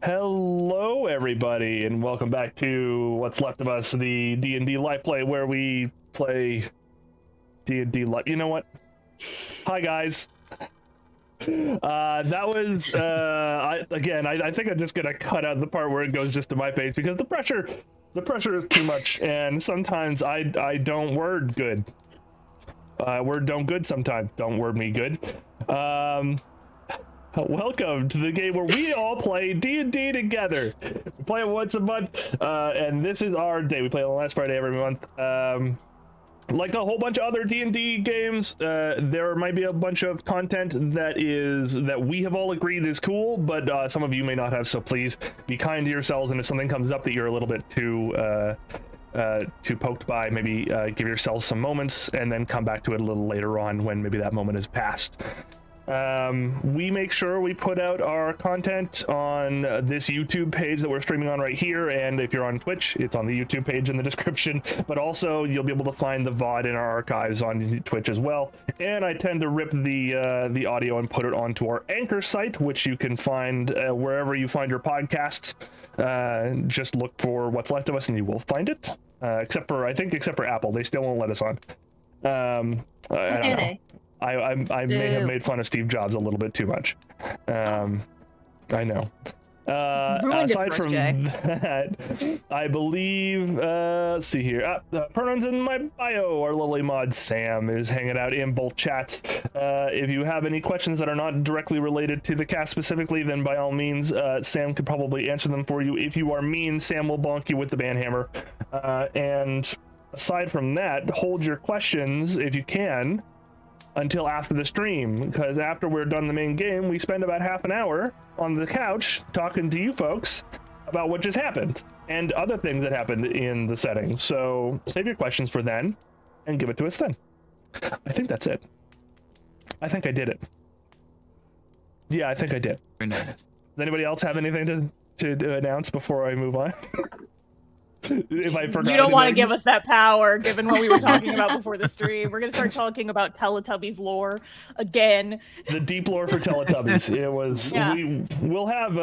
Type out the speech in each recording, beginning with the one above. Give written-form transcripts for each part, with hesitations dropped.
Hello, everybody, and welcome back to What's Left of Us, the D&D live play where we play D&D live. You know what? Hi, guys. That was I think I'm just gonna cut out the part where it goes just to my face because the pressure is too much, and sometimes I don't word good. Word don't good sometimes. Don't word me good. Welcome to the game where we all play D&D together. We play it once a month, and this is our day. We play on the last Friday every month. Like a whole bunch of other D&D games, there might be a bunch of content that we have all agreed is cool, but some of you may not have, so please be kind to yourselves, and if something comes up that you're a little bit too poked by, maybe give yourselves some moments and then come back to it a little later on when maybe that moment has passed. We make sure we put out our content on this YouTube page that we're streaming on right here, and if you're on Twitch, it's on the YouTube page in the description, but also you'll be able to find the VOD in our archives on Twitch as well. And I tend to rip the audio and put it onto our Anchor site, which you can find wherever you find your podcasts. Just look for What's Left of Us and you will find it, except for Apple. They still won't let us on. I don't know. I may have made fun of Steve Jobs a little bit too much. I know. Aside from that, I believe, let's see here. Pronouns in my bio. Our lovely mod Sam is hanging out in both chats. If you have any questions that are not directly related to the cast specifically, then by all means, Sam could probably answer them for you. If you are mean, Sam will bonk you with the banhammer. And aside from that, hold your questions if you can until after the stream, because after we're done the main game, we spend about half an hour on the couch talking to you folks about what just happened and other things that happened in the setting. So save your questions for then and give it to us then. I think that's it. I think I did it. Yeah, I think I did. Very nice. Does anybody else have anything to announce before I move on? If I forgot, you don't want to give us that power, given what we were talking about before the stream. We're gonna start talking about Teletubbies lore again. The deep lore for Teletubbies. It was. Yeah. We'll have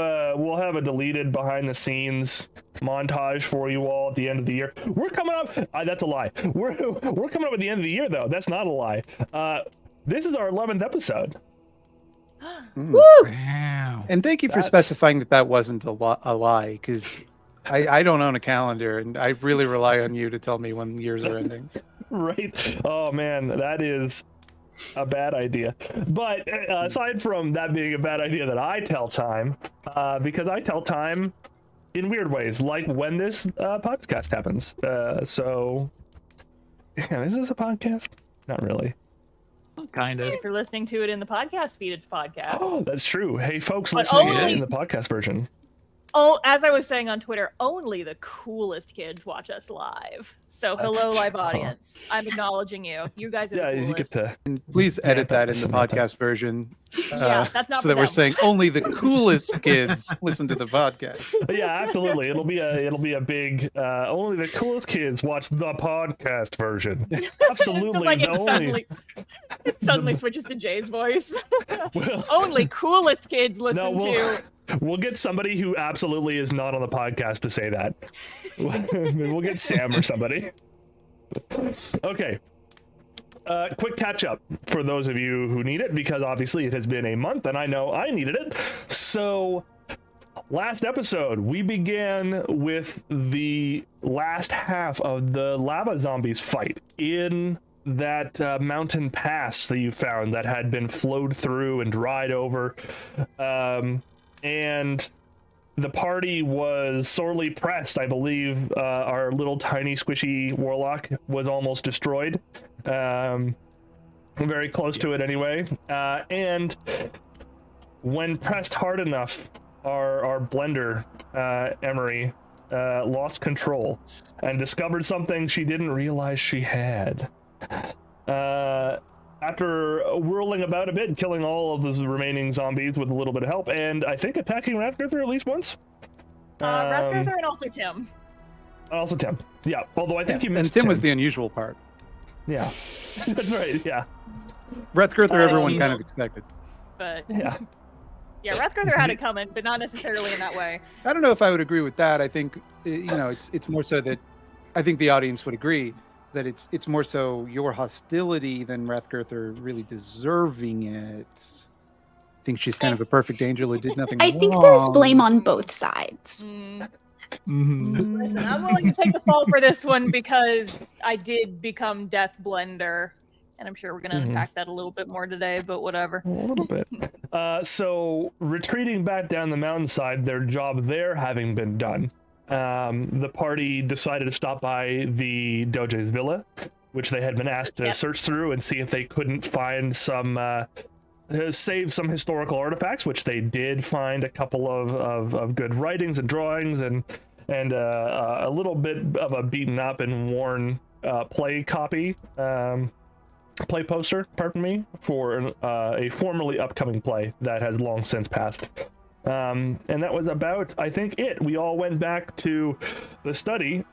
a deleted behind the scenes montage for you all at the end of the year. We're coming up. That's a lie. We're coming up at the end of the year though. That's not a lie. This is our 11th episode. Woo! Wow. And thank you for specifying that wasn't a lie, because I don't own a calendar, and I really rely on you to tell me when years are ending. Right. Oh, man, that is a bad idea. But aside from that being a bad idea that I tell time, because I tell time in weird ways, like when this podcast happens. So, yeah, is this a podcast? Not really. Kind of. If you're listening to it in the podcast feed, it's podcast. Oh, that's true. Hey, folks listening in the podcast version. Oh, as I was saying on Twitter, only the coolest kids watch us live. So hello, live audience. I'm acknowledging you. You guys are the coolest. You get to. And please edit that in the podcast version. Yeah, that's not so that we're saying only the coolest kids listen to the podcast. Yeah, absolutely. It'll be a big. Only the coolest kids watch the podcast version. Absolutely. Like it suddenly switches to Jay's voice. Only coolest kids listen to. We'll get somebody who absolutely is not on the podcast to say that. We'll get Sam or somebody. Okay. Quick catch up for those of you who need it, because obviously it has been a month and I know I needed it. So last episode, we began with the last half of the lava zombies fight in that mountain pass that you found that had been flowed through and dried over. And the party was sorely pressed. I believe our little tiny squishy warlock was almost destroyed. Very close to it anyway. And when pressed hard enough, our blender, Emery, lost control and discovered something she didn't realize she had. After whirling about a bit, killing all of the remaining zombies with a little bit of help, and I think attacking Rathgurther at least once. Rathgurther and also Tim. Also Tim. Yeah, although I think you missed Tim was the unusual part. Yeah, that's right, yeah. Rathgurther everyone kind of expected. But yeah. Yeah, Rathgother had it coming, but not necessarily in that way. I don't know if I would agree with that. I think it's more so that I think the audience would agree that it's more so your hostility than Rathgother really deserving it. I think she's kind of a perfect angel who did nothing I wrong. think there's blame on both sides. Listen, I'm willing to take the fall for this one because I did become Death Blender, and I'm sure we're going to unpack that a little bit more today, but whatever. A little bit. So retreating back down the mountainside, their job there having been done, the party decided to stop by the Doge's villa, which they had been asked to search through and see if they couldn't find some save some historical artifacts, which they did find a couple of good writings and drawings and a little bit of a beaten up and worn play poster, pardon me, for a formerly upcoming play that has long since passed. And that was about, I think, it. We all went back to the study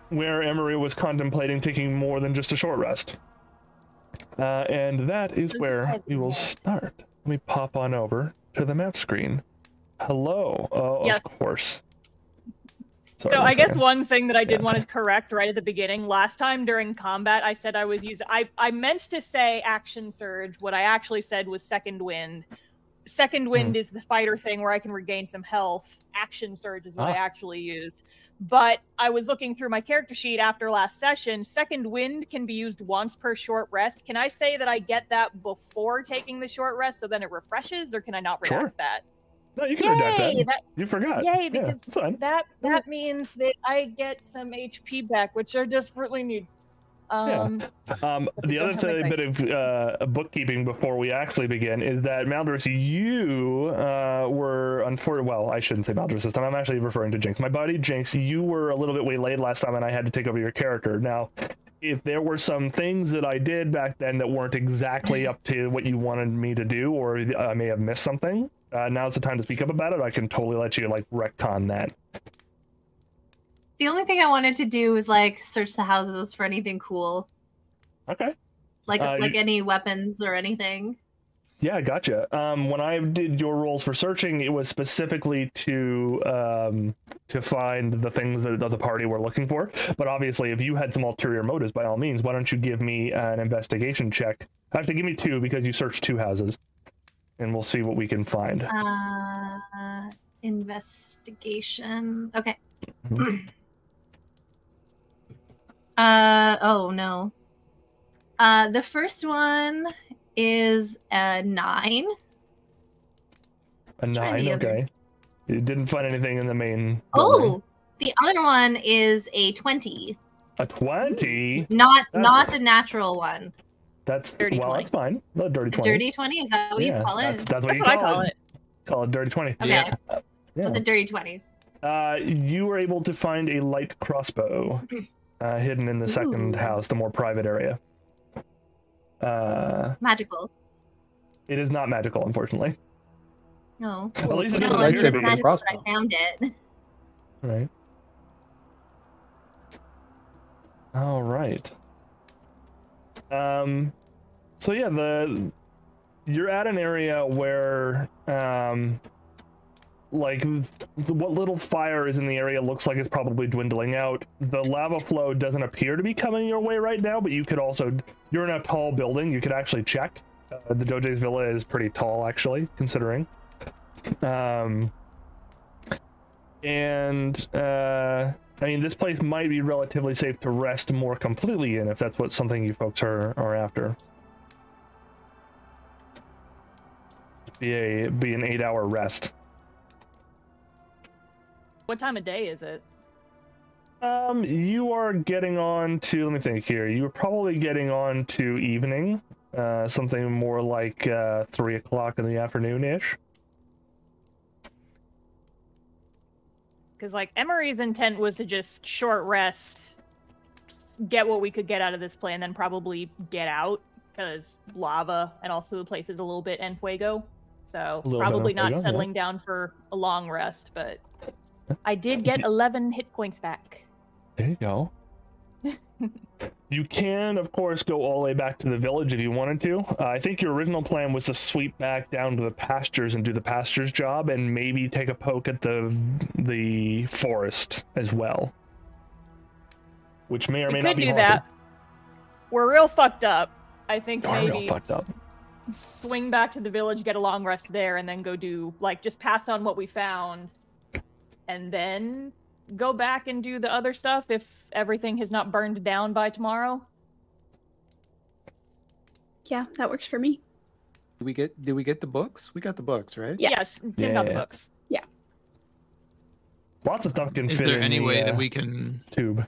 where Emery was contemplating taking more than just a short rest. And that is where we will start. Let me pop on over to the map screen. Hello. Oh, Yes. Of course. Sorry, So one I guess second. one thing that I did want to correct right at the beginning, last time during combat, I said I was using, I meant to say action surge. What I actually said was second wind. Second wind is the fighter thing where I can regain some health. Action surge is what I actually used. But I was looking through my character sheet after last session. Second wind can be used once per short rest. Can I say that I get that before taking the short rest so then it refreshes, or can I not redact that? No, you can redact Yay! that. You forgot. Yay, because that's fine. that means that I get some HP back, which I desperately need. The other have my bit of bookkeeping before we actually begin is that Maldorus, you were unfortunately, well, I shouldn't say Maldorus this time. I'm actually referring to Jinx. My buddy Jinx, you were a little bit waylaid last time, and I had to take over your character. Now, if there were some things that I did back then that weren't exactly up to what you wanted me to do, or I may have missed something, now's the time to speak up about it. I can totally let you retcon that. The only thing I wanted to do was search the houses for anything cool. Okay. Like any weapons or anything. Yeah, I gotcha. When I did your roles for searching, it was specifically to find the things that the party were looking for. But obviously, if you had some ulterior motives, by all means, why don't you give me an investigation check? I have to give me 2 because you searched 2 houses, and we'll see what we can find. Investigation. Okay. Oh no. The first one is a 9. A 9, okay. You didn't find anything in the main building. Oh, the other one is a 20. A 20? Not a natural one. That's Dirty 20. That's fine. A dirty 20. Dirty 20? Is that what you call it? That's what you I call call it. it. Call it dirty 20. Okay. Yeah. What's a dirty 20? You were able to find a light crossbow hidden in the second house, the more private area. Magical. It is not magical, unfortunately. No. At least it No, doesn't it's appear to be. magical that I found it. Right. All right. So yeah, you're at an area where what little fire is in the area looks like it's probably dwindling out. The lava flow doesn't appear to be coming your way right now, but you could also, you're in a tall building, you could actually check. The Doge's villa is pretty tall, actually, considering. I mean, this place might be relatively safe to rest more completely in if that's what something you folks are after. Be an 8-hour rest. What time of day is it? You are getting on to, let me think here, you were probably getting on to evening, something more like 3 o'clock in the afternoon-ish. Because Emery's intent was to just short rest, get what we could get out of this play, and then probably get out, because lava and also the place is a little bit en fuego. So probably not settling down for a long rest, but I did get 11 hit points back. There you go. You can, of course, go all the way back to the village if you wanted to. I think your original plan was to sweep back down to the pastures and do the pastures job, and maybe take a poke at the forest as well, which may or We may could not be do haunted. that. We're real fucked up. I think Are real maybe fucked up. swing back to the village, get a long rest there, and then go do like just pass on what we found, and then go back and do the other stuff if everything has not burned down by tomorrow. Yeah, that works for me. Did we get the books? We got the books, right? Yes. Tim got the Yeah. books. Lots of stuff can Is fit there in any the, way that we can? tube.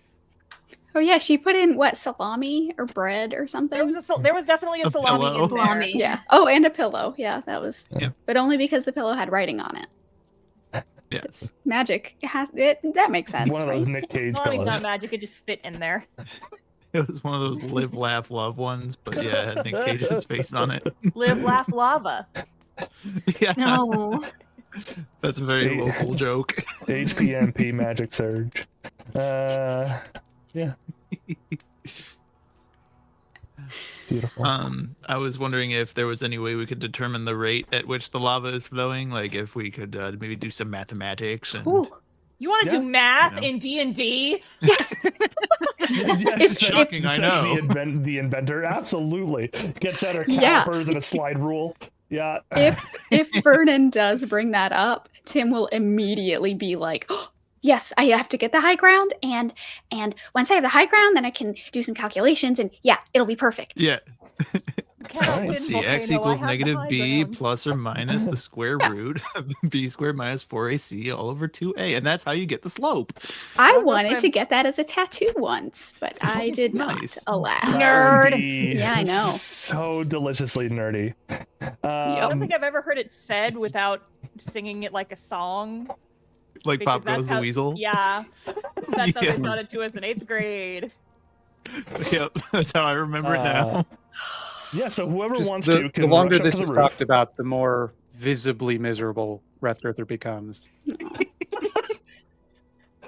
Oh yeah, she put in what, salami or bread or something? There was definitely a A salami pillow. in there. Salami. Yeah. Oh, and a pillow. Yeah, that was. Yeah. But only because the pillow had writing on it. Yes. Magic has it. That makes sense, One of right? those Nick Cage Salami's pillows. not magic; it just fit in there. It was one of those live, laugh, love ones, but yeah, it had Nick Cage's face on it. Live, laugh, lava. Yeah, No. that's a very Hey. local joke. HPMP Magic Surge. Yeah. Beautiful. I was wondering if there was any way we could determine the rate at which the lava is flowing. Like if we could maybe do some mathematics and Ooh, You want to Yeah. do math You know. in D&D? yes. Yes, It's shocking, I know. The inventor absolutely gets out her Yeah. calipers and a slide rule. Yeah. If Vernon does bring that up, Tim will immediately be like, oh, yes, I have to get the high ground, and once I have the high ground, then I can do some calculations, and yeah, it'll be perfect. yeah. Cannot win, Let's see, x volcano, I equals have the negative high b ground. plus or minus the square root of b squared minus 4ac all over 2a, and that's how you get the slope. I Well, wanted to girlfriend- get that as a tattoo once, but I did Nice. not. Alas. That would Nerd. be Yeah, I know. So deliciously nerdy. I don't Um, think I've ever heard it said without singing it like a song. Like because Pop that's Goes the how- Weasel. Yeah. That's how Yeah. they taught it to us in 8th grade. Yep, that's how I remember it now. Yeah, so whoever Just wants the, to can the longer rush up this to the is roof. talked about, the more visibly miserable Wrathgirther becomes.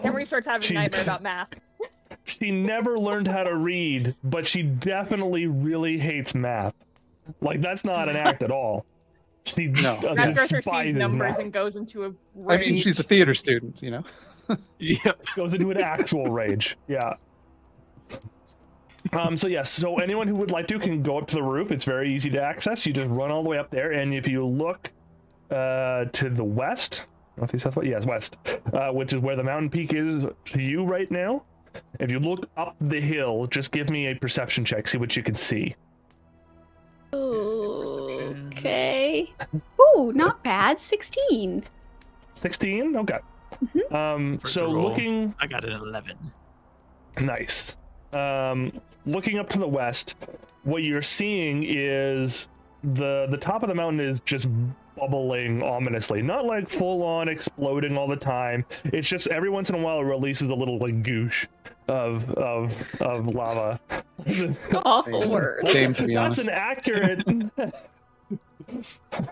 Emery starts having a She- nightmare about math. She never learned how to read, but she definitely really hates math. Like, that's not an act at all. She No. Wrathgirther sees despises numbers math. and goes into a I mean, she's a rage. theater student, you know? Yep. Goes into an actual rage. Yeah. So yes, so anyone who would like to can go up to the roof. It's very easy to access. You just run all the way up there, and if you look to the west, northeast, southwest, yes, west, which is where the mountain peak is to you right now. If you look up the hill, just give me a perception check. See what you can see. Okay. Ooh, not bad. 16. 16. Okay. For So the roll. looking. I got an 11. Nice. Looking up to the west, what you're seeing is the top of the mountain is just bubbling ominously. Not like full on exploding all the time. It's just every once in a while it releases a little like goosh of lava. Awful word. Same, to be That's honest. an accurate.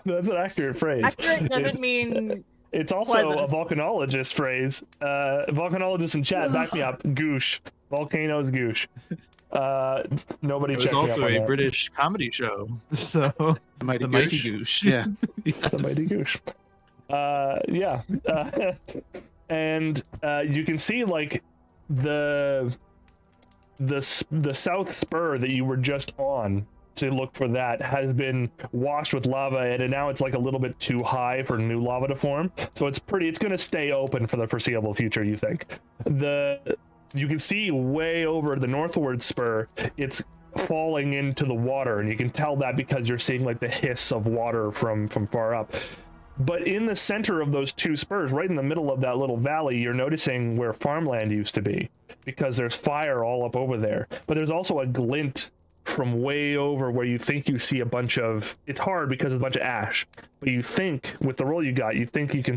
That's an accurate phrase. Accurate doesn't mean It's also pleasant. a volcanologist phrase. Volcanologists in chat, back me up. Goosh. Volcanoes goosh. Nobody It was checked me up also on a that. British comedy show. So The Mighty the Mighty Goosh. Goosh. Yeah. Yes. The mighty goosh. Yeah. And you can see like the south spur that you were just on to look for that has been washed with lava, and now it's like a little bit too high for new lava to form. So it's going to stay open for the foreseeable future, you think. You can see way over the northward spur, it's falling into the water, and you can tell that because you're seeing like the hiss of water from far up. But in the center of those two spurs, right in the middle of that little valley, you're noticing where farmland used to be, because there's fire all up over there. But there's also a glint from way over where you think you see a bunch of, it's hard because it's a bunch of ash, but you think with the roll you got, you think you can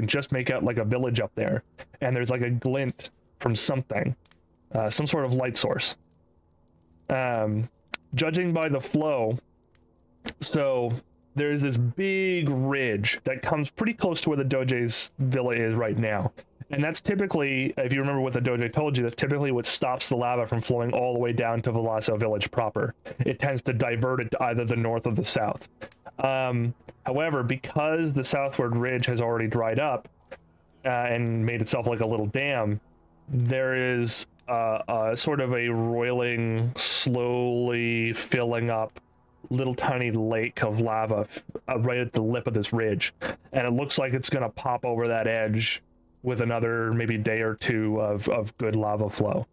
just make out like a village up there, and there's like a glint from something, some sort of light source. Judging by the flow, so there's this big ridge that comes pretty close to where the Doge's villa is right now, And that's typically, if you remember what the Doge told you, that's typically what stops the lava from flowing all the way down to Vellasso Village proper. It tends to divert it to either the north or the south. However, because the southward ridge has already dried up and made itself like a little dam, there is sort of a roiling, slowly filling up little tiny lake of lava right at the lip of this ridge. And it looks like it's going to pop over that edge with another maybe day or two of good lava flow.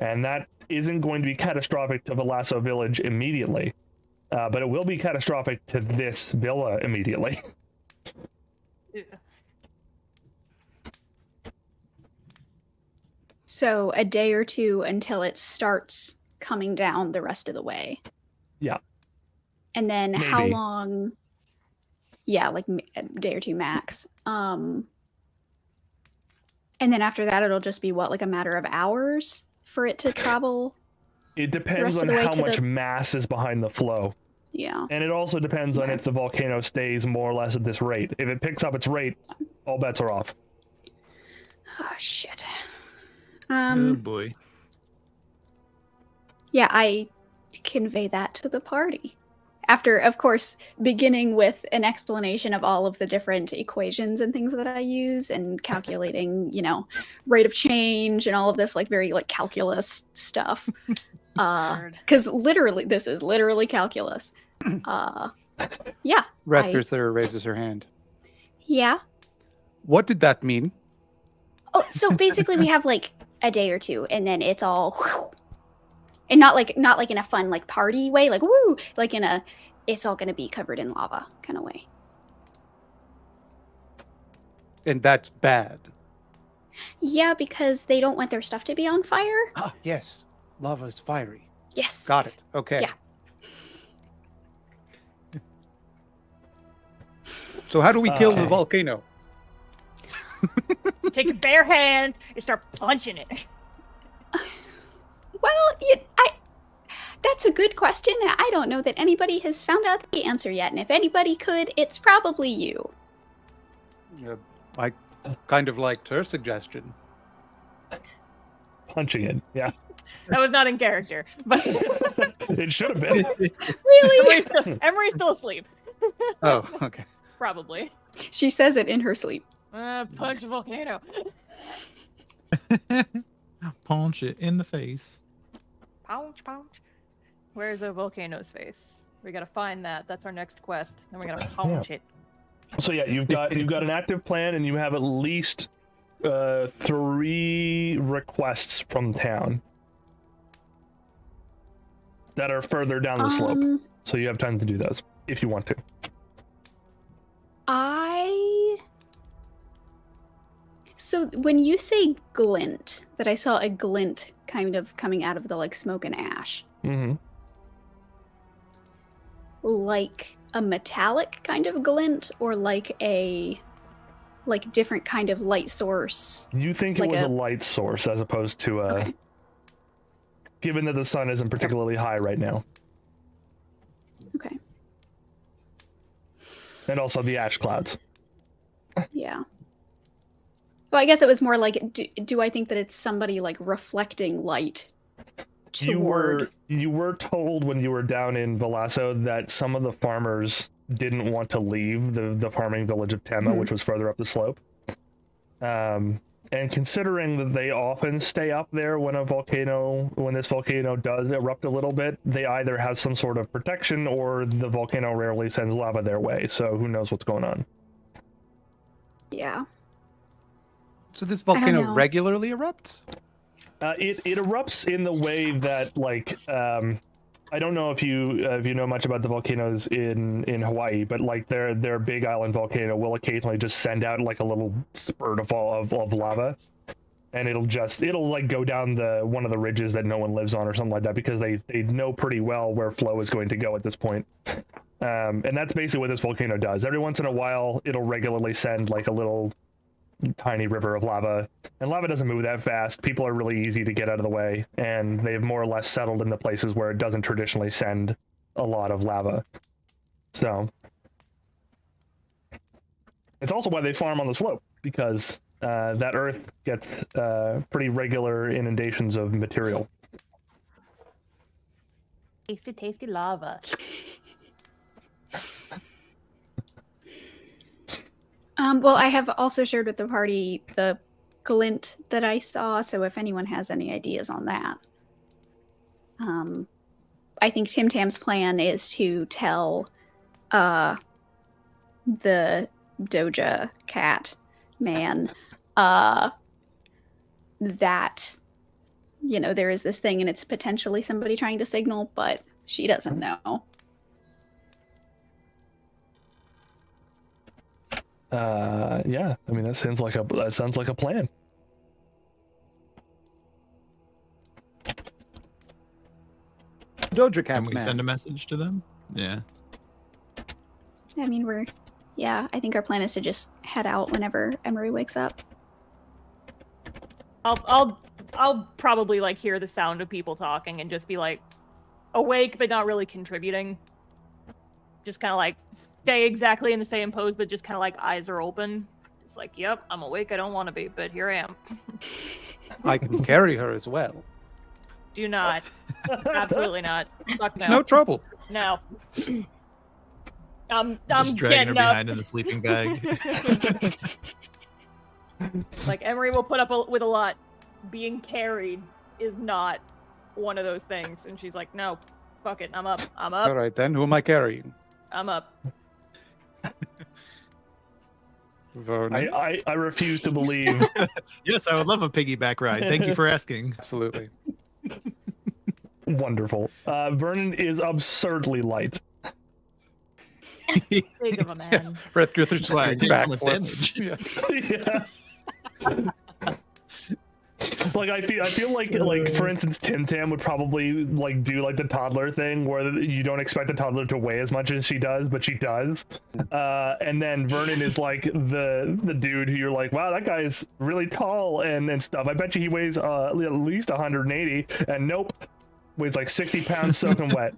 And that isn't going to be catastrophic to Vellasso Village immediately, but it will be catastrophic to this villa immediately. So a day or two until it starts coming down the rest of the way. Yeah. And then Maybe. how long? Yeah, like a day or two max. And then after that, it'll just be what, like a matter of hours for it to travel? It depends rest of on the way how to much the- mass is behind the flow. Yeah. And it also depends on Okay. if the volcano stays more or less at this rate. If it picks up its rate, all bets are off. Oh, shit. Oh boy. Yeah, I convey that to the party. After, of course, beginning with an explanation of all of the different equations and things that I use and calculating, rate of change and all of this, like, very, like, calculus stuff. Because literally, this is literally calculus. Yeah. Rathgurthler raises her hand. Yeah. What did that mean? Oh, so basically we have, like, a day or two, and then it's all... And not like in a fun, like, party way, like, woo! Like in a, it's all going to be covered in lava kind of way. And that's bad. Yeah, because they don't want their stuff to be on fire. Ah, yes. Lava's fiery. Yes. Got it. Okay. Yeah. So how do we kill the Okay. volcano? You take your bare hand and start punching it. Well, that's a good question, and I don't know that anybody has found out the answer yet. And if anybody could, it's probably you. I kind of liked her suggestion. Punching it, yeah. That was not in character, but It should have been. Really? Emery's still asleep. Oh, okay. Probably. She says it in her sleep. Punch a volcano. Punch it in the face. Pounce, pounce. Where's the volcano's face? We gotta find that. That's our next quest. Then we gotta pounce it. So yeah, you've got an active plan, and you have at least 3 requests from town that are further down the slope. So you have time to do those if you want to. So when you say glint, that I saw a glint kind of coming out of the, like, smoke and ash. Mm-hmm. Like a metallic kind of glint, or like a different kind of light source? You think Like it was a- a light source as opposed to Okay. given that the sun isn't particularly high right now, Okay. and also the ash clouds. Yeah. Well, I guess it was more like, do I think that it's somebody, like, reflecting light toward... You were told when you were down in Vellasso that some of the farmers didn't want to leave the farming village of Tema, which was further up the slope. And considering that they often stay up there when this volcano does erupt a little bit, they either have some sort of protection or the volcano rarely sends lava their way. So who knows what's going on? Yeah. So this don't volcano know. regularly erupts? It erupts in the way that, like, I don't know if you know much about the volcanoes in Hawaii, but, like, their big island volcano will occasionally just send out, like, a little spurt of lava, and it'll like go down one of the ridges that no one lives on or something like that, because they know pretty well where flow is going to go at this point. And that's basically what this volcano does. Every once in a while, it'll regularly send, like, a little tiny river of lava, and lava doesn't move that fast. People are really easy to get out of the way, and they've more or less settled in the places where it doesn't traditionally send a lot of lava. So it's also why they farm on the slope, because that Earth gets pretty regular inundations of material. Tasty lava. Well, I have also shared with the party the glint that I saw, so if anyone has any ideas on that. I think Tim Tam's plan is to tell the Doja cat man that, you know, there is this thing and it's potentially somebody trying to signal, but she doesn't know. Yeah, I mean that sounds like a plan. Doja cat Can we man. send a message to them? Yeah. I mean, I think our plan is to just head out whenever Emery wakes up. I'll probably like hear the sound of people talking and just be like awake but not really contributing. Just kind of like stay exactly in the same pose, but just kind of like eyes are open. It's like, yep, I'm awake. I don't want to be, but here I am. I can carry her as well. Do not. Absolutely not. Fuck It's no. no trouble. No. I'm Just dragging her getting up. behind in a sleeping bag. Like Emery will put up with a lot. Being carried is not one of those things. And she's like, no, fuck it. I'm up. All right, then. Who am I carrying? I'm up. Vernon. I refuse to believe. Yes, I would love a piggyback ride. Thank you for asking. Absolutely. Wonderful. Vernon is absurdly light. Big of a man. Brett Guther's just Why, doing take so much backflips. Yeah. Like I feel like for instance Tim Tam would probably like do like the toddler thing where you don't expect the toddler to weigh as much as she does, but she does. And then Vernon is like the dude who you're like, wow, that guy's really tall and stuff. I bet you he weighs at least 180, and nope, weighs like 60 pounds soaking wet.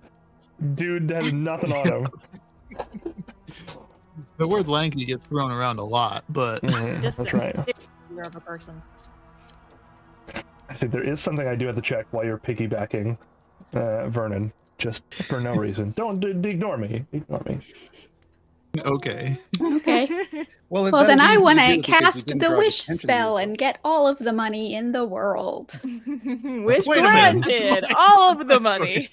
Dude has nothing on him. The word lanky gets thrown around a lot, but Just That's a right. figure of a person. I think there is something I do have to check while you're piggybacking, Vernon, just for no reason. Don't ignore me. Ignore me. okay. Okay. Well, Well, then I want to to cast the wish spell and get all of the money in the world. Wish Wait a minute, that's granted. my- All of the that's money.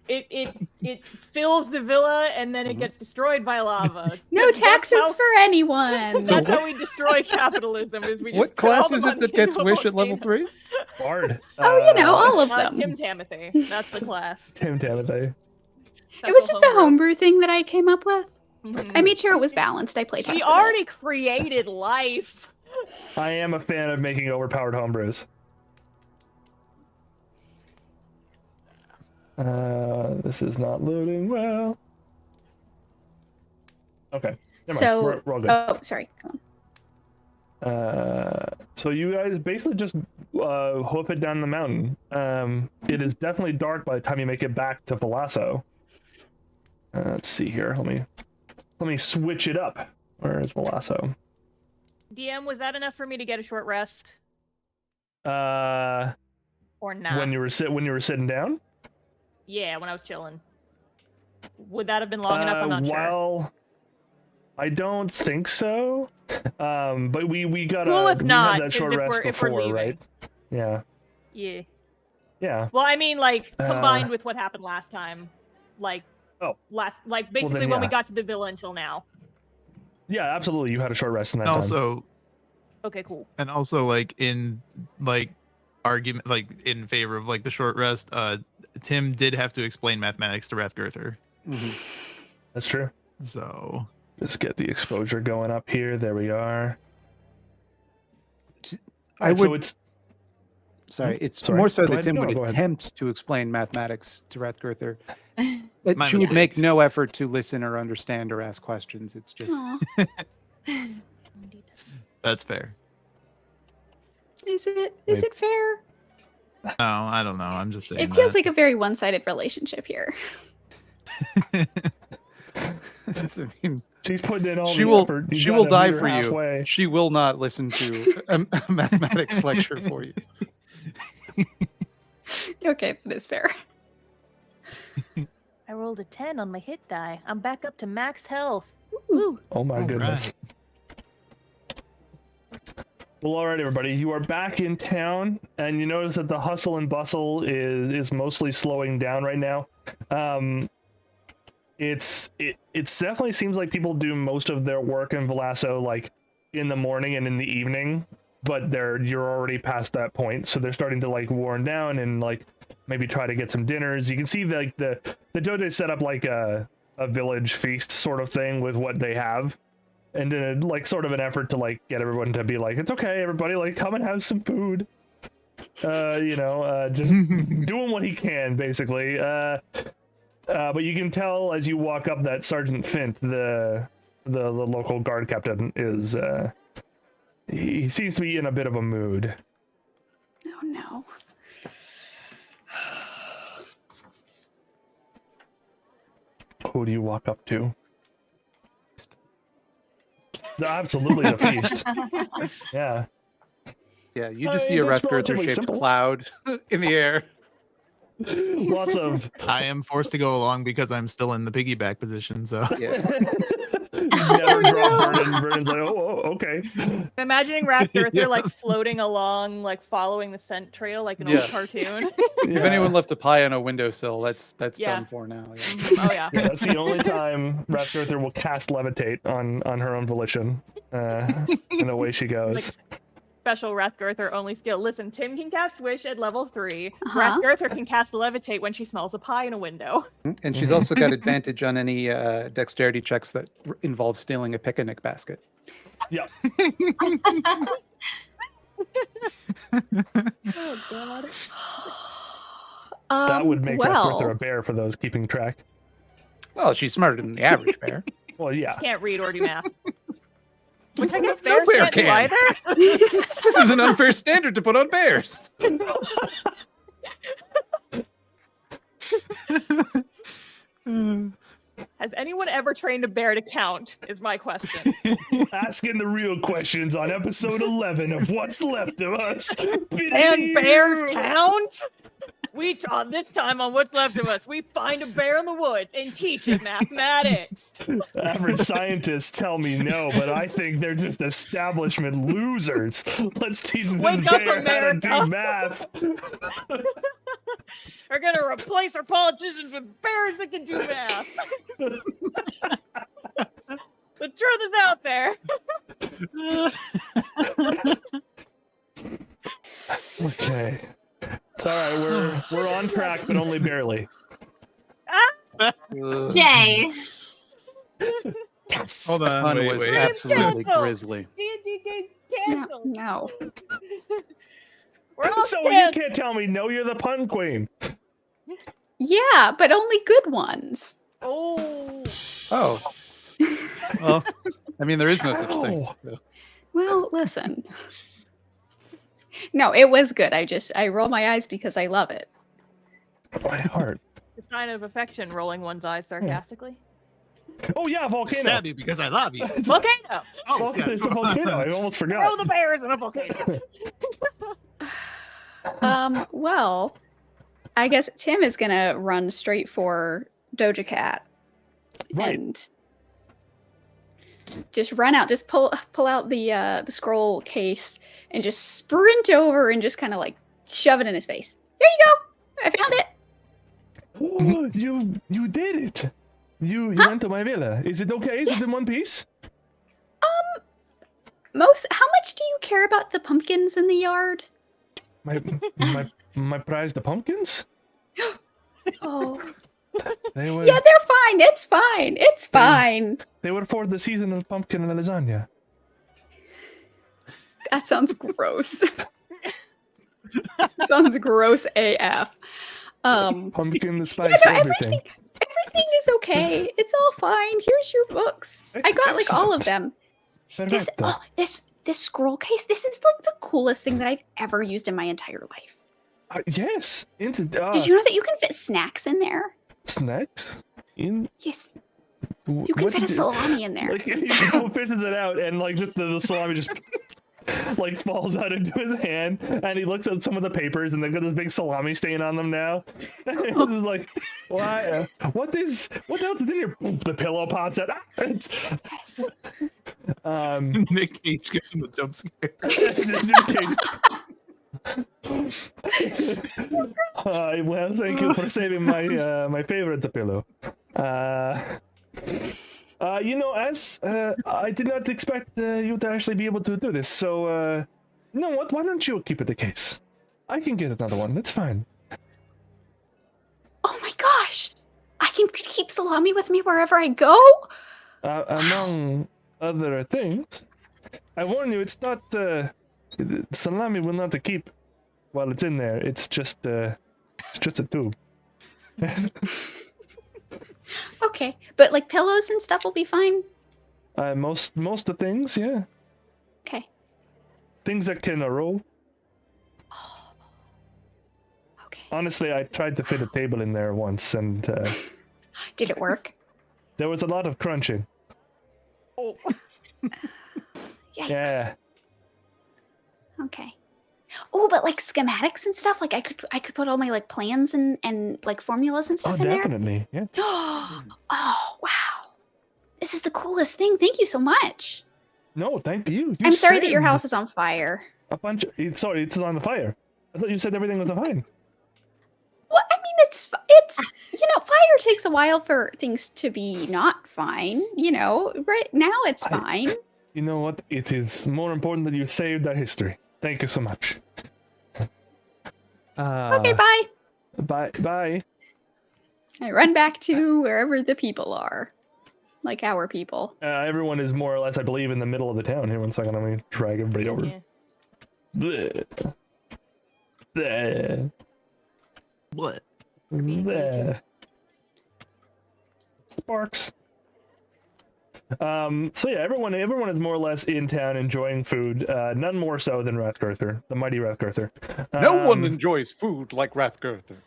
It fills the villa and then it gets destroyed by lava. No That's taxes how- for anyone. That's how we destroy capitalism. Is we just What put all class the is it money that gets into wish at a level volcano. 3? Bard. Oh, you know, all of them. Tim Tamothy. That's the class. Tim Tamothy. It was just a homebrew thing that I came up with. Mhm. I made sure it was balanced. I playtested She it. already created life. I am a fan of making overpowered homebrews. This is not loading well. Okay. Never mind. So, We're all good. oh, sorry. Go on. So you guys basically just hoof it down the mountain. It is definitely dark by the time you make it back to Velasco. Let's see here. Let me switch it up. Where is Velasco? DM, was that enough for me to get a short rest When or not? you were sitting down. Yeah, when I was chilling. Would that have been long enough? I'm not sure. Well, I don't think so. But we got Cool if we not, had that 'cause short if rest we're before, leaving. right? Yeah. Yeah. Yeah. Well, I mean, like combined Uh, with what happened last time, like Oh. basically then, when we yeah. got to the villa until now. Yeah, absolutely. You had a short rest in that time. Also, Okay, cool. and also like in like argument, like in favor of like the short rest, Tim did have to explain mathematics to Rathgurther. That's true. So Just get the exposure going up here. There we are. I Alright, would. So it's Sorry, it's Sorry. more so Go that ahead. Tim No, would go ahead. attempt to explain mathematics to Rathgurther. But My she would mistake. make no effort to listen or understand or ask questions. It's just Aw. that's fair. Is it Wait. fair? No, I don't know. I'm just saying. It feels like a very one-sided relationship here. I mean, She's putting in all She the will. effort. You She gotta will die meet her for halfway. you. She will not listen to a mathematics lecture for you. Okay, that is fair. I rolled a 10 on my hit die. I'm back up to max health. Ooh. Oh my All goodness. Well, all right, everybody. You are back in town, and you notice that the hustle and bustle is mostly slowing down right now. It definitely seems like people do most of their work in Velasco like in the morning and in the evening, but you're already past that point, so they're starting to like worn down and like maybe try to get some dinners. You can see like the Doge set up like a village feast sort of thing with what they have. And in a, like sort of an effort to like get everyone to be like, it's okay, everybody, like come and have some food. Just doing what he can, basically. But you can tell as you walk up that Sergeant Fint, the local guard captain, is he seems to be in a bit of a mood. Oh no. Who do you walk up to? Absolutely the feast. Yeah. Yeah, you just see a that's relatively Rathgirther-shaped simple. cloud in the air. Lots of I am forced to go along because I'm still in the piggyback position. So Yeah. never drop Vernon. Vernon's like, oh, okay. I'm imagining Rathgirther like floating along, like following the scent trail like an Yeah. old cartoon. If anyone left a pie on a windowsill, that's Yeah. done for now. Yeah. Oh yeah. Yeah, that's the only time Rathgirther will cast levitate on her own volition. And away she goes. Like, special Rathgirther only skill. Listen, Tim can cast Wish at level 3. Uh-huh. Rathgirther can cast Levitate when she smells a pie in a window. And she's also got advantage on any dexterity checks that involve stealing a picnic basket. Yeah. Oh god. That would make well, Rathgirther a bear for those keeping track. Well, she's smarter than the average bear. Well, yeah. Can't read or do math. Which I guess No bears bear can't do can. either. This is an unfair standard to put on bears. Has anyone ever trained a bear to count? Is my question. Asking the real questions on episode 11 of What's Left of Us. And bears count? We taught this time on What's Left of Us. We find a bear in the woods and teach it mathematics. Average scientists tell me no, but I think they're just establishment losers. Let's teach them Wake up, bear how to do America. math. We're gonna replace our politicians with bears that can do math. The truth is out there. Okay. It's all right. We're on track, but only barely. Yay. hold on, Fun wait, was wait. absolutely Cancel. grisly. D&D game No, canceled. no. We're all So you dead. can't tell me no, you're the pun queen. Yeah, but only good ones. Oh. Oh. Well, I mean, there is no such thing. Ow. so. Well, listen. No, it was good. I roll my eyes because I love it. My heart. The sign of affection, rolling one's eyes sarcastically. Oh yeah, volcano. Stab you because I love you. It's Volcano. Oh, yeah. it's a volcano. I almost Throw forgot. the bears in a volcano. Well, I guess Tim is gonna run straight for Doja Cat. Right. And just run out, just pull out the scroll case and just sprint over and just kind of like shove it in his face. Here you go. I found it. Oh, you did it. You went to my villa. Is it okay? Is it in one piece? How much do you care about the pumpkins in the yard? My prize, the pumpkins? Oh, They were yeah, they're fine. It's fine. It's fine. they were for the seasonal pumpkin and lasagna. That sounds gross. Sounds gross AF. Pumpkin, the Yeah, spice, no, everything. everything is okay. It's all fine. Here's your books. I got like all of them. This Perfetto. this scroll case. This is like the coolest thing that I've ever used in my entire life. Yes. Into Did you know that you can fit snacks in there? snacks in. Yes. You can fit a salami in there. Like he fishes it out, and like just the salami just like falls out into his hand, and he looks at some of the papers, and they've got this big salami stain on them now. He's like, why? What else is in here? The pillow pops out. Yes. Nick Cage gives him the jump scare. Well, thank you for saving my my favorite pillow. As I did not expect you to actually be able to do this, so you know what? Why don't you keep it the case? I can get another one. That's fine. Oh my gosh! I can keep salami with me wherever I go. Among other things, I warn you, it's not salami will not keep while it's in there. It's just a tube. Okay, but like pillows and stuff will be fine. Most of the things, yeah. Okay. Things that can roll. Okay. Honestly, I tried to fit a table in there once, and Did it work? there was a lot of crunching. Oh. Yikes. Yeah. Okay. Oh, but like schematics and stuff, like I could put all my like plans and like formulas and Oh, stuff in definitely. Yeah. there. Oh wow. This is the coolest thing. Thank you so much. No, thank you. I'm sorry that your saved house is on fire. a bunch. Sorry, it's on the fire. I thought you said everything was fine. Well, I mean, it's fire takes a while for things to be not fine. Right now it's fine. You know what? It is more important that you saved our history. Thank you so much. Okay, bye. Bye. I run back to wherever the people are, like our people. Everyone is more or less, I believe, in the middle of the town. Here, one second. Let me drag everybody over. Yeah. Bleh. Bleh. What? Bleh. Sparks. So yeah, everyone is more or less in town enjoying food. None more so than Rathgurther, the mighty Rathgurther. No one enjoys food like Rathgurther.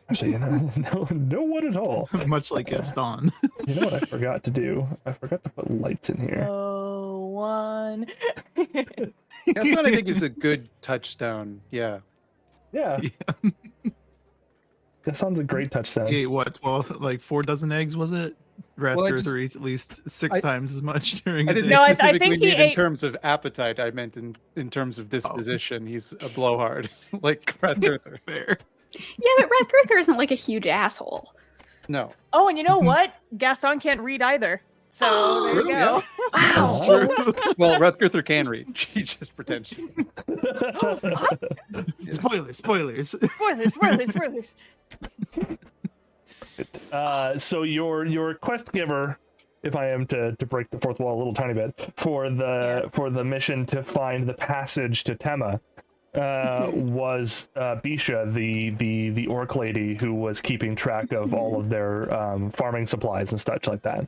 Actually, no one at all. Much like Gaston. You know what I forgot to do? I forgot to put lights in here. Oh, one. That's what I think is a good touchstone. Yeah. Yeah. That sounds a great touchdown. He ate what? 12, like 4 dozen eggs, was it? Rathgurther eats at least 6 times as much during I a didn't day. No, I specifically think he mean in ate- terms of appetite. I meant in terms of disposition. He's a blowhard, like Rathgurther. Fair. Yeah, but Rathgurther isn't like a huge asshole. No. Oh, and you know what? Gaston can't read either. So there you True, go. That's true. Well, Rathgurther can read. She just pretends. Spoilers. Spoilers. So your quest giver, if I am to break the fourth wall a little tiny bit, for the mission to find the passage to Tema, was Bisha, the orc lady who was keeping track of all of their farming supplies and such like that.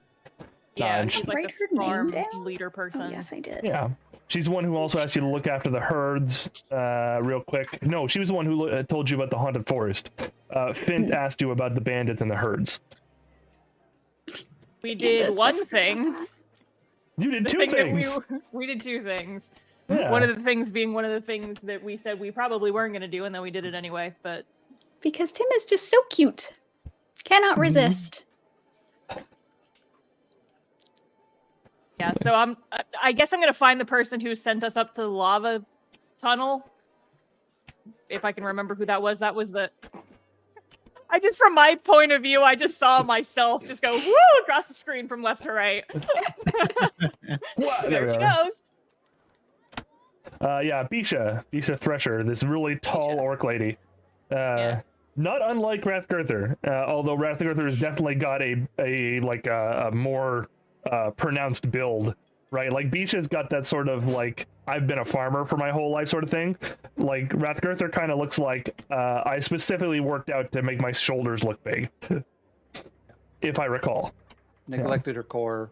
Yeah, and she's like Write the her name farm down? leader person. Oh, yes, I did. Yeah. She's the one who also asked you to look after the herds real quick. No, she was the one who told you about the haunted forest. Fint asked you about the bandits and the herds. We Bandits, did I one forgot thing. about that. You did The two thing things. that we did 2 things. Yeah. One of the things being one of the things that we said we probably weren't going to do, and then we did it anyway. But Because Tim is just so cute. Cannot resist. yeah, so I guess I'm going to find the person who sent us up to the lava tunnel. If I can remember who that was. That was from my point of view, I just saw myself just go woo across the screen from left to right. What? There we she are. goes. Yeah, Bisha Thresher, this really tall Bisha. orc lady. Yeah. Not unlike Rathgurther, although Rathgurther has definitely got a more pronounced build, right? Like Bisha's got that sort of like I've been a farmer for my whole life sort of thing. Like Rathgurther kind of looks like I specifically worked out to make my shoulders look big, if I recall. Neglected her core.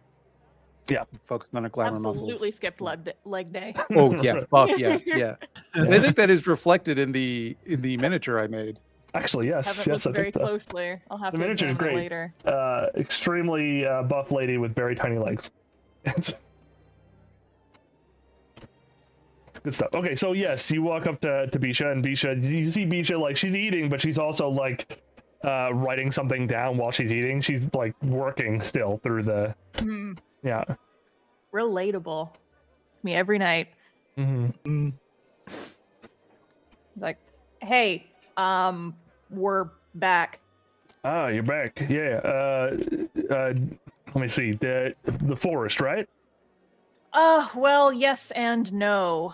Yeah. Focused on her glamour Absolutely muscles. skipped leg day. Oh yeah, fuck yeah, yeah. And I think that is reflected in the miniature I made. Actually, yes. Haven't Yes, I looked very think so. closely. I'll have The to miniature is examine it great. later. Extremely buff lady with very tiny legs. Good stuff. Okay, so yes, you walk up to Bisha, and Bisha, you see Bisha, like, she's eating, but she's also, like, writing something down while she's eating. She's, like, working still through the... Yeah. Relatable. Me every night. Mm-hmm. Like, hey, we're back. Ah, you're back. Yeah. Let me see. The forest, right? Well, yes and no.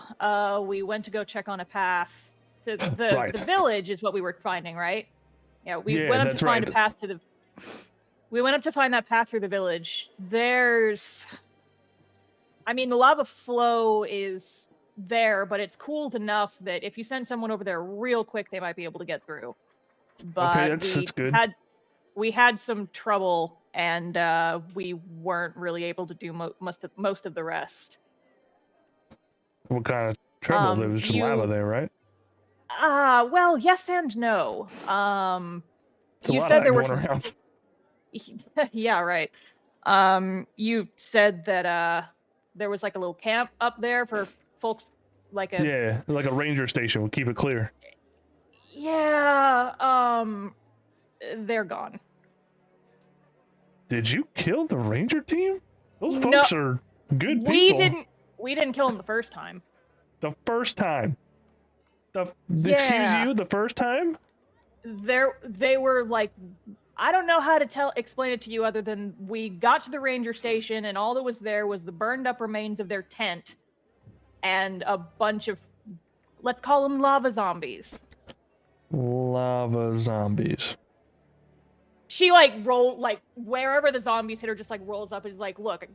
We went to go check on a path to the Right. the village is what we were finding, right? Yeah, we Yeah, went up to that's find right. a path to the. We went up to find that path through the village. There's, I mean, the lava flow is there, but it's cooled enough that if you send someone over there real quick, they might be able to get through. But Okay, that's good. we had some trouble, and we weren't really able to do most of the rest. What kind of trouble? There was just lava there, right? Well, yes and no. There's a You lot of said that there were going around. yeah, right. You said that there was like a little camp up there for folks, like a Yeah, like a ranger station. We'll keep it clear. yeah. They're gone. Did you kill the ranger team? Those No, folks are good people. We didn't kill them the first time. The first time. Excuse Yeah. you, the first time? They were like, I don't know how to explain it to you other than we got to the ranger station and all that was there was the burned up remains of their tent and a bunch of, let's call them lava zombies. Lava zombies. She like wherever the zombies hit her, just like rolls up and is like, look,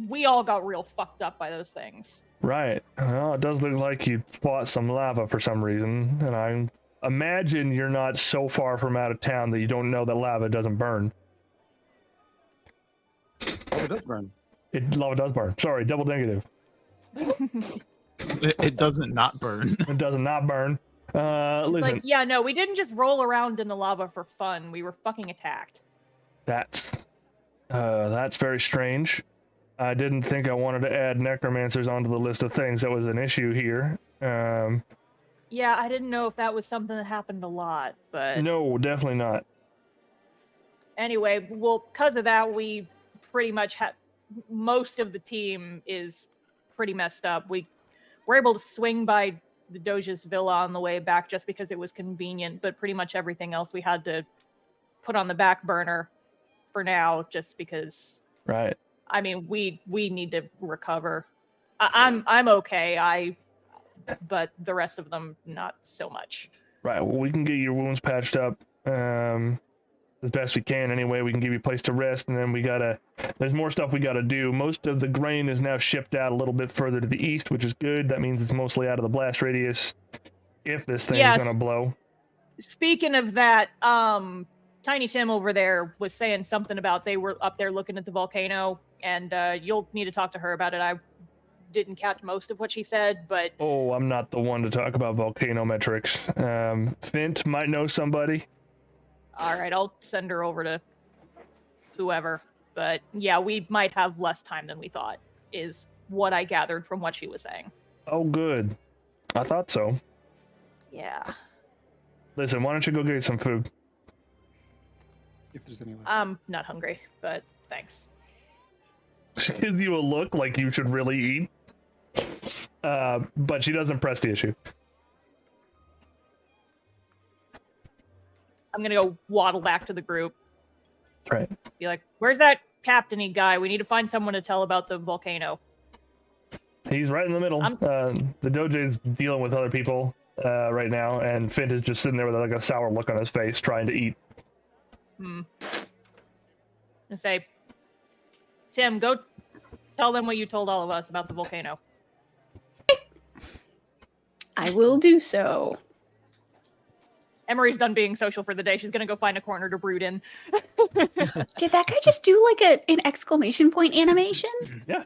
we all got real fucked up by those things. Right. Well, it does look like you fought some lava for some reason, and I imagine you're not so far from out of town that you don't know that lava doesn't burn. Oh, it does burn. Lava does burn. Sorry, double negative. It doesn't not burn. It does not burn. It's Listen, like, yeah, no, we didn't just roll around in the lava for fun. We were fucking attacked. that's very strange. I didn't think I wanted to add necromancers onto the list of things that was an issue here. Yeah, I didn't know if that was something that happened a lot, but No, definitely not. anyway, well, because of that, we pretty much had most of the team is pretty messed up. We were able to swing by the Doge's villa on the way back just because it was convenient, but pretty much everything else we had to put on the back burner for now, just because. Right. I mean, we need to recover. I'm okay. But the rest of them not so much. Right. Well, we can get your wounds patched up as best we can. Anyway, we can give you a place to rest, and then there's more stuff we gotta do. Most of the grain is now shipped out a little bit further to the east, which is good. That means it's mostly out of the blast radius. If this thing is gonna blow. Speaking of that, Tiny Tim over there was saying something about they were up there looking at the volcano, and you'll need to talk to her about it. I didn't catch most of what she said, but Oh, I'm not the one to talk about volcano metrics. Fint might know somebody. all right, I'll send her over to whoever. But yeah, we might have less time than we thought, is what I gathered from what she was saying. Oh, good. I thought so. Yeah. Listen, why don't you go get some food? If there's any left. I'm not hungry, but thanks. She gives you a look like you should really eat. But she doesn't press the issue. I'm gonna go waddle back to the group. Right. Be like, where's that captain-y guy? We need to find someone to tell about the volcano. He's right in the middle. The Doge is dealing with other people right now, and Fint is just sitting there with like a sour look on his face, trying to eat. And say, Tim, go tell them what you told all of us about the volcano. I will do so. Emery's done being social for the day. She's gonna go find a corner to brood in. Did that guy just do like an exclamation point animation? Yeah.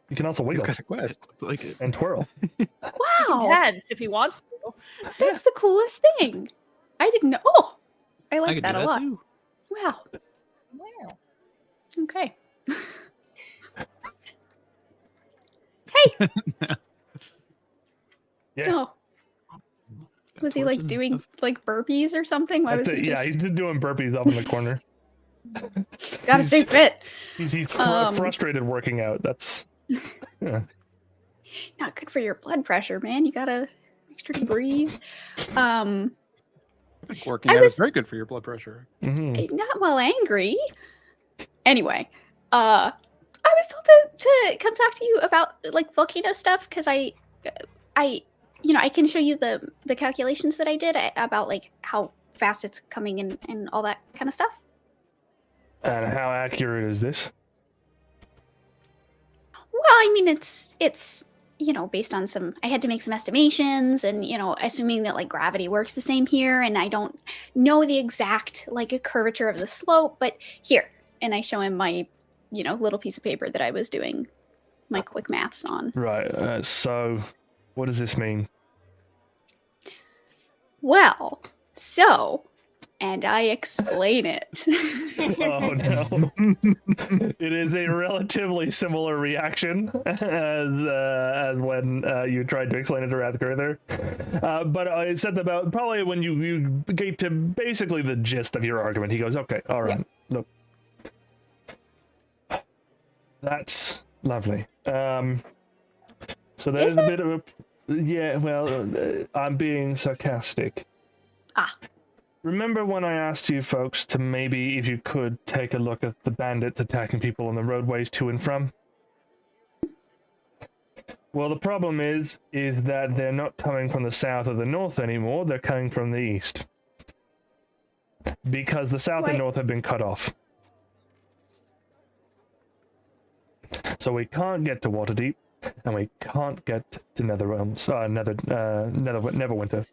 You can also He's wiggle got a quest. Like it. and twirl. Wow, Intense if he wants to. that's the coolest thing. I didn't know. Oh, I I like could that do a that lot. too. Wow. Wow. Okay. Hey. Yeah. Oh. Was he like Torches and doing stuff. like burpees or something? Why was he Yeah, just he's just doing burpees up in the corner. gotta stay fit? He's Um, frustrated working out. That's yeah. Not good for your blood pressure, man. You gotta make sure to breathe. I think working I out is was- very good for your blood pressure. Mhm. Not while angry. Anyway, I was told to come talk to you about like volcano stuff because I can show you the calculations that I did about like how fast it's coming and all that kind of stuff. And how accurate is this? Well, I mean, it's based on I had to make some estimations and, assuming that like gravity works the same here. And I don't know the exact like a curvature of the slope, but here. And I show him my, little piece of paper that I was doing my quick maths on. Right. So, what does this mean? Well, so, and I explain it. Oh no! It is a relatively similar reaction as when you tried to explain it to Rathgurther. But I said about probably when you get to basically the gist of your argument. He goes, "Okay, all right, look, that's lovely." So there's a bit of a I'm being sarcastic. Ah. Remember when I asked you folks to maybe, if you could, take a look at the bandits attacking people on the roadways to and from? Well, the problem is that they're not coming from the south or the north anymore, they're coming from the east. Because the south and north have been cut off. So we can't get to Waterdeep, and we can't get to Netherrealms, Neverwinter.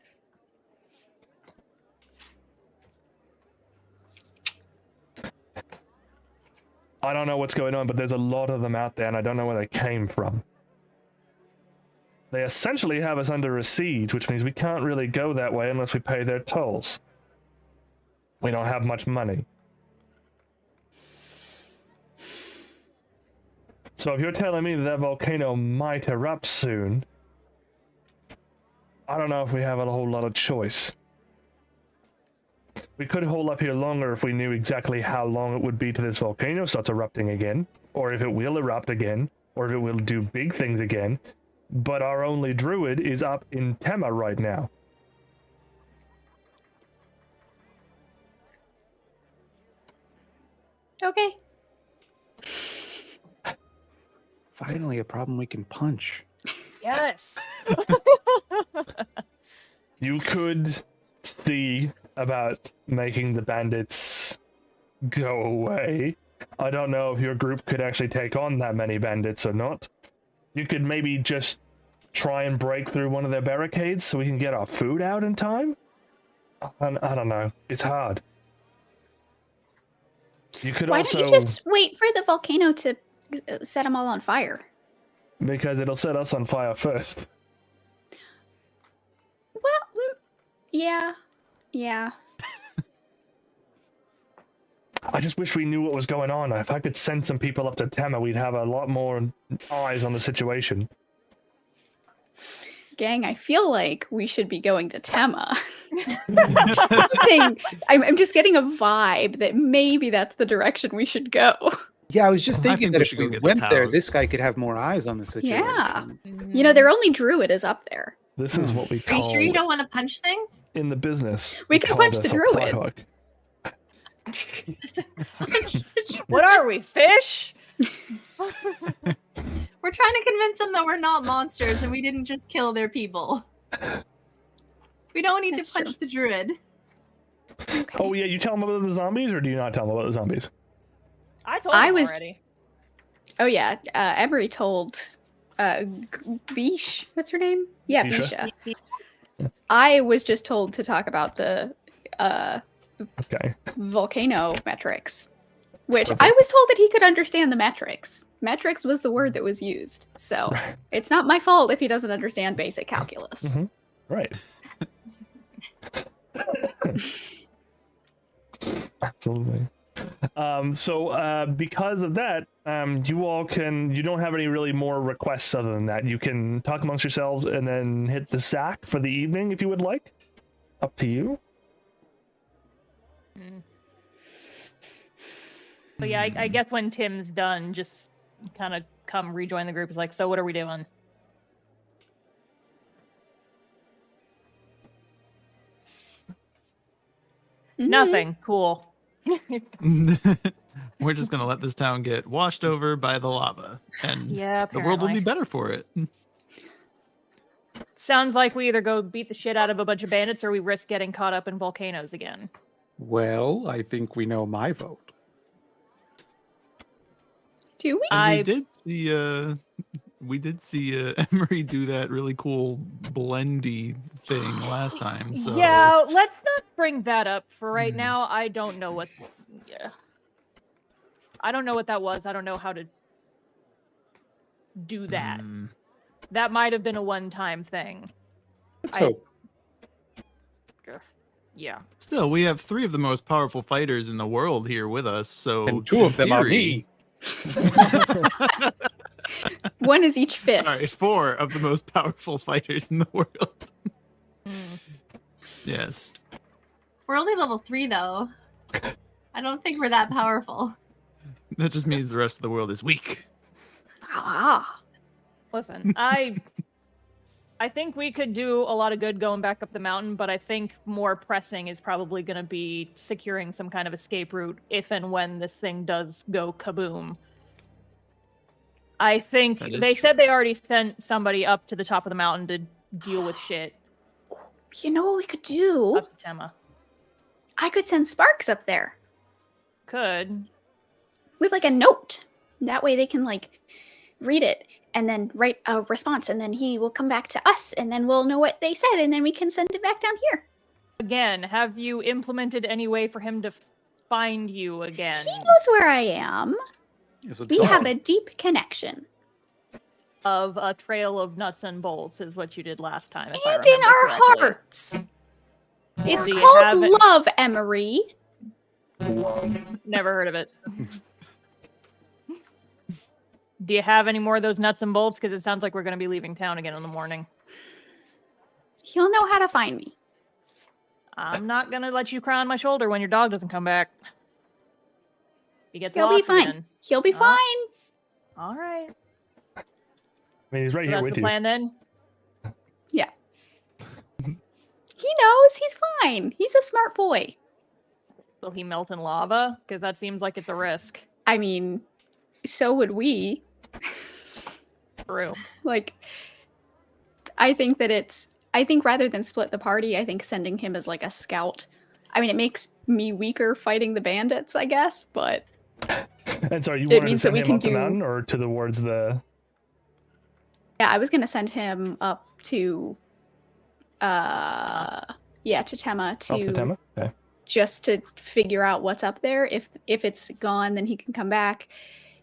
I don't know what's going on, but there's a lot of them out there, and I don't know where they came from. They essentially have us under a siege, which means we can't really go that way unless we pay their tolls. We don't have much money. So if you're telling me that volcano might erupt soon, I don't know if we have a whole lot of choice. We could hold up here longer if we knew exactly how long it would be till this volcano starts erupting again, or if it will erupt again, or if it will do big things again. But our only druid is up in Tema right now. Okay. Finally, a problem we can punch. Yes. You could see about making the bandits go away. I don't know if your group could actually take on that many bandits or not. You could maybe just try and break through one of their barricades so we can get our food out in time? I don't know. It's hard. You could Why also... don't you just wait for the volcano to set them all on fire? Because it'll set us on fire first. Well, yeah. I just wish we knew what was going on. If I could send some people up to Tema, we'd have a lot more eyes on the situation. Gang, I feel like we should be going to Tema. I'm just getting a vibe that maybe that's the direction we should go. Yeah, I was just I thinking think that we if should go we get the went there, cows. this guy could have more eyes on the situation. Yeah. Their only druid is up there. This is what we Are you call sure you don't want to punch things? in the business. We can call punch this the a druid. plot hook. What are we, fish? We're trying to convince them that we're not monsters and we didn't just kill their people. We don't need That's to punch the druid. Okay. Oh yeah, you tell them about the zombies, or do you not tell them about the zombies? I told I him was- already. Oh yeah, Emery told Bish, what's her name? Yeah, Bisha. Bisha. I was just told to talk about the Okay. volcano metrics, which Okay. I was told that he could understand the metrics. Metrics was the word that was used, so it's not my fault if he doesn't understand basic calculus. Mhm. Right. Absolutely. So because of that, you don't have any really more requests other than that. You can talk amongst yourselves and then hit the sack for the evening if you would like. Up to you. But yeah, I guess when Tim's done, just kind of come rejoin the group. It's like, so what are we doing? Nothing. Cool. We're just gonna let this town get washed over by the lava, and Yeah, the world will be apparently. better for it. Sounds like we either go beat the shit out of a bunch of bandits or we risk getting caught up in volcanoes again. Well, I think we know my vote. Do we? And we did see Emery do that really cool blendy thing last time. So Yeah, let's not bring that up for right now. I don't know what. Yeah. I don't know what that was. I don't know how to do that. That might have been a one-time thing. Let's hope. Yeah. Still, we have 3 of the most powerful fighters in the world here with us. So And 2 of them are me. One is each fist. Sorry, 4 of the most powerful fighters in the world. Yes. We're only level 3 though. I don't think we're that powerful. That just means the rest of the world is weak. Ah. Listen, I think we could do a lot of good going back up the mountain, but I think more pressing is probably going to be securing some kind of escape route if and when this thing does go kaboom. I think they said they already sent somebody up to the top of the mountain to deal with shit. You know what we could do? Up to Tema. I could send Sparks up there Could. with like a note. That way they can like read it and then write a response, and then he will come back to us, and then we'll know what they said, and then we can send it back down here. Again, have you implemented any way for him to find you again? He knows where I am. There's a We dog. have a deep connection. Of a trail of nuts and bolts is what you did last time. If I And in remember our correctly. hearts. It's Do you called have it- love, Emery. Never heard of it. Do you have any more of those nuts and bolts? Because it sounds like we're going to be leaving town again in the morning. He'll know how to find me. I'm not going to let you cry on my shoulder when your dog doesn't come back. He gets He'll be lost fine. again. He'll be Oh. fine. All right. I mean, he's right So here that's with the you. plan then? He knows. He's fine. He's a smart boy. Will he melt in lava? Because that seems like it's a risk. I mean, so would we. True. Like, I think rather than split the party, I think sending him as like a scout. I mean, it makes me weaker fighting the bandits, I guess, but And so you It wanted to means that send we him can up the do- mountain or towards the... yeah, I was gonna send him up to to Tema Up to Tema? Okay. just to figure out what's up there. If it's gone, then he can come back.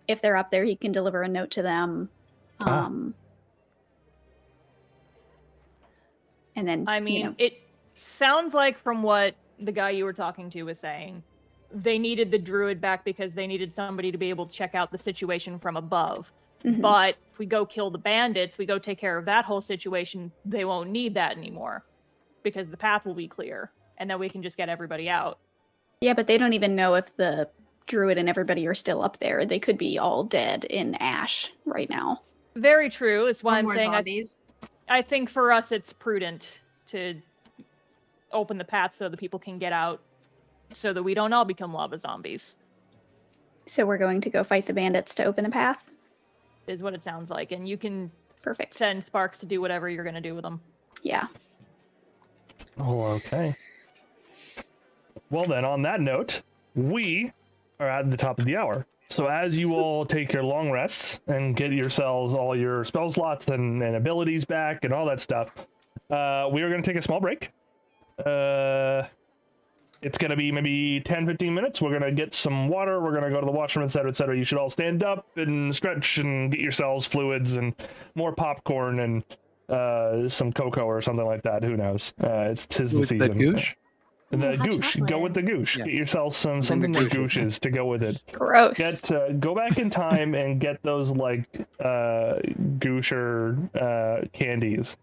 If they're up there, he can deliver a note to them. Ah. And then I mean, it sounds like from what the guy you were talking to was saying, they needed the druid back because they needed somebody to be able to check out the situation from above. Mhm. But if we go kill the bandits, we go take care of that whole situation, they won't need that anymore because the path will be clear and then we can just get everybody out. Yeah, but they don't even know if the druid and everybody are still up there. They could be all dead in ash right now. Very true. It's why Or I'm more saying zombies. I think for us it's prudent to open the path so the people can get out so that we don't all become lava zombies, So we're going to go fight the bandits to open the path. is what it sounds like. And you can Perfect. send Sparks to do whatever you're going to do with them. Yeah. Oh, okay. Well then, on that note, we are at the top of the hour. So as you all take your long rests and get yourselves all your spell slots and abilities back and all that stuff, we are going to take a small break. It's going to be maybe 10-15 minutes. We're going to get some water. We're going to go to the washroom, etc., etc. You should all stand up and stretch and get yourselves fluids and more popcorn and some cocoa or something like that. Who knows? It's 'tis the Who's season. that Gooch? And the Ooh, hot goosh. Go chocolate. with the goosh. Yeah. Get yourself something the with goosh. gooshes to go with it. Gross. Go back in time and get those like goosher candies.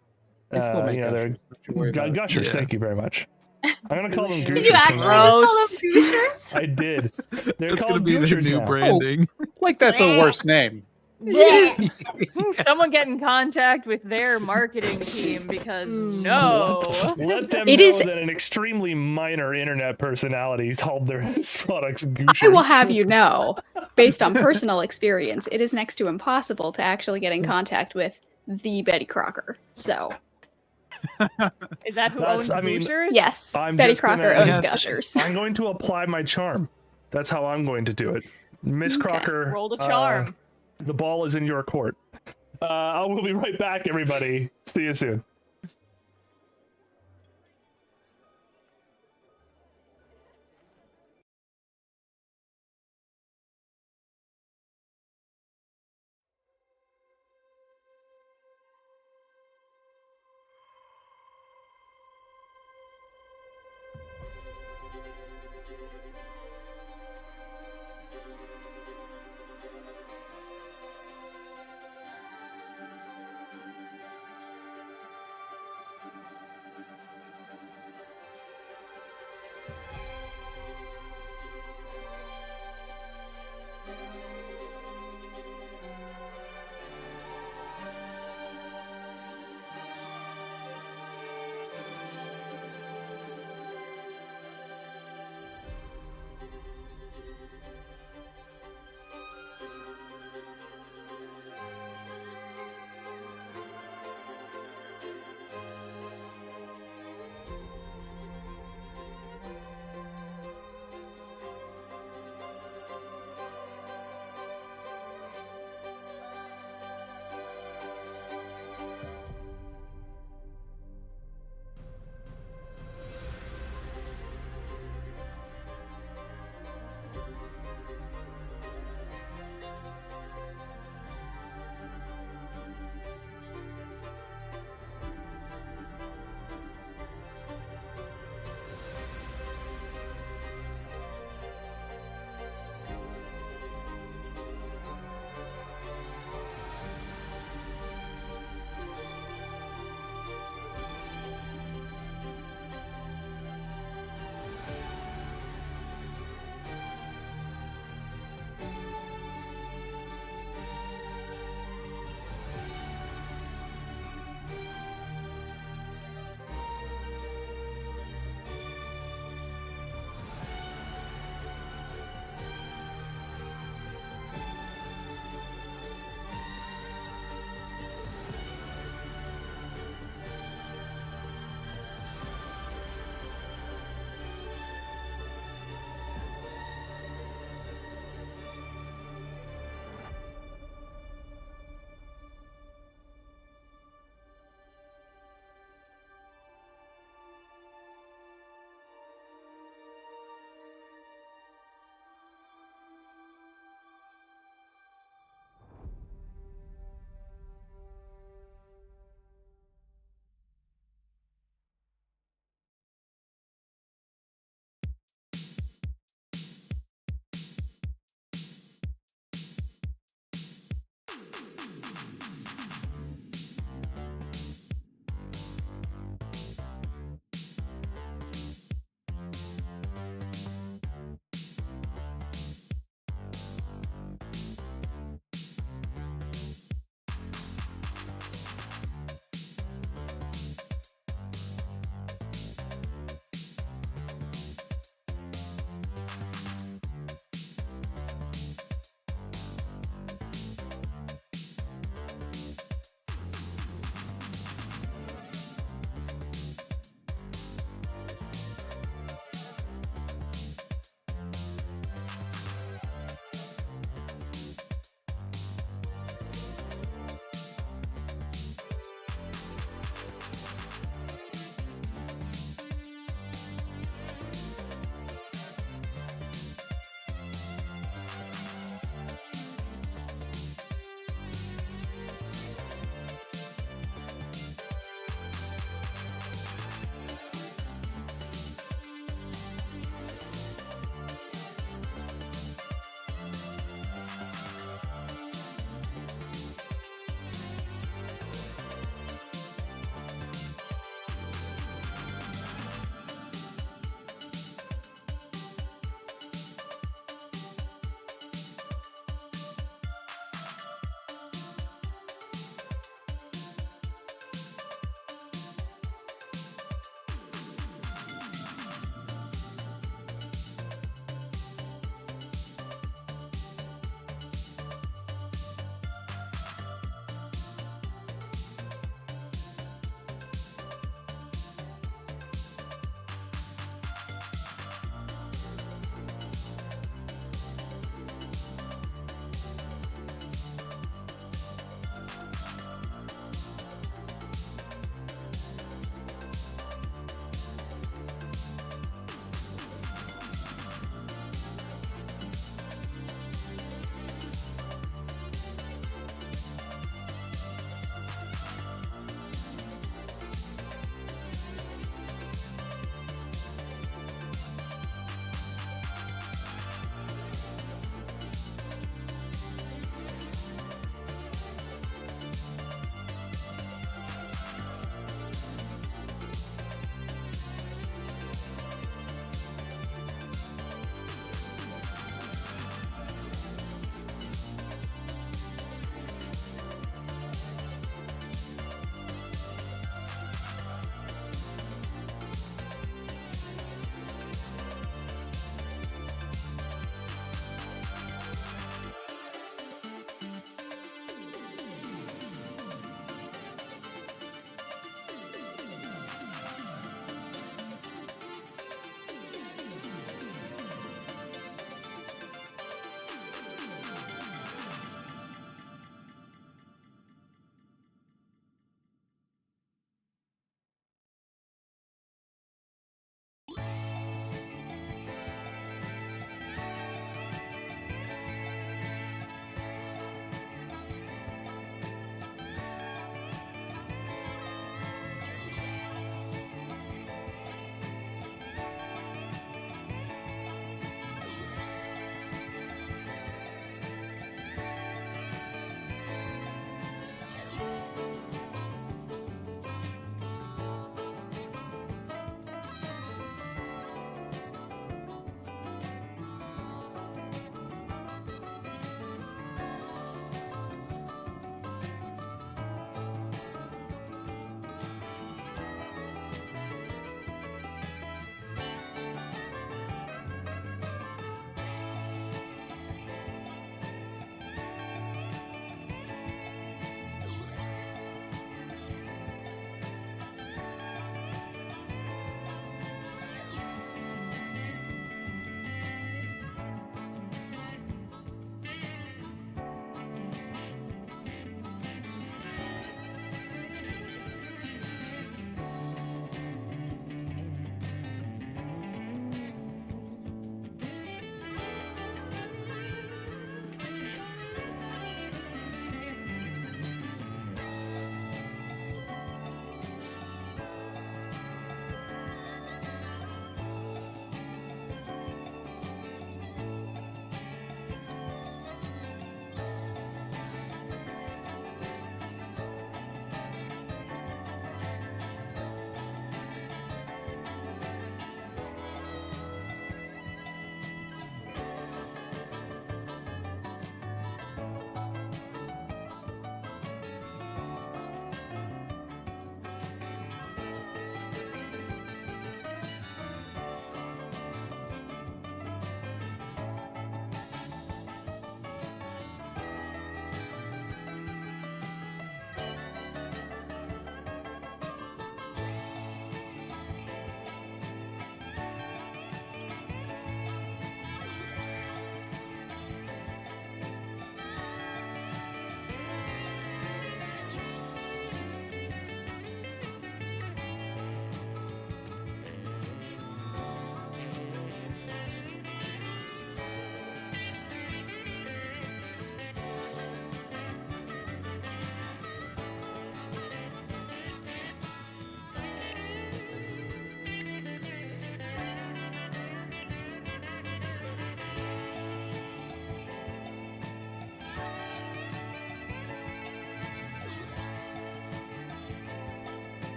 They still make you know, they're gushers. Don't you worry about it. gushers. Yeah. Thank you very much. I'm gonna call them Did Did goosers. you actually just call Gross. them Gooshers? I did. They're That's gonna called be their goosers new now. branding. Like that's a worse name. Yes. Someone get in contact with their marketing team because no. Let them It know is- that an extremely minor internet personality called their products goosers. I will have you know, based on personal experience, it is next to impossible to actually get in contact with the Betty Crocker. So, Is that who That's- owns I mean, Goosers? yes, I'm Betty just gonna Crocker owns have to- Gushers. I'm going to apply my charm. That's how I'm going to do it. Miss Okay. Crocker, Roll the charm. the ball is in your court. I will be right back, everybody. See you soon.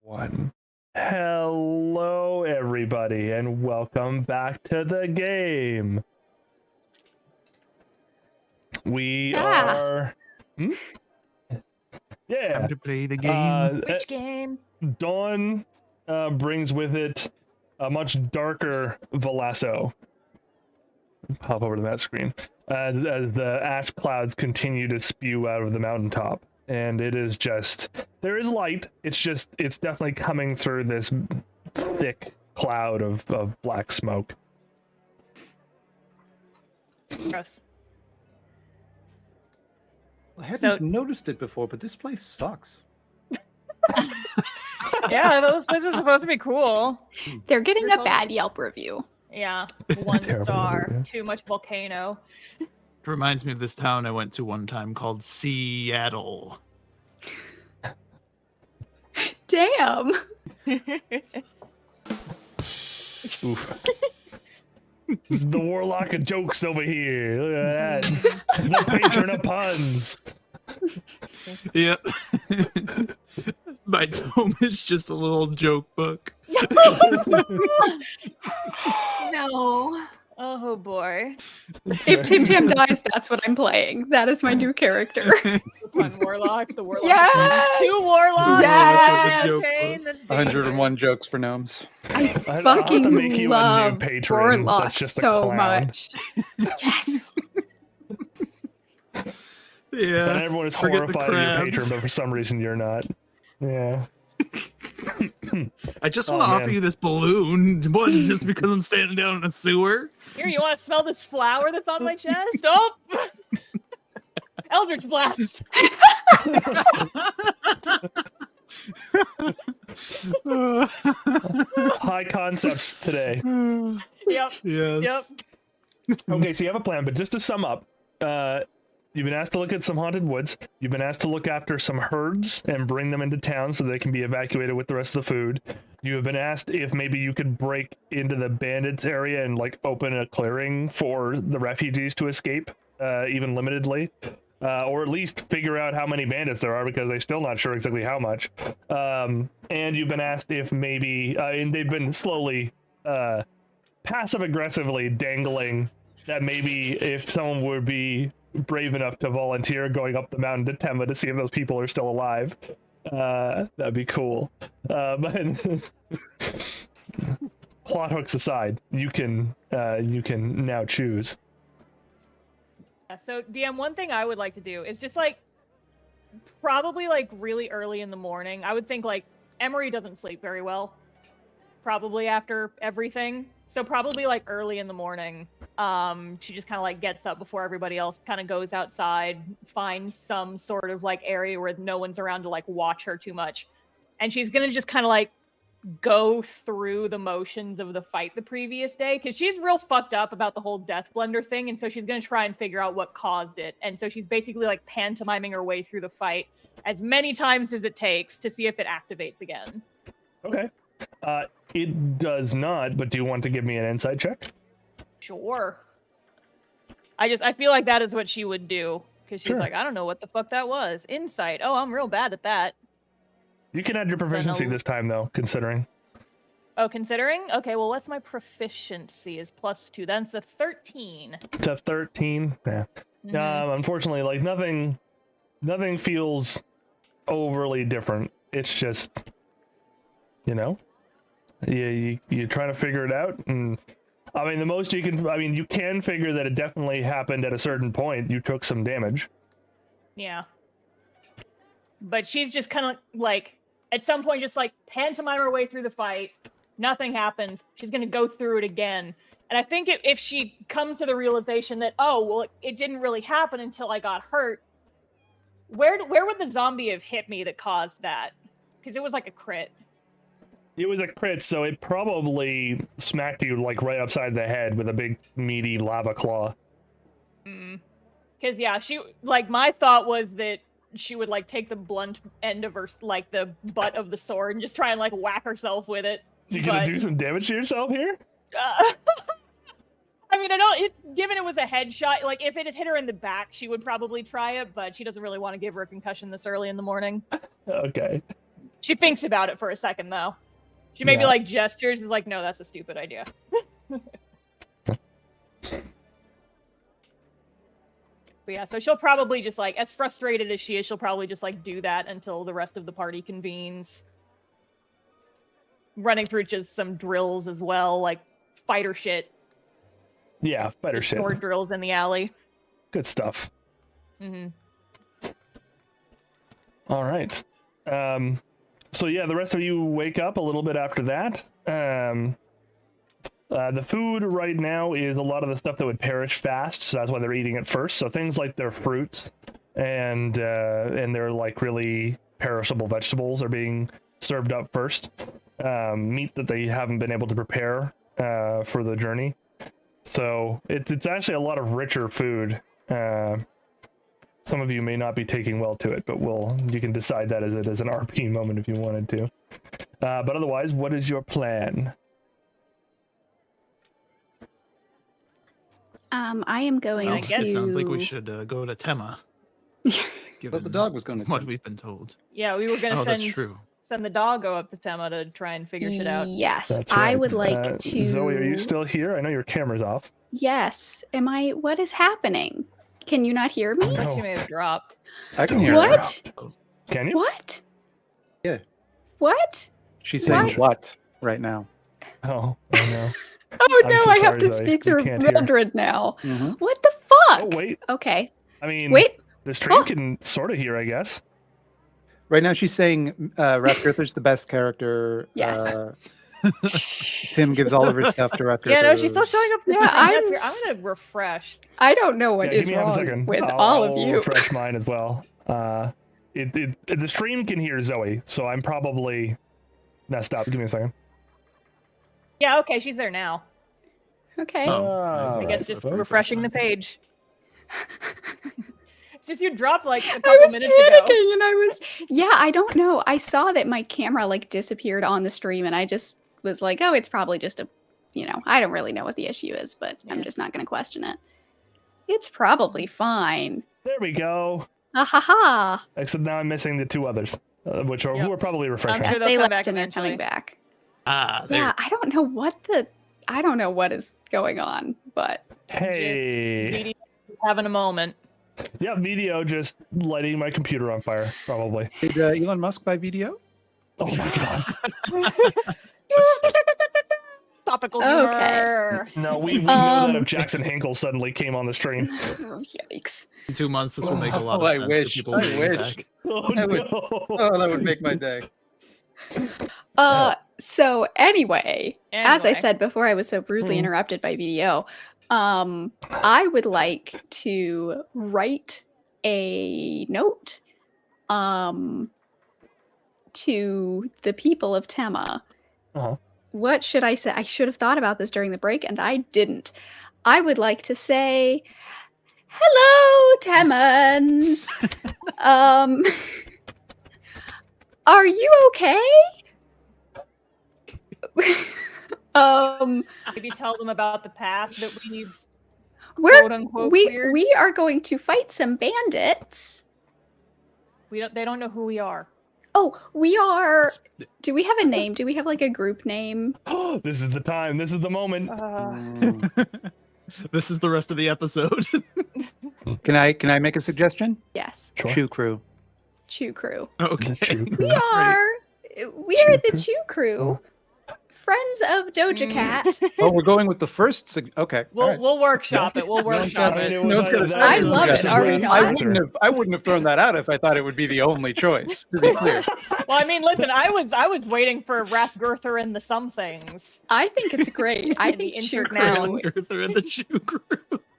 One. Hello, everybody, and welcome back to the game. We are. Yeah. Time to play the game. Which game? Dawn brings with it a much darker Velasco. Hop over to that screen. As the ash clouds continue to spew out of the mountaintop. And it is just, there is light. It's definitely coming through this thick cloud of black smoke. Gross. I hadn't noticed it before, but this place sucks. Yeah, those places are supposed to be cool. They're getting a bad Yelp review. Yeah, 1 Terrible star. idea. Too much volcano. It reminds me of this town I went to one time called Seattle. Damn. Oof. This is the warlock of jokes over here. Look at that. The patron of puns. Yep. My tome is just a little joke book. No. Oh boy. If Tim Tam dies, that's what I'm playing. That is my new character. One warlock, the warlock. Yes! 2 warlocks. Yes! Okay, that's dangerous. 101 jokes for gnomes. I I'll have to fucking make you a new love patron warlocks that's just a so clown. much. Yes. Yeah. And everyone is Forget the horrified of your patron, crabs. but for some reason you're not. Yeah. I just Oh, want to offer man. you this balloon. What, just because I'm standing down in a sewer? Here, you want to smell this flower that's on my chest? Oh! Eldritch Blast. High concepts today. Yep. Yes. Okay, so you have a plan, but just to sum up, you've been asked to look at some haunted woods. You've been asked to look after some herds and bring them into town so they can be evacuated with the rest of the food. You have been asked if maybe you could break into the bandits area and like open a clearing for the refugees to escape, even limitedly. Or at least figure out how many bandits there are, because they're still not sure exactly how much. And you've been asked if maybe, and they've been slowly, passive-aggressively dangling that maybe if someone would be brave enough to volunteer going up the mountain to Temba to see if those people are still alive, that'd be cool. But plot hooks aside, you can now choose. So, DM, one thing I would like to do is just like, probably like really early in the morning. I would think like Emery doesn't sleep very well, probably after everything. So probably like early in the morning, she just kind of like gets up before everybody else, kind of goes outside, finds some sort of like area where no one's around to like watch her too much. And she's going to just kind of like go through the motions of the fight the previous day, because she's real fucked up about the whole death blender thing, and so she's going to try and figure out what caused it. And so she's basically like pantomiming her way through the fight as many times as it takes to see if it activates again. Okay. It does not, but do you want to give me an insight check? Sure. I feel like that is what she would do, because she's Sure. like, I don't know what the fuck that was. Insight. Oh, I'm real bad at that. You can add your proficiency no- this time, though, considering. Oh, considering? Okay, well, what's my proficiency is +2. That's a 13. To 13. Yeah. Mhm. Unfortunately, like nothing feels overly different. It's just, you trying to figure it out, and I mean, the most you can figure that it definitely happened at a certain point. You took some damage. Yeah. But she's just kind of like, at some point, just like pantomime her way through the fight. Nothing happens. She's going to go through it again. And I think if she comes to the realization that, oh, well, it didn't really happen until I got hurt, where would the zombie have hit me that caused that? Because it was like a crit. It was a crit, so it probably smacked you like right upside the head with a big meaty lava claw. Because, yeah, my thought was that she would like take the blunt end of her, like the butt of the sword, and just try and like whack herself with it. You gonna do some damage to yourself here? I mean, given it was a headshot, like if it had hit her in the back, she would probably try it, but she doesn't really want to give her a concussion this early in the morning. Okay. She thinks about it for a second, though. She maybe Yeah. like gestures, is like, no, that's a stupid idea. But yeah, so she'll probably just like, as frustrated as she is, she'll probably just like do that until the rest of the party convenes. Running through just some drills as well, like fighter shit. Yeah, better shit. Sword drills in the alley. Good stuff. Mm-hmm. All right. So yeah, the rest of you wake up a little bit after that. The food right now is a lot of the stuff that would perish fast, so that's why they're eating it first. So things like their fruits and their like really perishable vegetables are being served up first. Meat that they haven't been able to prepare for the journey. So it's actually a lot of richer food. Some of you may not be taking well to it, but you can decide that as an RP moment if you wanted to. But otherwise, what is your plan? I am going I to. guess- It sounds like we should go to Tema. But the dog was going to. What we've been told. Yeah, we were gonna Oh, that's send true. the doggo up to Tema to try and figure shit out. Yes, That's I right. would like to. Zoe, are you still here? I know your camera's off. Yes. Am I? What is happening? Can you not hear me? I think No. she may have dropped. I can hear her. What? Can you? What? Yeah. What? She's saying What? what right now? Oh, I know. Oh I'm no, so I have sorry, to Zoe. speak You through can't hear. Mildred now. Mhm. What the fuck? Oh, wait. Okay. I mean, Wait. the stream Oh. can sort of hear, I guess. Right now, she's saying Rathgirther's the best character. Yes. Tim gives all of her stuff to Rathgirther. Yeah, no, she's still showing up. Yeah, I'm gonna refresh. I don't know what Yeah, is give me half a wrong second. with I'll all of you. refresh mine as well. The stream can hear Zoe, so I'm probably messed up. Give me a second. Yeah, okay, she's there now. Okay. Oh. I guess just Refresh refreshing the mine. page. It's just you dropped like a I couple was minutes panicking ago. and I was I don't know. I saw that my camera like disappeared on the stream and I just was like, oh, it's probably just a I don't really know what the issue is, but I'm Yeah. just not gonna question it. It's probably fine. There we go. Ah ha ha. Except now I'm missing the two others, who Yep. are probably refreshing. sure they'll They come left back and they're eventually. coming back. Ah, there. Yeah, I don't know what is going on, but Hey. Dee Dee's having a moment. Yeah, video just lighting my computer on fire, probably. Did Elon Musk buy VDO? Oh my god. Topical Okay. humor. No, we know that Um, if Jackson Hinkle suddenly came on the stream. yikes. In 2 months, this will make a lot Oh, of I sense. wish. People I will be wish. back. Oh, That would- no. Oh, that would make my day. So anyway, as I Anyway. said before I was so rudely Hmm. interrupted by VDO, I would like to write a note to the people of Tema. Uh-huh. What should I say? I should have thought about this during the break and I didn't. I would like to say, hello, Temans. Are you okay? Maybe tell them about the path that we we're quote unquote we cleared. we are going to fight some bandits. They don't know who we are. Oh, we are. Do we have a name? Do we have like a group name? This is the time. This is the moment. This is the rest of the episode. Can I make a suggestion? Yes, Sure. Chew Crew. Chew Crew. Okay. We are. We are the Crew. Chew Crew, friends of Doja Cat. Oh, we're going with the first. Okay. We'll all right. we'll workshop it. We'll workshop I mean, it. it was No one's either gonna that say or I love it. Jackson Are we Hinkle's not? character. I wouldn't have thrown that out if I thought it would be the only choice. To be clear. Well, I mean, listen, I was waiting for Rathgirther and the somethings. I think it's great. I And the think Chew intercrown. Crew. They're in the Chew Crew.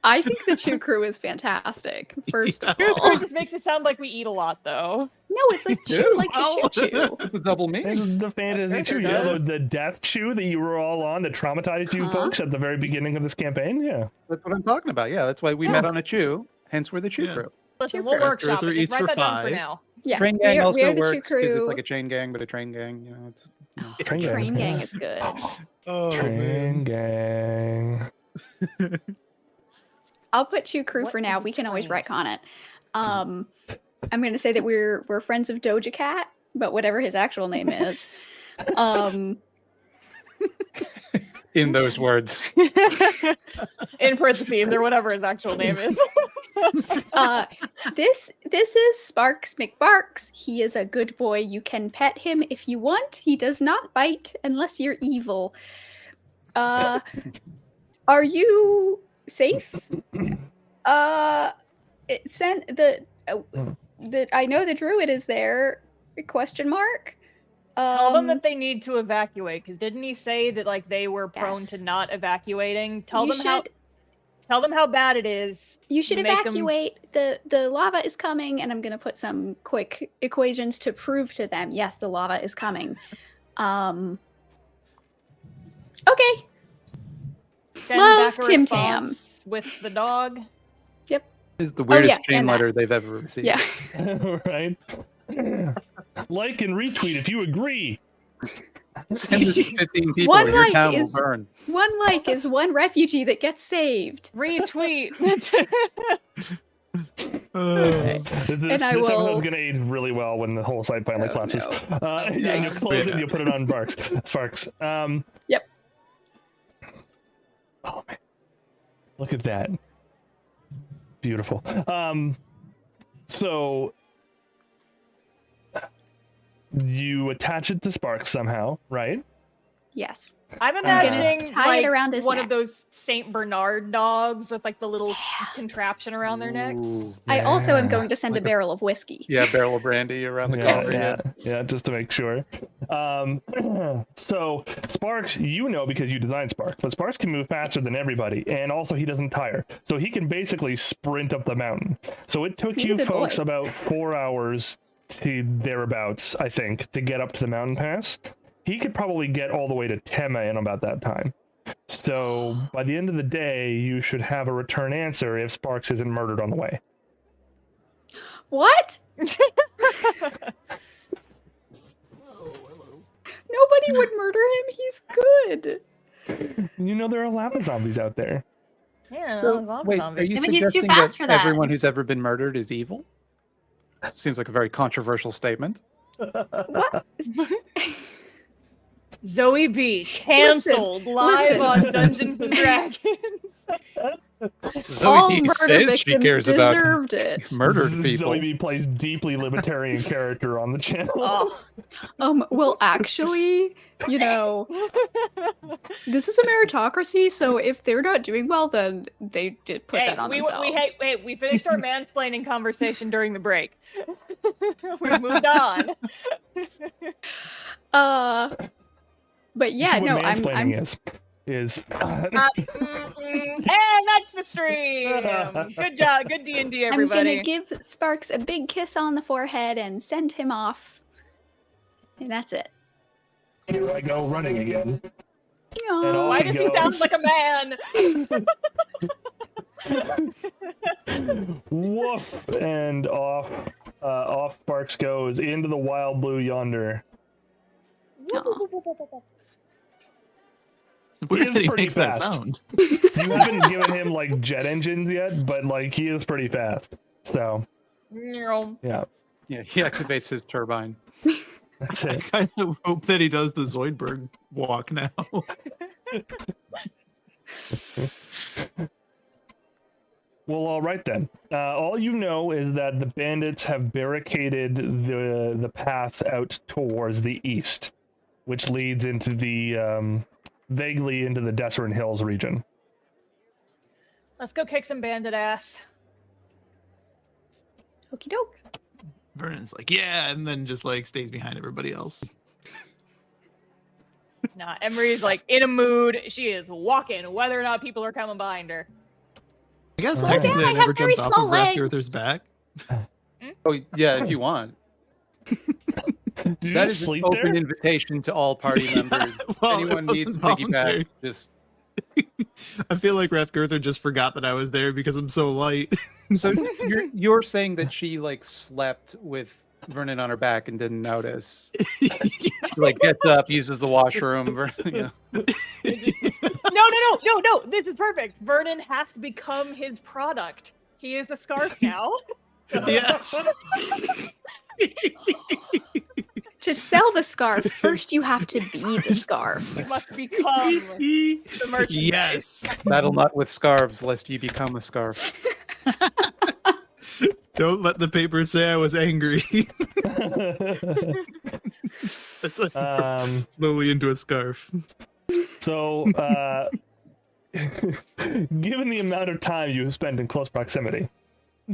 I think the Chew Crew is fantastic. First of It all, just makes it sound like we eat a lot, though. no, it's like chew, like the choo choo. It's a double This meaning. is the fantasy Sure chew. Yeah, does. the death chew that you were all on that traumatized you Uh-huh. folks at the very beginning of this campaign. Yeah. That's what I'm talking about. Yeah, that's why we met on a chew. Hence, we're the Chew Yeah. Crew. Listen, Chew we'll crew. workshop Rathgirther it. Just eats write for that down for 5. now. Yeah, Train gang we're also the Chew works because it's Crew. like a chain gang, but a train gang. You know, it's Train gang. Train gang is good. Oh, Train gang. I'll put Chew Crew What for now. is We can always train? retcon it. I'm going to say that we're friends of Doja Cat. but whatever his actual name is. In those words. In parentheses or whatever his actual name is. This is Sparks McBarks. He is a good boy. You can pet him if you want. He does not bite unless you're evil. Are you safe? It sent the I know the druid is there. Question mark. Tell them that they need to evacuate, because didn't he say that like they were prone Yes. to not evacuating? Tell You them how bad it is. You should Make 'em- evacuate. The lava is coming, and I'm gonna put some quick equations to prove to them. Yes, the lava is coming. Okay. Send Love back a Tim Tam. response with the dog. Is the weirdest yeah, chain and that. letter they've ever received. Yeah. Right? Like and retweet if you agree. Send this to 15 people One or your like town is- will burn. One like is one refugee that gets saved. Retweet. This And I episode's will- going to aid really well when the whole site finally Oh, collapses. no. And you'll Yikes. close it and you'll put it on Sparks. Yep. Oh, man. Look at that. Beautiful. So you attach it to Sparks somehow, right? Yes. I'm gonna imagining tie it like, around his one neck. of those Saint Bernard dogs with like the little Yeah. contraption around their necks. Ooh, I also am Yeah. going to send Like a barrel of whiskey. yeah, barrel of brandy around the collar. Yeah, just to make sure. So Sparks, you know because you designed Sparks, but Sparks can move faster than everybody, and also he doesn't tire, so he can basically sprint up the mountain. So it took He's a you good folks boy. about 4 hours to thereabouts, I think, to get up to the mountain pass. He could probably get all the way to Tema in about that time. So by the end of the day, you should have a return answer if Sparks isn't murdered on the way. What? Nobody would murder him. He's good. You know there are lava zombies out there. Yeah, Wait, zombies. are you Yeah, but he's too suggesting fast that for that. everyone who's ever been murdered is evil? Seems like a very controversial statement. What? Zoe B canceled live listen. on Dungeons and Dragons. All Zoe murder says she victims cares about deserved it. murdered people. Zoe B plays deeply libertarian character on the channel. Oh. Well, actually, you know, this is a meritocracy, so if they're not doing well, then they did put that on themselves. We finished our mansplaining conversation during the break. We moved on. But yeah, See what no, I'm mansplaining is And that's the stream. Good job, good D&D, I'm everybody. gonna give Sparks a big kiss on the forehead and send him off. And that's it. here I go running again. Aw. all- Why does he sound goes. like a man? Woof, and off Sparks goes into the wild blue yonder. Aw. Weird is that he pretty makes that fast. sound. You haven't given him like jet engines yet, but like he is pretty fast. So yeah, Yeah, he activates his turbine. that's I it. kind of hope that he does the Zoidberg walk now. Well, all right then. All you know is that the bandits have barricaded the path out towards the east, which leads into the vaguely into the Desserin Hills region. Let's go kick some bandit ass. Okie doke. Vernon's like, yeah, and then just like stays behind everybody else. Nah, Emery's like in a mood. She is walking, whether or not people are coming behind her. I guess Slow technically down, I I never have very jumped off small of legs. Raptor's back. Oh, yeah, if you want. Did you That just is an sleep open there? invitation to all party members. Well, Anyone it needs wasn't piggyback, voluntary. just I feel like Rathgurther just forgot that I was there because I'm so light. so you're saying that she like slept with Vernon on her back and didn't notice. She, like gets up, uses the washroom. You know. No. This is perfect. Vernon has become his product. He is a scarf now. Yes. To sell the scarf, first you have to be the scarf. You must become the merchandise. Yes. Battle not with scarves, lest ye become a scarf. Don't let the paper say I was angry. That's slowly into a scarf. So, given the amount of time you spend in close proximity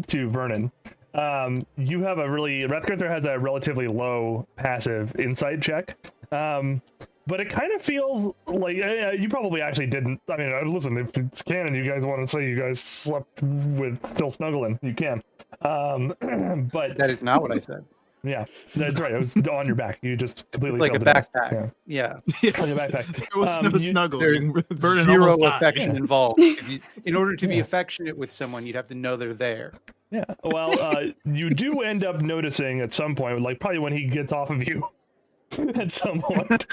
to Vernon, you have Rathgrither has a relatively low passive insight check. But it kind of feels like you probably actually didn't. I mean, listen, if it's canon, you guys want to say you guys slept with Phil Snuggling, you can. But That is not what I said. yeah, that's right. It was on your back. You just completely It's like a filled it in. backpack. Yeah. On your backpack. There was no snuggling. There's Vernon zero almost died. affection involved. In order to be affectionate with someone, you'd have to know they're there. Yeah. Well, you do end up noticing at some point, like probably when he gets off of you, at some point,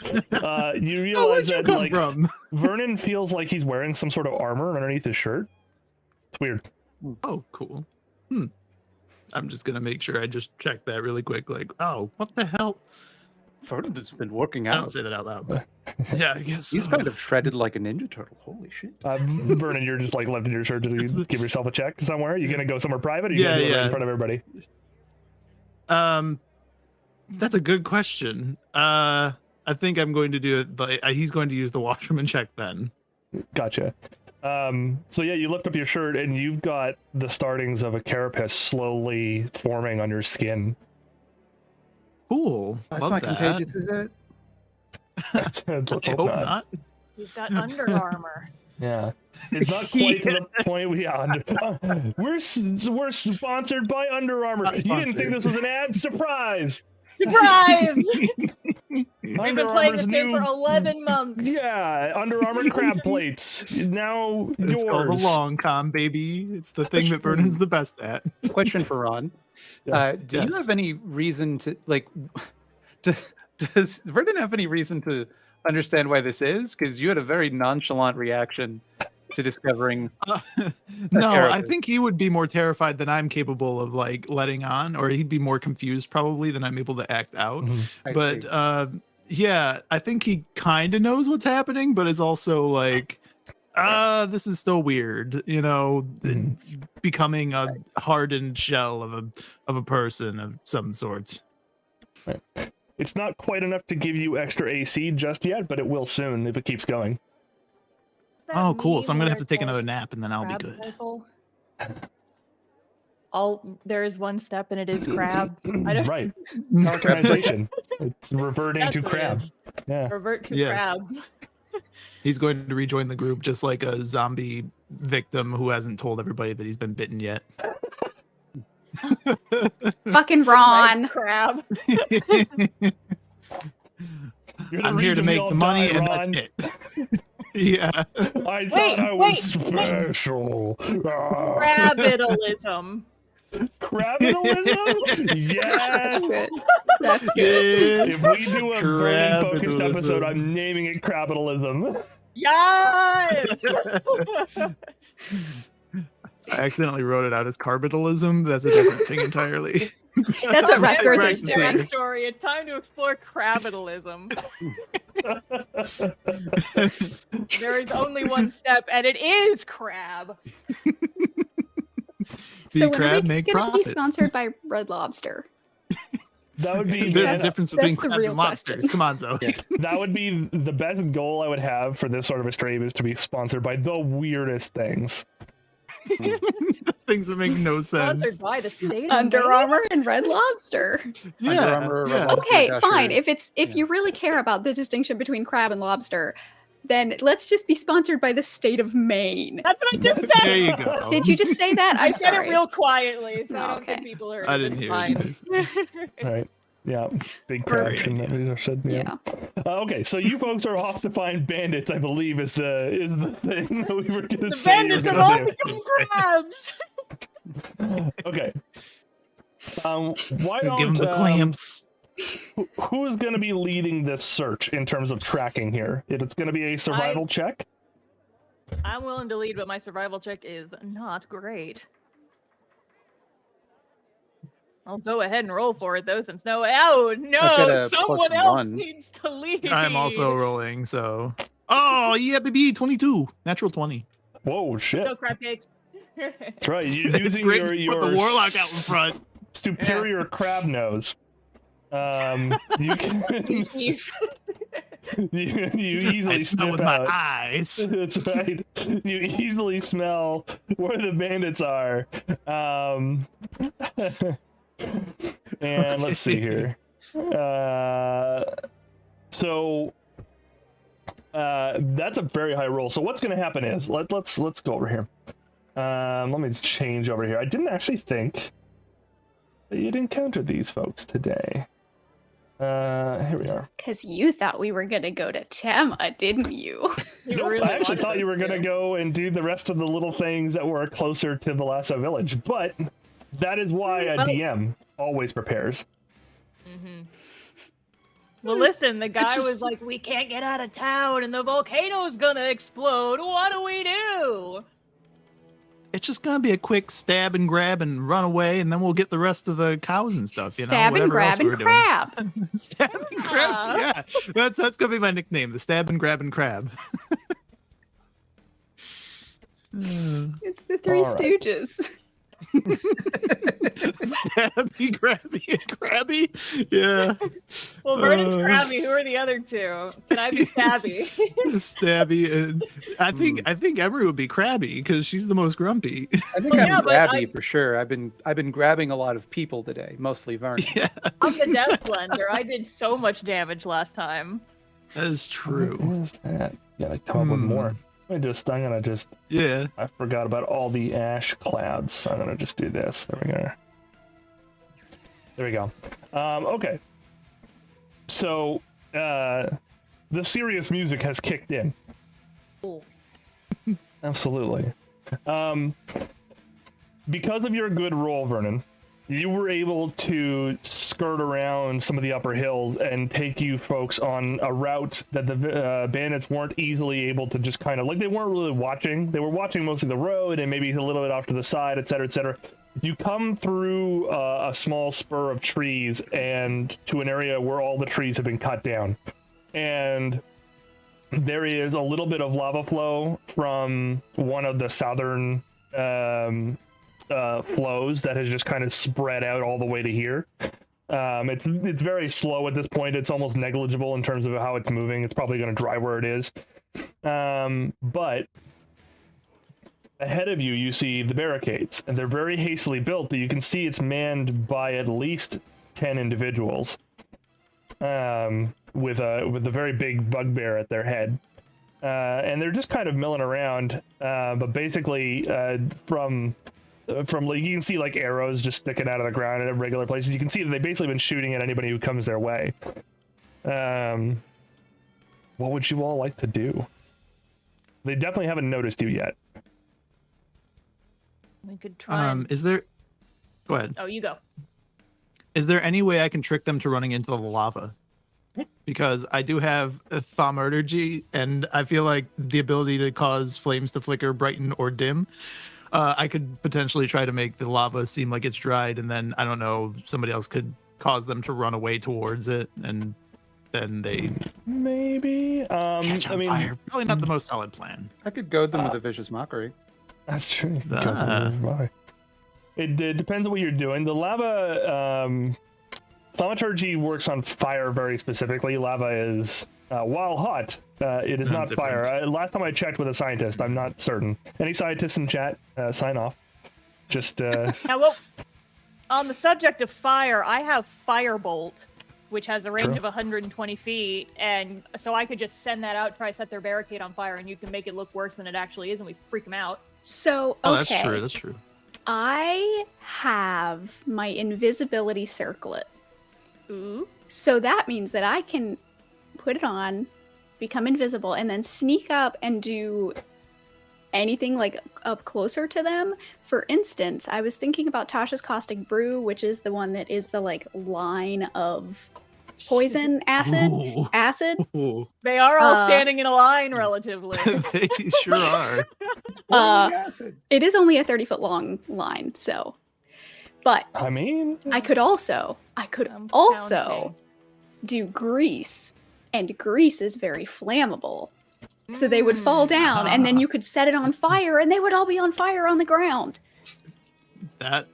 you realize that like from? Vernon feels like he's wearing some sort of armor underneath his shirt. It's weird. Oh, cool. I'm just gonna make sure I just check that really quick. Like, oh, what the hell? Vernon's been working I don't out. say that out loud, but yeah, I guess He's so. kind of shredded like a Ninja Turtle. Holy shit. Vernon, you're just like lifting your shirt to give yourself a check somewhere. You gonna go somewhere private, or you gonna do it right in front of everybody? That's a good question. I think I'm going to do it, but he's going to use the washroom and check then. Gotcha. So yeah, you lift up your shirt and you've got the startings of a carapace slowly forming on your skin. Cool. That's Love not that. contagious, is it? Let's I hope hope not. not. He's got Under Armour. Yeah, it's not quite to the point we're sponsored by Under Armour. Not You didn't think sponsored. this was an ad? Surprise! Surprise! We've Under been playing Armour's this game new- for 11 months. Yeah, Under Armour crab plates now It's called yours. a long com, baby. It's the thing that Vernon's the best at. Question for Ron. Yeah. Do you Yes. have any reason to, like, does Vernon have any reason to understand why this is? Because you had a very nonchalant reaction to discovering. No, I character. think he would be more terrified than I'm capable of like letting on, or he'd be more confused probably than I'm able to act out. Mhm. I But see. yeah, I think he kind of knows what's happening, but is also like, this is still weird, you know, Mhm. it's becoming a hardened shell of a person of some sort. It's not quite enough to give you extra AC just yet, but it will soon if it keeps going. Oh, cool. So I'm gonna have to take another nap and then I'll be Crab good. cycle? There is one step and it is crab. I don't Right. Organization. It's reverting That's to what it crab. is. Yeah. Revert to Yes. crab. He's going to rejoin the group just like a zombie victim who hasn't told everybody that he's been bitten yet. Fucking Ron. Red crab. You're the I'm here to reason we make all the money died, and Ron. that's it. Yeah. I thought I was wait. special. Ah. Crabitalism. Crabitalism? Yes. That's good. If we do a burning focused Crabitalism. episode, I'm naming it Crabitalism. Yes. I accidentally wrote it out as carbitalism. That's a different thing entirely. That's what Right, Rutgers right, is right. doing. Story. It's time to explore crabitalism. There is only one step, and it is crab. So The when are crab we make going to be profits. sponsored by Red Lobster? That would be There's the, a difference between that's the crabs real and lobsters. question. Come on, Zoe. that would be the best goal I would have for this sort of a stream is to be sponsored by the weirdest things. Things that make no Sponsored sense. by the state of Under Maine. Armour and Red Lobster. Yeah, Under Armour, Red yeah. Lobster, Okay, Dasher. fine. If Yeah. you really care about the distinction between crab and lobster, then let's just be sponsored by the state of Maine. That's what I just There said. you go. Did you just say that? I I'm said sorry. it real quietly, so Oh, I don't okay. think people heard. I it. didn't It's hear fine. it either. Right. Yeah. Big Great correction that we said. Yeah. Okay, so you folks are off to find bandits, I believe, is the thing that we were gonna The say. you were bandits have gonna all do. become crabs. Okay. Why don't Give him the clamps. who's going to be leading this search in terms of tracking here? It's going to be a survival check. I'm willing to lead, but my survival check is not great. I'll go ahead and roll for it though, since oh got no, a someone +1. else needs to lead. I'm also rolling, so. Oh, yeah, baby, 22. Natural 20. Whoa, shit. Go crab cakes. That's right. You're It's using great your, to your put the warlock out in front. superior crab nose. You can you easily I smell sniff with out. my eyes. That's right. You easily smell where the bandits are. And let's see here. So that's a very high roll. So what's going to happen is let's go over here. Let me change over here. I didn't actually think that you'd encounter these folks today. Here we are. Because you thought we were going to go to Tema, didn't you? Nope, I actually thought you were going to go and do the rest of the little things that were closer to the Lasso Village, but that is why a DM always prepares. Mm-hmm. Well, listen, the guy was like, we can't get out of town and the volcano's gonna explode. What do we do? It's just gonna be a quick stab and grab and run away, and then we'll get the rest of the cows and stuff. You Stab know, and whatever else grab and we're doing. crab. Stab and crab. Yeah, that's gonna be my nickname, the Stab and Grab and Crab. It's the Three All right. Stooges. Stabby, grabby, and crabby. Yeah. Well, Vernon's crabby. Who are the other two? Can I be stabby? Stabby, and I think Emery would be crabby because she's the most grumpy. I think Well, I'm yeah, but grabby for sure. I've been grabbing a lot of people today, mostly Vernon. Yeah, I'm the Death Blender. I did so much damage last time. that is true. What is that? Gotta come up with more. I'm gonna just Yeah. I forgot about all the ash clouds. So I'm gonna just do this. There we go. Okay. So the serious music has kicked in. Cool. Absolutely. Because of your good roll, Vernon, you were able to skirt around some of the upper hills and take you folks on a route that the bandits weren't easily able to just kind of, like, they weren't really watching. They were watching mostly the road and maybe a little bit off to the side, etc., etc. You come through a small spur of trees and to an area where all the trees have been cut down. And there is a little bit of lava flow from one of the southern flows that has just kind of spread out all the way to here. It's very slow at this point. It's almost negligible in terms of how it's moving. It's probably going to dry where it is. But ahead of you, you see the barricades, and they're very hastily built, but you can see it's manned by at least 10 individuals with a very big bugbear at their head. And they're just kind of milling around, but basically from like, you can see like arrows just sticking out of the ground at regular places. You can see that they've basically been shooting at anybody who comes their way. What would you all like to do? They definitely haven't noticed you yet. We could try. Is there? Go ahead. Oh, you go. Is there any way I can trick them to running into the lava? Because I do have a thaumaturgy, and I feel like the ability to cause flames to flicker, brighten, or dim. I could potentially try to make the lava seem like it's dried, and then, I don't know, somebody else could cause them to run away towards it, and then they Maybe. catch on I mean, fire. Probably not the most solid plan. I could goad them with a vicious mockery. that's true. Ah. It depends on what you're doing. The lava thaumaturgy works on fire very specifically. Lava is while hot, it is not different. fire. Last time I checked with a scientist, I'm not certain. Any scientists in chat, sign off. Just Now, well, on the subject of fire, I have Firebolt, which has a range True. of 120 feet, and so I could just send that out, try to set their barricade on fire, and you can make it look worse than it actually is, and we freak them out. So, okay. Oh, that's true. That's true. I have my invisibility circlet. Ooh. So that means that I can put it on, become invisible, and then sneak up and do anything like up closer to them. For instance, I was thinking about Tasha's Caustic Brew, which is the one that is the like line of poison acid. Ooh. Ooh. They are all Uh, standing in a line, relatively. They sure are. It is only a 30-foot long line, so. But I mean, I could also counting. do grease, and grease is very flammable. So they would fall down, and then you could set it on fire, and they would all be on fire on the ground. That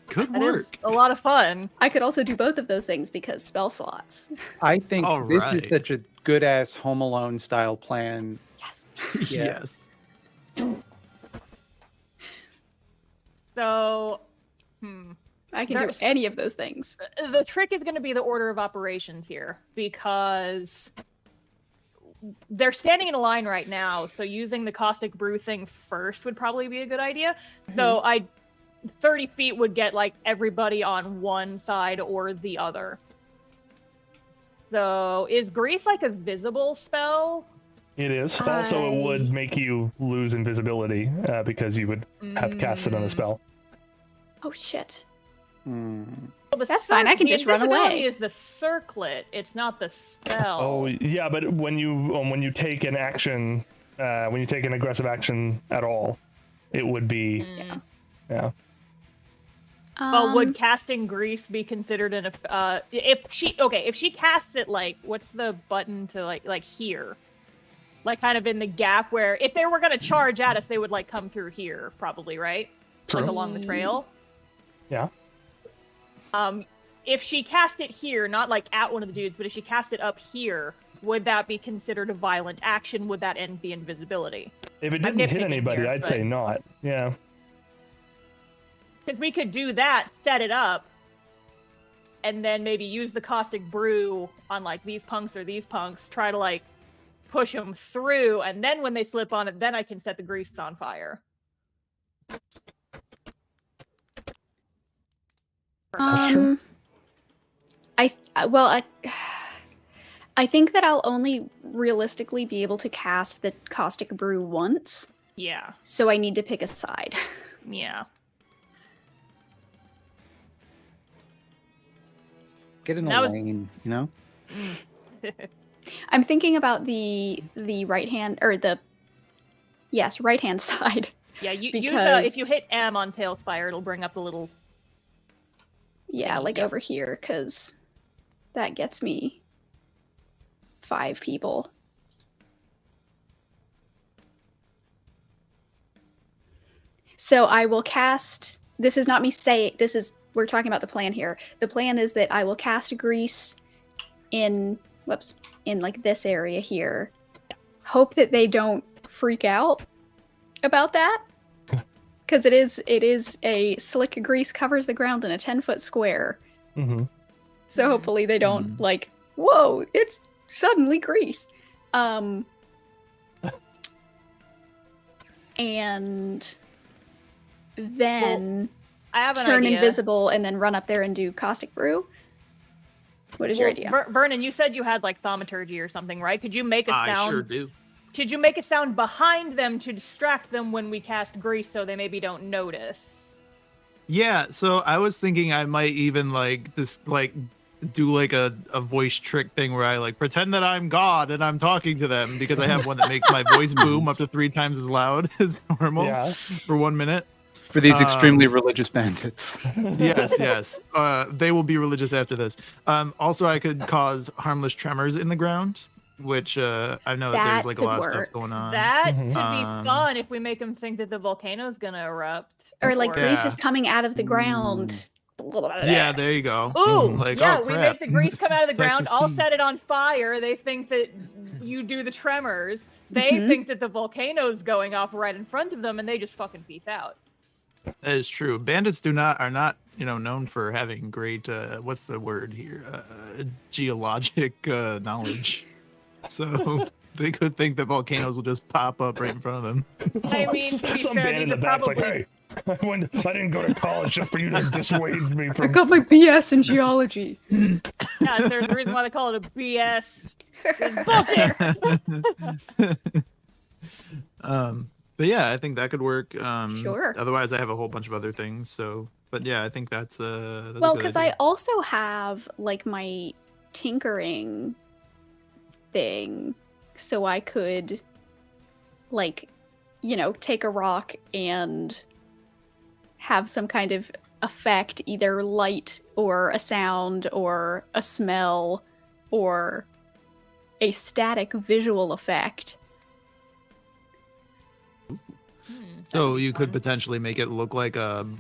could That is work. a lot of fun. I could also do both of those things because spell slots. I think this is Alright. such a good ass Home Alone style plan. Yes. Yeah. Yes. So, I can There's- do any of those things. the trick is going to be the order of operations here, because they're standing in a line right now, so using the caustic brew thing first would probably be a good idea. So 30 feet would get like everybody on one side or the other. So is grease like a visible spell? it is. Also, it would make you lose invisibility because you would have cast it on a spell. Oh shit. Hmm. Well, the That's fine, I can the just run invisibility away. is the circlet, it's not the spell. Oh yeah, but when you take an action, when you take an aggressive action at all, it would be yeah. Well, would casting grease be considered an if she casts it like, what's the button to like here, like kind of in the gap where if they were gonna charge at us, they would like come through here probably, right? True. Like along the trail. Yeah. If she cast it here, not like at one of the dudes, but if she cast it up here, would that be considered a violent action? Would that end the invisibility? If it I'm didn't hit nitpicking anybody, here, I'd say but- not. Yeah. Because we could do that, set it up, and then maybe use the caustic brew on like these punks or these punks, try to like push them through, and then when they slip on it, then I can set the grease on fire. That's true. I think that I'll only realistically be able to cast the caustic brew once, Yeah, so I need to pick a side. yeah. Get in That a was- lane, you know? I'm thinking about the right hand or the right hand side. Yeah, use Because- if you hit M on Tailspire, it'll bring up the little. Yeah, like Yeah. over here, because that gets me 5 people. So I will cast. This is not me saying. This is we're talking about the plan here. The plan is that I will cast grease in like this area here. Hope that they don't freak out about that. Because it is a slick grease covers the ground in a 10-foot square. Mm-hmm. So hopefully they don't like, whoa, it's suddenly grease. And then I have an turn idea. invisible and then run up there and do caustic brew. What is your Well, idea? Vernon, you said you had like thaumaturgy or something, right? Could you make a sound? I sure do. Could you make a sound behind them to distract them when we cast grease, so they maybe don't notice? Yeah, so I was thinking I might even do like a voice trick thing where I like pretend that I'm God and I'm talking to them, because I have one that makes my voice boom up to 3 times as loud as normal Yeah. for 1 minute. For these extremely religious bandits. Yes. They will be religious after this. Also, I could cause harmless tremors in the ground, which I know that That there's like a could lot of work. stuff going on. That Mhm. could be Um, fun if we make them think that the volcano's gonna erupt. Or like Yeah. grease is coming out of the ground. Yeah, there you go. Ooh, Like, yeah, oh, we crap. make the grease come out of the ground. Texas I'll steam. set it on fire. They think that you do the tremors. They Mhm. think that the volcano's going off right in front of them, and they just fucking peace out. That is true. Bandits are not known for having great what's the word here, geologic knowledge. So they could think that volcanoes will just pop up right in front of them. I mean, to be some fair, band in these the are back's like, probably- hey, I didn't go to college just for you to dissuade me from. my BS in geology. Yeah, there's a reason why they call it a BS. It's bullshit. But yeah, I think that could work. Sure. Otherwise, I have a whole bunch of other things. So, but yeah, I think that's Well, because I also have like my tinkering thing, so I could like take a rock and have some kind of effect, either light or a sound or a smell or a static visual effect. So you could potentially make it look like the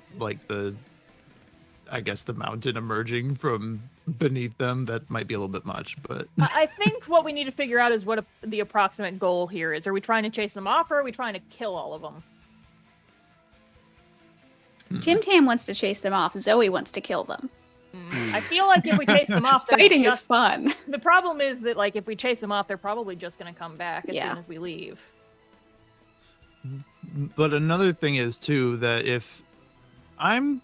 mountain emerging from beneath them. That might be a little bit much, but I think what we need to figure out is what the approximate goal here is. Are we trying to chase them off, or are we trying to kill all of them? Tim Tam wants to chase them off. Zoe wants to kill them. I feel like if we chase them off, Fighting is fun. The problem is that, like, if we chase them off, they're probably just going to come back as soon as we leave. But another thing is too that if I'm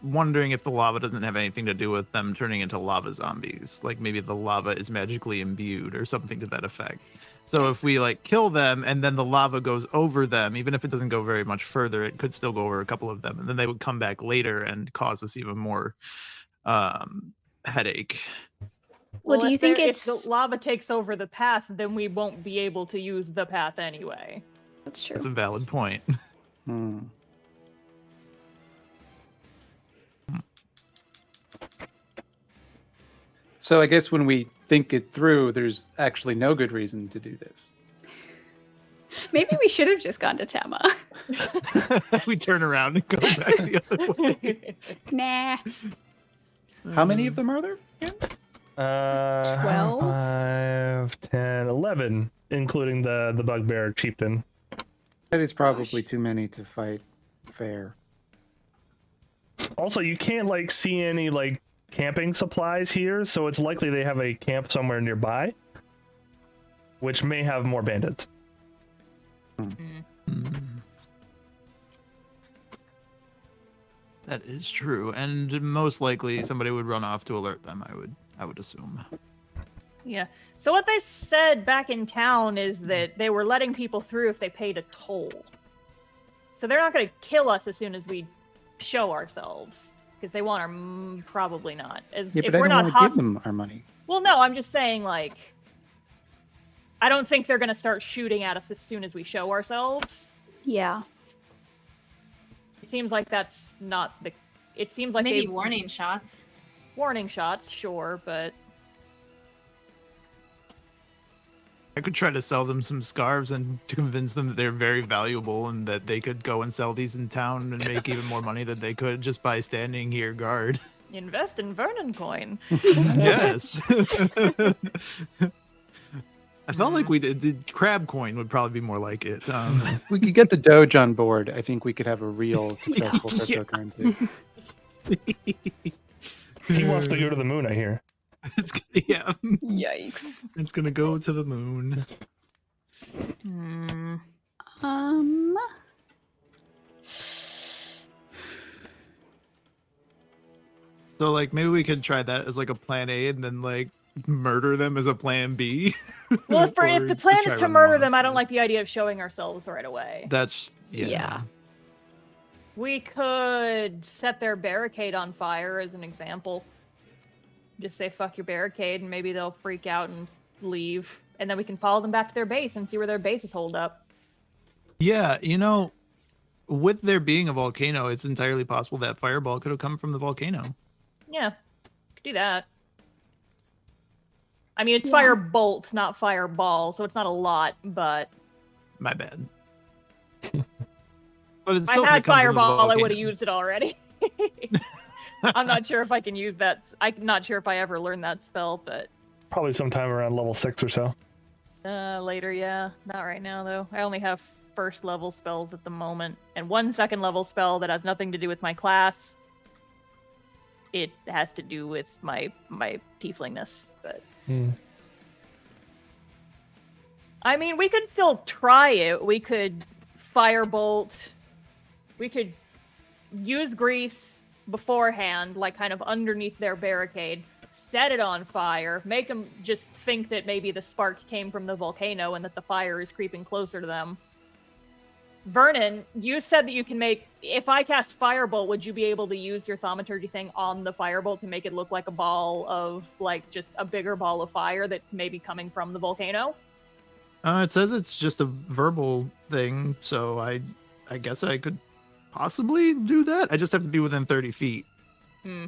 wondering if the lava doesn't have anything to do with them turning into lava zombies, like maybe the lava is magically imbued or something to that effect. So if we like kill them and then the lava goes over them, even if it doesn't go very much further, it could still go over a couple of them, and then they would come back later and cause us even more headache. Well, do you think if the lava takes over the path, then we won't be able to use the path anyway. That's true. That's a valid point. So I guess when we think it through, there's actually no good reason to do this. Maybe we should have just gone to Tema. We turn around and go back the other way. Nah. How many of them are there? 12? 5, 10, 11, including the bugbear chieftain. That is probably too many to fight fair. Also, you can't like see any like camping supplies here, so it's likely they have a camp somewhere nearby, which may have more bandits. That is true, and most likely somebody would run off to alert them. I would assume. Yeah. So what they said back in town is that they were letting people through if they paid a toll. So they're not going to kill us as soon as we show ourselves, because they want our probably not. As Yeah, if but we're I don't not want to give them our money. Well, no, I'm just saying, like, I don't think they're going to start shooting at us as soon as we show ourselves. Yeah. It seems like that's not the. It seems like maybe warning shots. Warning shots, sure, but I could try to sell them some scarves and to convince them that they're very valuable and that they could go and sell these in town and make even more money than they could just by standing here guard. invest in Vernon coin. Yes. I felt like we did crab coin would probably be more like it. We could get the Doge on board. I think we could have a real successful cryptocurrency. He wants to go to the moon, I hear. Yeah. Yikes. It's gonna go to the moon. So like maybe we could try that as like a plan A and then like murder them as a plan B. Well, if the plan is to murder them, I don't off. like the idea of showing ourselves right away. That's yeah. We could set their barricade on fire as an example. Just say fuck your barricade and maybe they'll freak out and leave. And then we can follow them back to their base and see where their base is holed up. Yeah, you know, with there being a volcano, it's entirely possible that fireball could have come from the volcano. Yeah, could do that. I mean, it's fire bolts, not fireball, so it's not a lot, but... My bad. But it's if still I had fireball, I would have volcano. used it already. I'm not sure if I can use that. I'm not sure if I ever learned that spell, but... Probably sometime around level 6 or so. Later, yeah. Not right now, though. I only have first level spells at the moment, and one second level spell that has nothing to do with my class. It has to do with my tieflingness, but... I mean, we could still try it. We could firebolt. We could use grease beforehand, like kind of underneath their barricade, set it on fire, make them just think that maybe the spark came from the volcano and that the fire is creeping closer to them. Vernon, you said that you can make... If I cast Firebolt, would you be able to use your thaumaturgy thing on the Firebolt to make it look like a ball of, like, just a bigger ball of fire that may be coming from the volcano? It says it's just a verbal thing, so I guess I could possibly do that. I just have to be within 30 feet Hmm.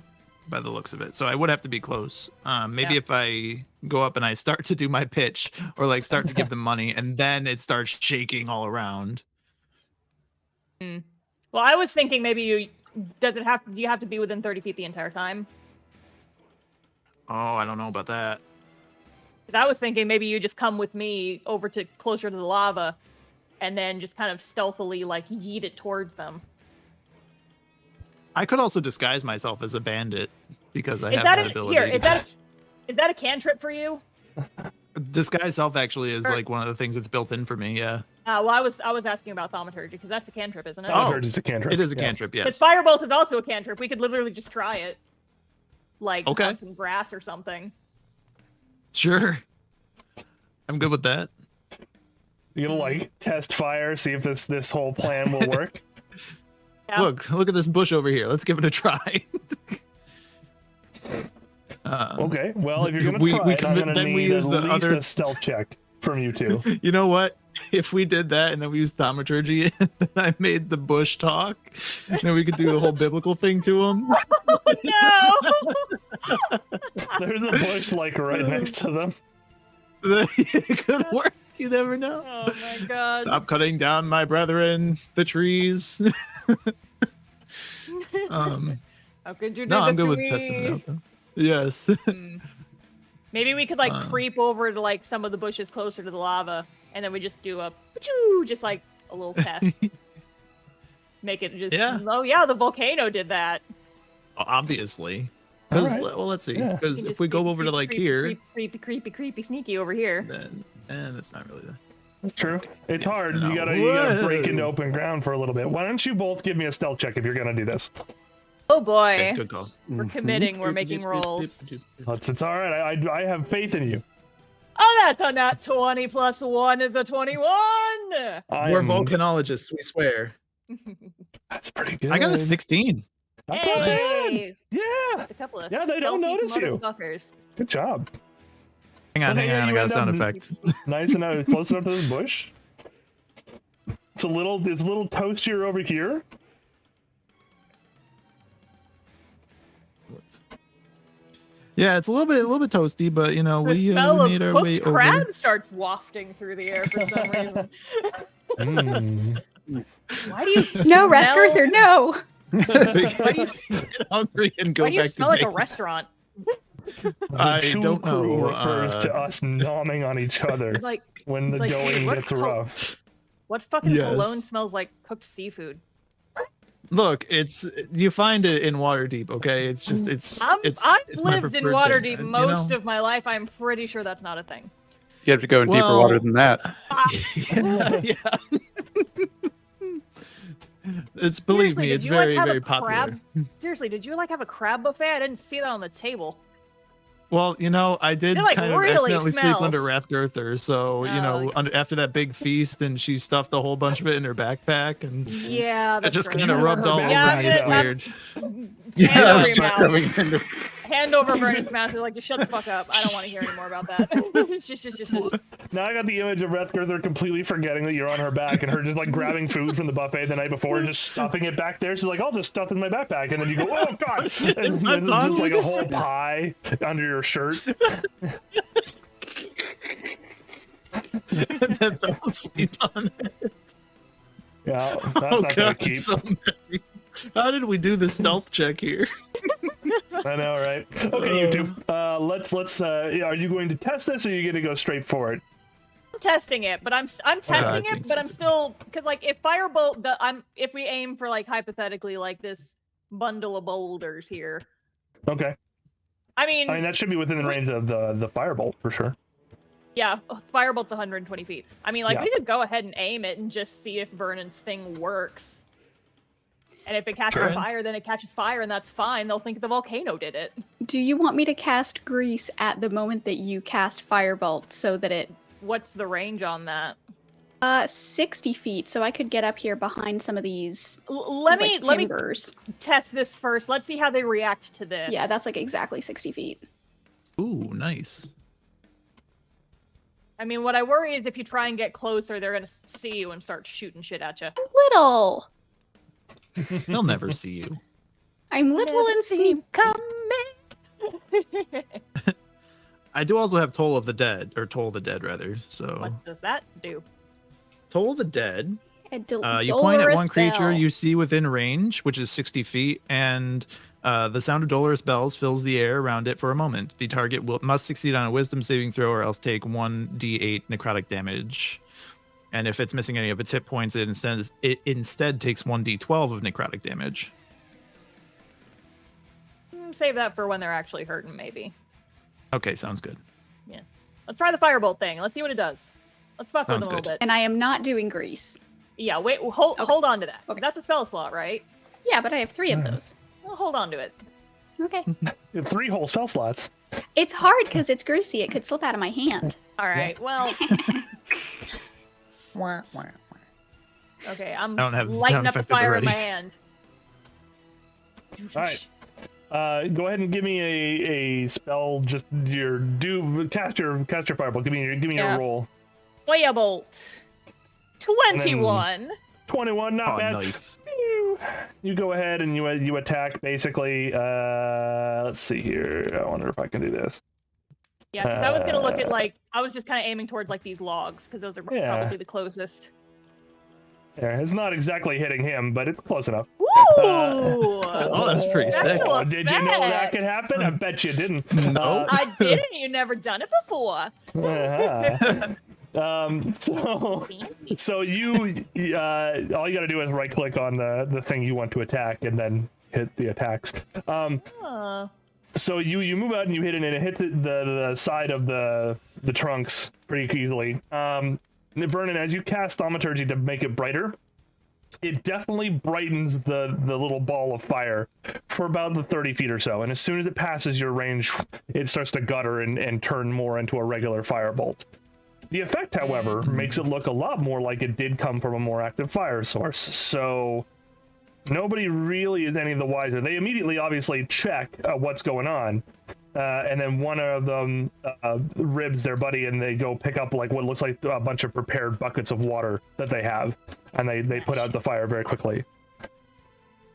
by the looks of it. So I would have to be close. Maybe Yeah. if I go up and I start to do my pitch or like start to give them money and then it starts shaking all around. Well, I was thinking maybe do you have to be within 30 feet the entire time? Oh, I don't know about that. 'Cause I was thinking maybe you just come with me over to closer to the lava, and then just kind of stealthily like yeet it towards them. I could also disguise myself as a bandit because I Is have that that a, ability. here? Is that a cantrip for you? Disguise self actually is Or- like one of the things that's built in for me. Yeah, Well, I was asking about thaumaturgy because that's a cantrip, isn't it? Oh, Thaumaturgy is a cantrip. it is a Yeah. cantrip. Because Yes. firebolt is also a cantrip. We could literally just try it, like Okay. on some grass or something. Sure. I'm good with that. You're gonna like test fire, see if this whole plan will work. Yeah. Look at this bush over here. Let's give it a try. Okay, well, if you're gonna We- try we it, can- I'm gonna then we need use at the least other- a stealth check from you two. You know what? If we did that and then we used thaumaturgy and then I made the bush talk, then we could do the whole biblical thing to him. No. There's a bush like right next to them. It could work. You never know. Oh my god. Stop cutting down my brethren, the trees. How could you do No, I'm this good to with testing it me? out though. Yes. Maybe we could like creep over to like some of the bushes closer to the lava, and then we just do a pachoo, just like a little test. Make it just Yeah. oh yeah, the volcano did that. Obviously. All 'Cause, right. well, let's see. Yeah. Because You if just we go creepy, over to creepy, like creepy, here, creepy, sneaky over here. then it's not really that. That's true. It's Yes, hard. no. You gotta break into Whoa. open ground for a little bit. Why don't you both give me a stealth check if you're gonna do this? Oh boy, Okay, good call. we're committing. We're making rolls. It's all right. I have faith in you. Oh, that's a nat 20 plus 1 is a 21. We're volcanologists, we swear. That's pretty good. I got a 16. That's not bad. Hey, Yeah. a couple of Yeah, they don't stealthy notice you. motherfuckers. Good job. Hang on, Okay, hang on. I you got a end sound up- effect. Nice and close enough to this bush. It's a little toastier over here. Yeah, it's a little bit toasty, but you know, The we smell made of our way cooked over. crab starts wafting through the air for some reason. Why do you No, smell, Redgirther, no. Why do you, Get hungry and go why do you back smell to like a base. restaurant? I Choo don't crew know. refers to us nomming on each other It's like, when the it's like, going hey, what gets col- rough. what fucking Yes. cologne smells like cooked seafood? Look, it's you find it in Waterdeep, okay? It's just I've it's my lived in preferred Waterdeep thing, most you of my life. I'm pretty sure that's not a thing. You have to go in deeper Well- water than that. know? yeah. It's believe Seriously, me, did it's you, like, very have a very popular. crab? Seriously, did you like have a crab buffet? I didn't see that on the table. Well, you know, I did It, like, kind of really accidentally sleep under smells. Rathgirther, so you know, okay. after that big feast, and she stuffed a whole bunch of it in her backpack, and Yeah, it that's just gross. kind of rubbed all over Yeah, me. It's I'm- weird. Hand Yeah, over I your was mouth. Hand over Vernon's mouth. He's like, just shut the fuck up. I don't want to hear any more about that. Just. Now I got the image of Redgirther completely forgetting that you're on her back and her just like grabbing food from the buffet the night before and just stuffing it back there. She's like, I'll just stuff it in my backpack. And then you go, oh God. And then there's like a whole pie under your shirt. And then fell asleep on it. Yeah, that's Oh not gonna god, keep. so messy. How did we do the stealth check here? I know, right? Okay, you two. Let's. Yeah, are you going to test this, or are you going to go straight for it? I'm testing it, but I'm testing think it, so but I'm too. still because like if firebolt, if we aim for like hypothetically like this bundle of boulders here. Okay. I mean, That should be within the range of the firebolt for sure. yeah, firebolt's 120 feet. I mean, like Yeah. we could go ahead and aim it and just see if Vernon's thing works. And if it catches Sure. fire, then it catches fire, and that's fine. They'll think the volcano did it. Do you want me to cast Grease at the moment that you cast Firebolt so that it What's the range on that? 60 feet, so I could get up here behind some of these Let me timbers. test this first. Let's see how they react to this. Yeah, that's like exactly 60 feet. Ooh, nice. I mean, what I worry is if you try and get closer, they're gonna see you and start shooting shit at you. Little. They'll never see you. I'm little and sneaky. Coming. I do also have Toll of the Dead, or Toll the Dead rather. So What does that do? Toll of the Dead. A You point at dolorous one creature bell. you see within range, which is 60 feet, and the sound of dolorous bells fills the air around it for a moment. The target must succeed on a Wisdom saving throw, or else take 1d8 necrotic damage. And if it's missing any of its hit points, it instead takes 1d12 of necrotic damage. Save that for when they're actually hurting, maybe. Okay, sounds good. Let's try the firebolt thing. Let's see what it does. Let's fuck with Sounds them a little good. bit. And I am not doing grease. Yeah, wait, hold on to that. Okay. That's a spell slot, right? Yeah, but I have 3 of those. Well, hold on to it. Okay. You have 3 whole spell slots. It's hard because it's greasy. It could slip out of my hand. All right. Well, Wah, wah, wah. okay. I'm I don't have the lighting sound up the effect at the fire in my ready. hand. All right. Go ahead and give me a spell. Just cast your firebolt. Give me Yeah. your roll. Firebolt. 21. 21, not Oh, bad. nice. You go ahead and you attack basically. Let's see here. I wonder if I can do this. Yeah, because I was gonna look at I was just kind of aiming towards these logs because those are Yeah. probably the closest. Yeah, it's not exactly hitting him, but it's close enough. Woo! Oh, that's pretty sick. Special Oh, did you know that could effects. happen? I bet you didn't. No. I didn't. You never done it before. So you all you gotta do is right click on the thing you want to attack and then hit the attacks. So you move out and you hit it and it hits the side of the trunks pretty easily. Vernon, as you cast Thaumaturgy to make it brighter, it definitely brightens the little ball of fire for about the 30 feet or so. And as soon as it passes your range, it starts to gutter and turn more into a regular firebolt. The effect, however, makes it look a lot more like it did come from a more active fire source. So nobody really is any the wiser. They immediately obviously check what's going on. And then one of them ribs their buddy and they go pick up what looks like a bunch of prepared buckets of water that they have. And they put out the fire very quickly.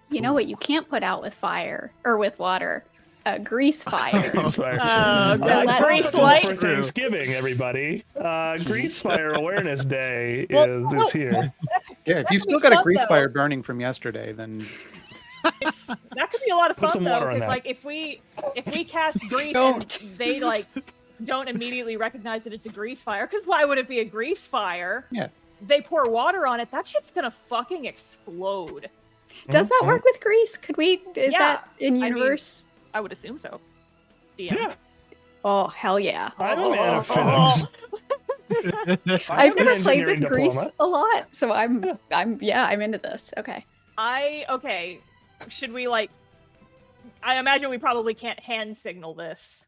You know what you can't put out with fire or with water? A grease fire. Grease fire. Oh, God. That's grease for light. Thanksgiving, everybody. Grease Fire Awareness Day is here. Yeah, if you've still got a grease fire burning from yesterday, then That could be a lot of Put fun some though, water on because that. if we cast grease Don't. and they don't immediately recognize that it's a grease fire, because why would it be a grease fire? Yeah. They pour water on it, that shit's gonna fucking explode. Does that work with grease? Could we? Is Yeah, that in I mean- universe? I would assume so. DM. Yeah, Oh hell yeah! I'm a man of physics. I've an never played engineering with grease diploma. a lot, so I'm into this. Okay. Okay. Should we I imagine we probably can't hand signal this.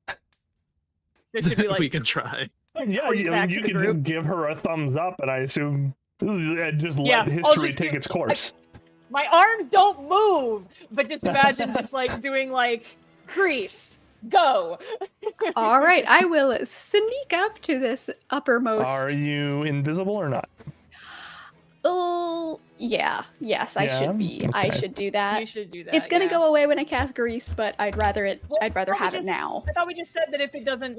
Or should we We can try. Yeah, Bring it back you to the can group. just give her a thumbs up, and I assume just Yeah, let I'll history just take do- its course. My arms don't move, but just imagine just doing grease. Go. All right, I will sneak up to this uppermost. Are you invisible or not? Oh, yeah. Yes, I Yeah? should be. I Okay. should do that. You should do that. It's gonna yeah. go away when I cast grease, but I'd rather Well, have probably it just- now. I thought we just said that if it doesn't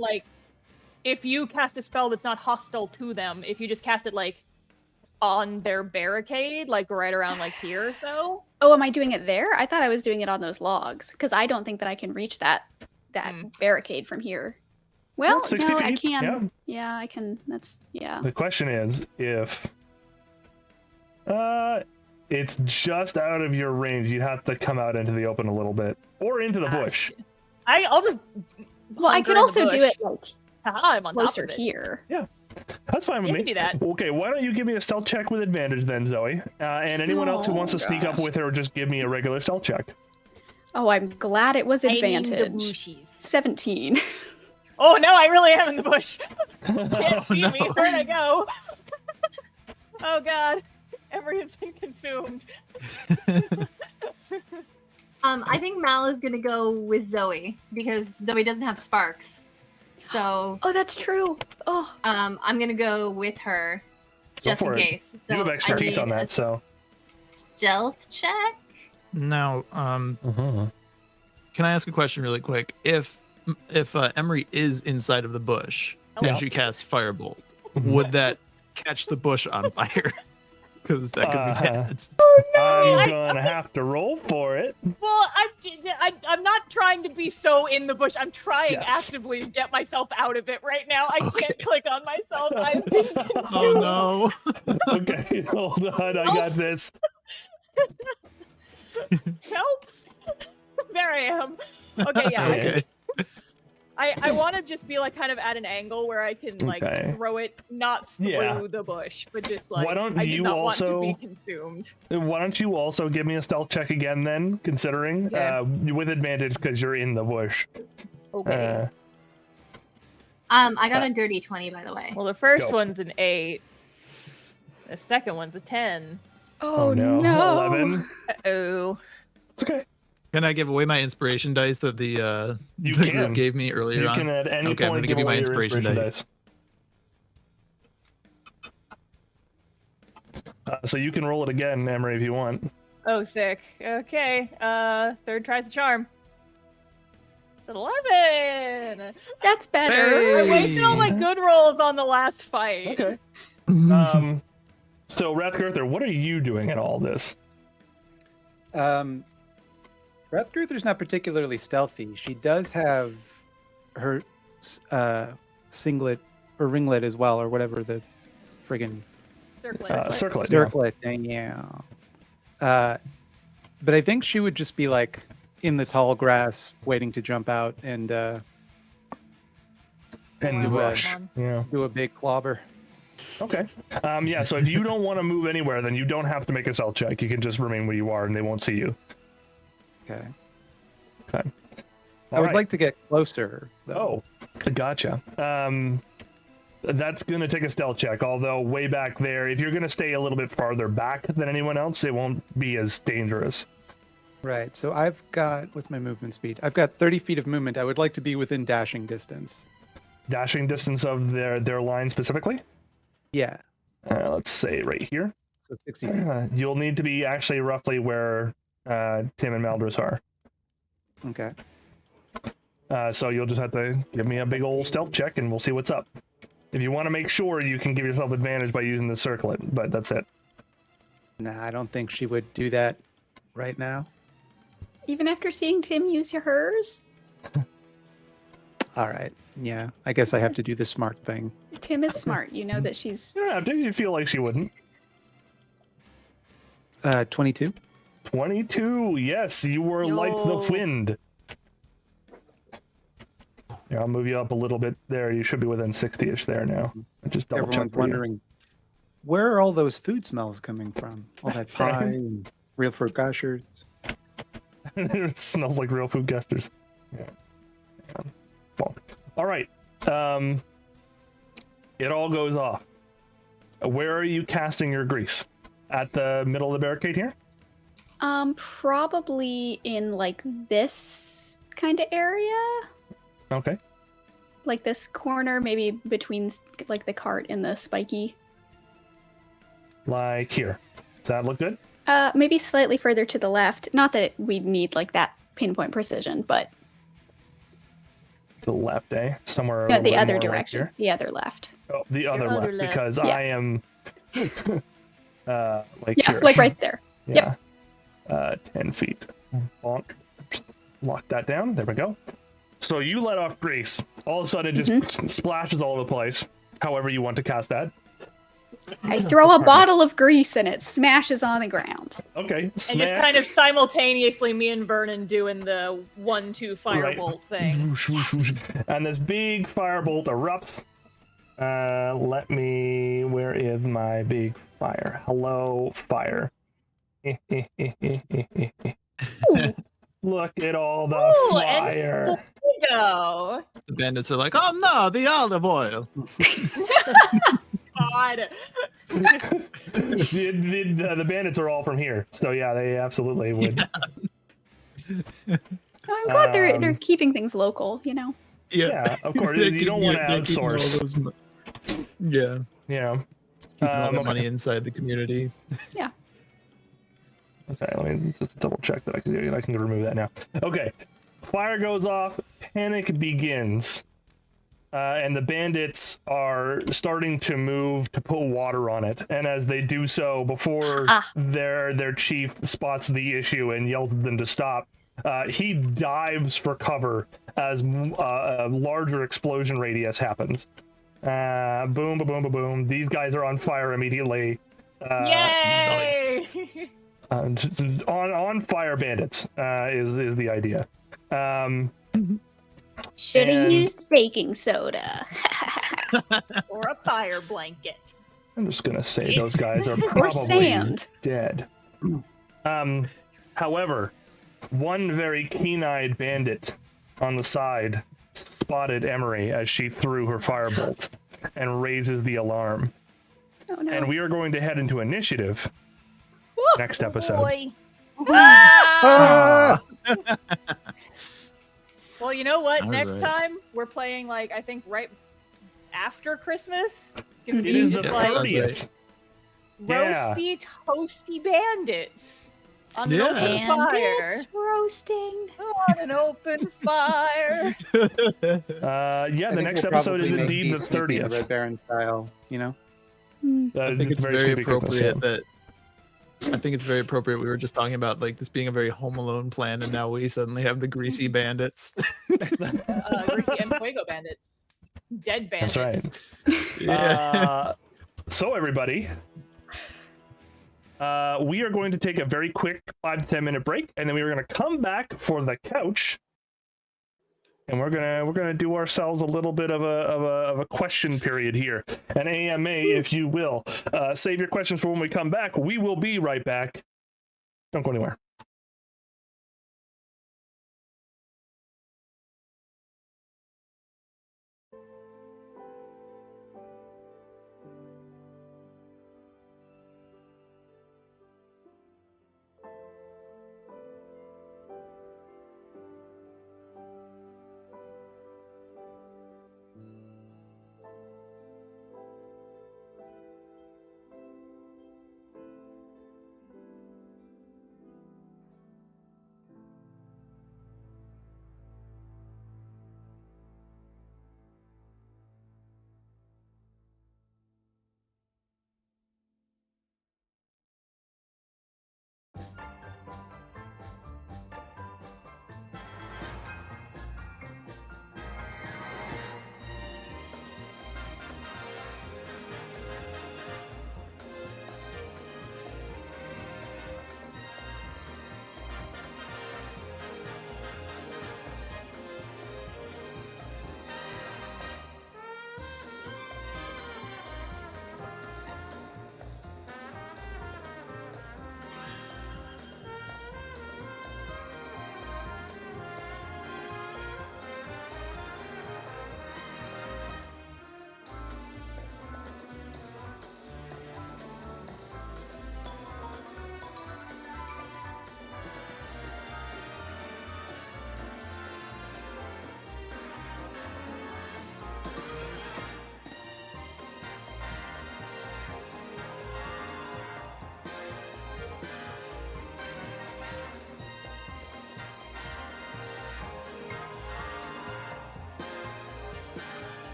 if you cast a spell that's not hostile to them, if you just cast it on their barricade, right around here or so. Oh, am I doing it there? I thought I was doing it on those logs because I don't think that I can reach that barricade from here. Well, Well, 60 no, I feet, can. Yeah, I can. That's yeah. The question is if it's just out of your range, you'd have to come out into the open a little bit or into the bush. I'll just. Well, I hunker could in the also do bush. it Haha, I'm on top closer of it. here. That's fine with You me. can do that. Okay, why don't you give me a stealth check with advantage then, Zoe? And anyone else who wants to sneak up gosh. with her, just give me a regular stealth check. Oh, I'm glad it was Aiming the advantage. bushies. 17. Oh no, I really am in the bush. Can't Oh, see no. me. Where'd I go? Oh god, Emery has been consumed. I think Mal is gonna go with Zoe because Zoe doesn't have sparks. So Oh, that's true. Oh, I'm gonna go with her just in for it. case. So You have expertise I on need that, so stealth check? Now, Uh-huh. can I ask a question really quick? If Emery is inside of the bush Yeah. and she casts Firebolt, Mhm. would that catch the bush on fire? Because that could be bad. I'm gonna have to roll for it. Well, I'm not trying to be so in the bush. I'm trying Yes. actively to get myself out of it right now. I Okay. can't click on myself. I'm being consumed. Oh no! Okay, hold on, I got this. Help! There I am. Okay, yeah. Okay. I want to just be like kind of at an angle where I can like Okay. throw it not through Yeah. the bush, but just like Why don't I you do not want to also- be consumed. Why don't you also give me a stealth check again then, considering Okay. with advantage because you're in the bush. Okay. I got a dirty 20, by the way. Well, the first Go. one's an 8. The second one's a 10. Oh, no. no. 11. Uh-oh. It's okay. Can I give away my inspiration dice that the You the can. group gave me earlier You on? can at any Okay, I'm point gonna give you my away your inspiration dice. So you can roll it again, Emery, if you want. Oh, sick. Okay. Third tries the charm. It's an 11. That's better. I Hey. wasted all my good rolls on the last fight. Okay. So Rathgirther, what are you doing in all this? Rathgirther's not particularly stealthy. She does have her singlet or ringlet as well, or whatever the friggin' Circlet. Circlet. circlet thing. Yeah. But I think she would just be like in the tall grass, waiting to jump out and And Do rush. a- Yeah. do a big clobber. Okay. Yeah, so if you don't want to move anywhere, then you don't have to make a stealth check. You can just remain where you are and they won't see you. Okay. Okay. I would like to get closer, though. Oh, gotcha. That's going to take a stealth check, although way back there, if you're going to stay a little bit farther back than anyone else, it won't be as dangerous. Right. So I've got, what's my movement speed? I've got 30 feet of movement. I would like to be within dashing distance. Dashing distance of their line specifically? Yeah. Let's say right here. So 60 feet. You'll need to be actually roughly where Tim and Maldris are. Okay. So you'll just have to give me a big old stealth check and we'll see what's up. If you want to make sure, you can give yourself advantage by using the circlet, but that's it. Nah, I don't think she would do that right now. Even after seeing Tim use hers? All right. Yeah. I guess I have to do the smart thing. Tim is smart. You know that she's. Yeah, do you feel like she wouldn't? 22. 22, yes, you were like the Yo. wind. Yeah, I'll move you up a little bit there. You should be within 60-ish there now. Just double check Everyone's for you. wondering, where are all those food smells coming from? All that pie and real fruit gushers. It smells like real food gestures. Yeah. Bonk. All right. It all goes off. Where are you casting your grease? At the middle of the barricade here? Probably in like this kind of area. Okay. Like this corner, maybe between like the cart and the spiky. Like here. Does that look good? Maybe slightly further to the left. Not that we'd need like that pinpoint precision, but To the left, eh? Somewhere. no, a the little other more like direction. here. The other left. Oh, the other other left, left. because Yeah. I am like Yeah, here. like right there. Yeah. 10 feet. Bonk. Lock that down. There we go. So you let off grease. All of a sudden, it just splashes all over the place. However you want to cast that. I throw a bottle of grease and it smashes on the ground. Okay. And Smash. just kind of simultaneously, me and Vernon doing the 1-2 firebolt thing. Whoosh, whoosh, whoosh. And this big firebolt erupts. Let me. Where is my big fire? Hello, fire. Look at all the Ooh, fire. and go. The bandits are like, oh no, the olive oil. God. The bandits are all from here, so yeah, they absolutely would. Oh, I'm glad they're Um, keeping things local, you know. Yeah, of course. They're You don't want to they're keeping all outsource. those yeah, Yeah. keeping all the okay. money inside the community. Okay, let me just double check that I can remove that now. Okay, fire goes off, panic begins, and the bandits are starting to move to put water on it. And as they do so, before their chief spots the issue and yells at them to stop, he dives for cover as a larger explosion radius happens. Boom, boom, boom, boom, boom. These guys are on fire immediately. Yay! On fire bandits is the idea. Should have And- used baking soda. Or a fire blanket. I'm just gonna say those guys are Or probably sand. dead. However, one very keen-eyed bandit on the side spotted Emery as she threw her firebolt and raises the alarm. Oh no. And we are going to head into initiative next episode. Boy. Ah! Well, you know what? All Next right. time we're playing like I think right after Christmas. Gonna It be is the just like sounds 30th. Yeah. roasty, toasty bandits on an Yeah. open fire. Bandits roasting. On an open fire. Yeah, I the think next we'll episode is probably make indeed the these sneaky 30th. Red Baron style, you know? I think it's very Sleepy Christmas, appropriate yeah. that. I think it's very appropriate. We were just talking about like this being a very Home Alone plan, and now we suddenly have the greasy bandits. Greasy and Fuego bandits. Dead bandits. That's right. Yeah. So everybody, we are going to take a very quick 5 to 10 minute break, and then we are going to come back for the couch, and we're gonna do ourselves a little bit of a question period here, an AMA, if you will. Save your questions for when we come back. We will be right back. Don't go anywhere.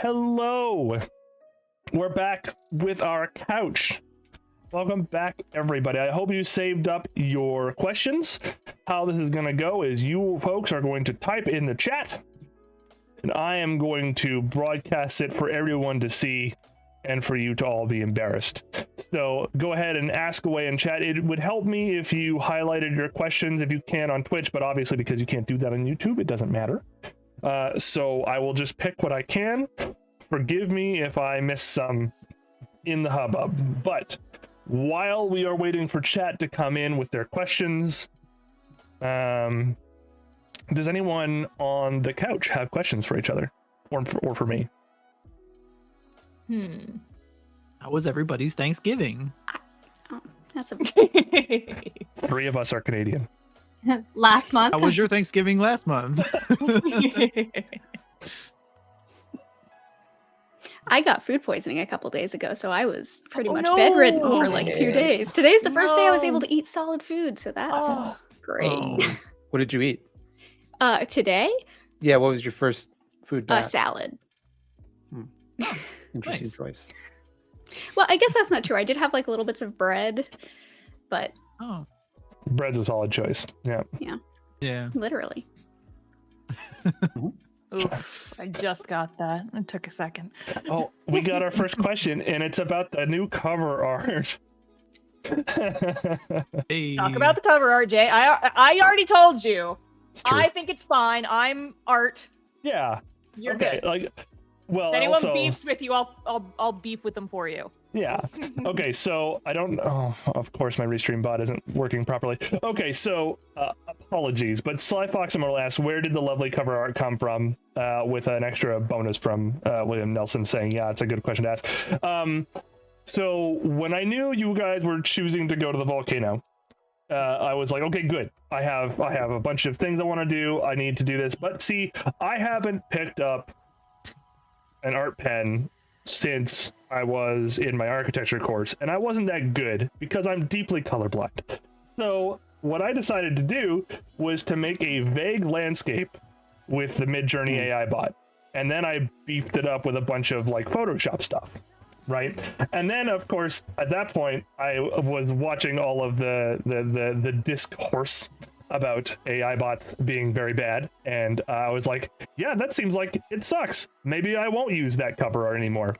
Hello. We're back with our couch. Welcome back, everybody. I hope you saved up your questions. How this is going to go is you folks are going to type in the chat, and I am going to broadcast it for everyone to see and for you to all be embarrassed. So go ahead and ask away in chat. It would help me if you highlighted your questions if you can on Twitch, but obviously because you can't do that on YouTube, it doesn't matter. So I will just pick what I can. Forgive me if I miss some in the hubbub. But while we are waiting for chat to come in with their questions, does anyone on the couch have questions for each other or for me? How was everybody's Thanksgiving? That's a 3 of us are Canadian. Last month. How was your Thanksgiving last month? I got food poisoning a couple days ago, so I was pretty Oh, much no. bedridden for like 2 days. Today's the first day I was No. able to eat solid food, so that's Oh. great. Oh. What did you eat? Today, Yeah, what was your first food bath? salad. Interesting Nice. choice. Well, I guess that's not true. I did have like little bits of bread, but Oh, Bread's a solid choice. Yeah. yeah. literally. Oof, I just got that. It took a second. Oh, we got our first question, and it's about the new cover art. Hey. Talk about the cover, RJ. I already told you. It's true. I think it's fine. I'm art. Yeah. You're Okay. good. Like, well, If anyone also, beefs with you, I'll beef with them for you. yeah. Okay. So I don't. Oh, of course, my restream bot isn't working properly. Okay. So apologies, but Sly Fox Immortal asks, where did the lovely cover art come from? With an extra bonus from William Nelson saying, yeah, it's a good question to ask. So when I knew you guys were choosing to go to the volcano, I was like, okay, good. I have a bunch of things I want to do. I need to do this. But see, I haven't picked up an art pen since I was in my architecture course, and I wasn't that good because I'm deeply colorblind. So what I decided to do was to make a vague landscape with the Midjourney AI bot. And then I beefed it up with a bunch of like Photoshop stuff. Right. And then, of course, at that point, I was watching all of the discourse about AI bots being very bad. And I was like, yeah, that seems like it sucks. Maybe I won't use that cover art anymore.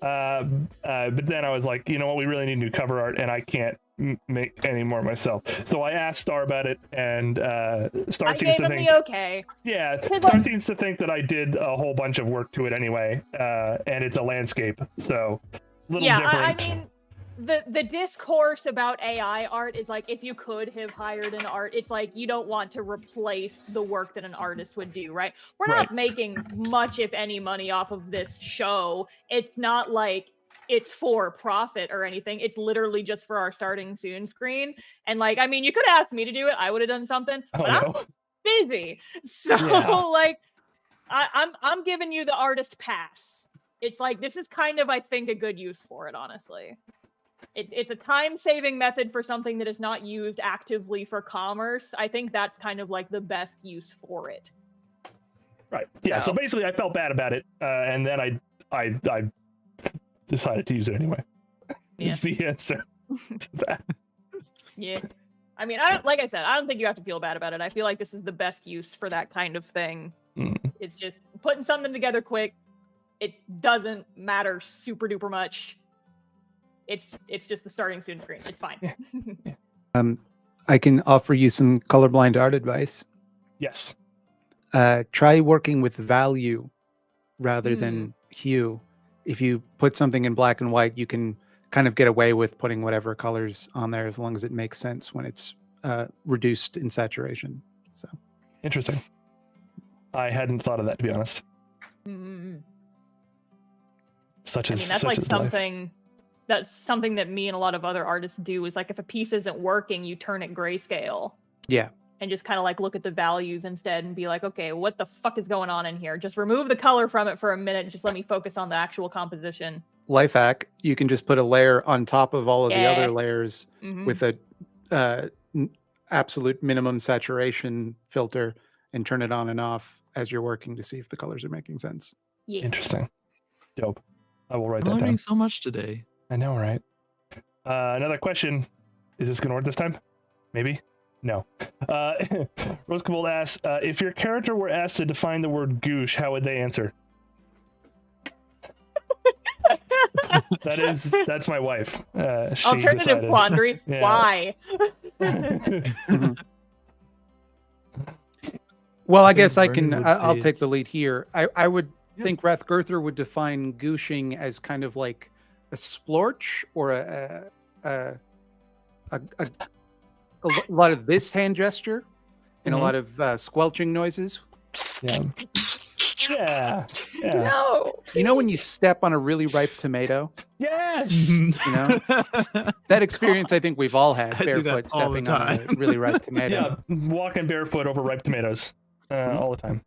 But then I was like, you know what? We really need new cover art, and I can't make any more myself. So I asked Star about it, and Star I seems gave to him think, the okay. yeah, Cause, Star like- seems to think that I did a whole bunch of work to it anyway, and it's a landscape, so a little Yeah, different. I mean, the discourse about AI art is like, if you could have hired an art, it's like you don't want to replace the work that an artist would do, right? We're not Right. making much, if any, money off of this show. It's not like it's for profit or anything. It's literally just for our starting soon screen. And like, I mean, you could have asked me to do it. I would have done something, Oh but I'm no. busy. So Yeah. like, I'm giving you the artist pass. It's like, this is kind of, I think, a good use for it, honestly. It's a time-saving method for something that is not used actively for commerce. I think that's kind of like the best use for it. Right. Yeah. So So- basically, I felt bad about it, and then I decided to use it anyway. Yeah. Is the answer to that. Yeah. I mean, I don't think you have to feel bad about it. I feel like this is the best use for that kind of thing. Mm. It's just putting something together quick. It doesn't matter super duper much. It's just the starting soon screen. It's fine. I can offer you some colorblind art advice. Yes. Try working with value rather than hue. If you put something in black and white, you can kind of get away with putting whatever colors on there as long as it makes sense when it's reduced in saturation. So Interesting. I hadn't thought of that, to be honest. Mm. Such I as mean, that's such like is life. something. That's something that me and a lot of other artists do. Is like if a piece isn't working, you turn it grayscale. yeah, And just kind of like look at the values instead and be like, okay, what the fuck is going on in here? Just remove the color from it for a minute and just let me focus on the actual composition. life hack. You can just put a layer on top of all of the Yeah. other layers Mhm. with a absolute minimum saturation filter and turn it on and off as you're working to see if the colors are making sense. Yeah. Interesting. Dope. I will write I'm that learning down. so much today. I know, right? Another question. Is this going to work this time? Maybe? No. Rose Cabold asks, if your character were asked to define the word goosh, how would they answer? That's my wife. She Alternative decided. quandary. Yeah. Why? Well, I think guess I Vernon can. would I'll say take the it's- lead here. I would Yeah. think Rathgurther would define gooshing as kind of like a splorch or a lot of this hand gesture and a Mhm. lot of squelching noises. Yeah. Yeah. Yeah. No. You know when you step on a really ripe tomato? Yes. You know that experience. I think we've all had I do that barefoot all the stepping on a time. really ripe tomato. Yeah. Walking barefoot over ripe tomatoes all the time.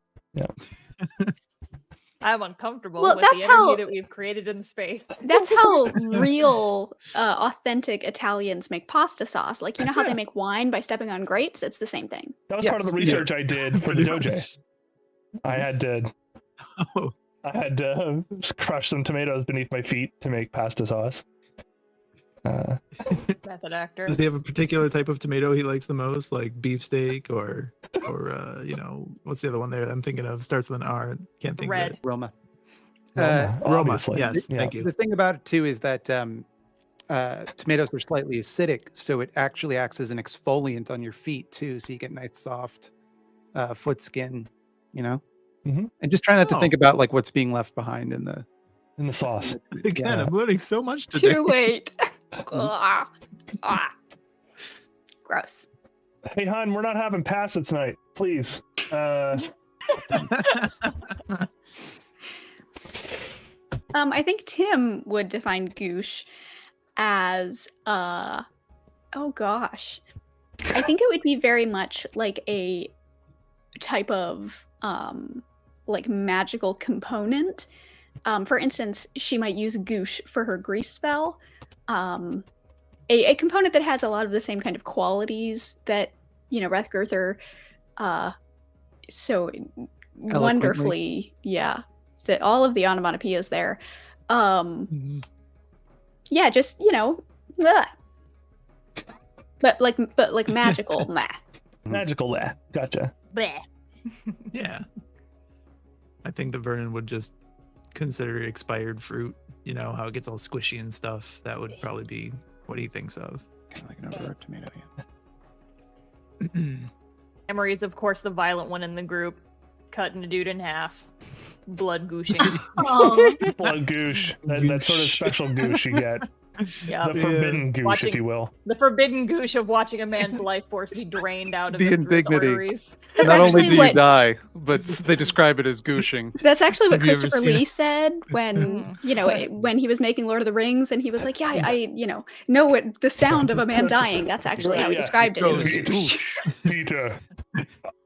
I'm uncomfortable Well, with that's the energy how- that we've created in the space. That's how real, authentic Italians make pasta sauce. Like, you know how Yeah. they make wine by stepping on grapes? It's the same thing. That was part of the Yes. research I did for the Pretty Doge. much. I had to Oh, crush some tomatoes beneath my feet to make pasta sauce. Method actor. does he have a particular type of tomato he likes the most, like beefsteak or what's the other one there that I'm thinking of? Starts with an R. Can't think Red. of it. Roma. Roma. obviously. Yes, Yeah. thank you. The thing about it too is that tomatoes are slightly acidic, so it actually acts as an exfoliant on your feet too, so you get nice soft foot skin. You know, Mhm. and just try not to Oh. think about like what's being left behind in the. In the sauce. Again, Yeah. I'm learning so much today. Too late. Ah. Ah. Gross. Hey, hon, we're not having pasta tonight. Please. I think Tim would define goosh as oh gosh. I think it would be very much like a type of like magical component. For instance, she might use goosh for her grease spell. A component that has a lot of the same kind of qualities that, you know, Rathgurther so wonderfully, yeah, that all of the onomatopoeias there. Mhm. Yeah, just, you know, ugh. but like magical, meh. Magical there. Gotcha. Bleh. Yeah. I think the Vernon would just consider it expired fruit. You know, how it gets all squishy and stuff. That would probably be what he thinks of. Kind of like an overripe tomato. Yeah. Emery is, of course, the violent one in the group, cutting a dude in half, blood gooshing. Oh, Blood goosh. That sort of special goosh you get. Yeah, The forbidden goosh, Watching- if you will. the forbidden goosh of watching a man's life force be drained out of The him through his indignity. arteries. That's Not only actually do you what die, but they describe it as gooshing. that's actually what Have you ever Christopher seen Lee it? said when, you know, when he was making Lord of the Rings, and he was like, yeah, I you know what the sound of a man dying. That's actually how he Yeah. described it. Goes, Is Peter, Peter,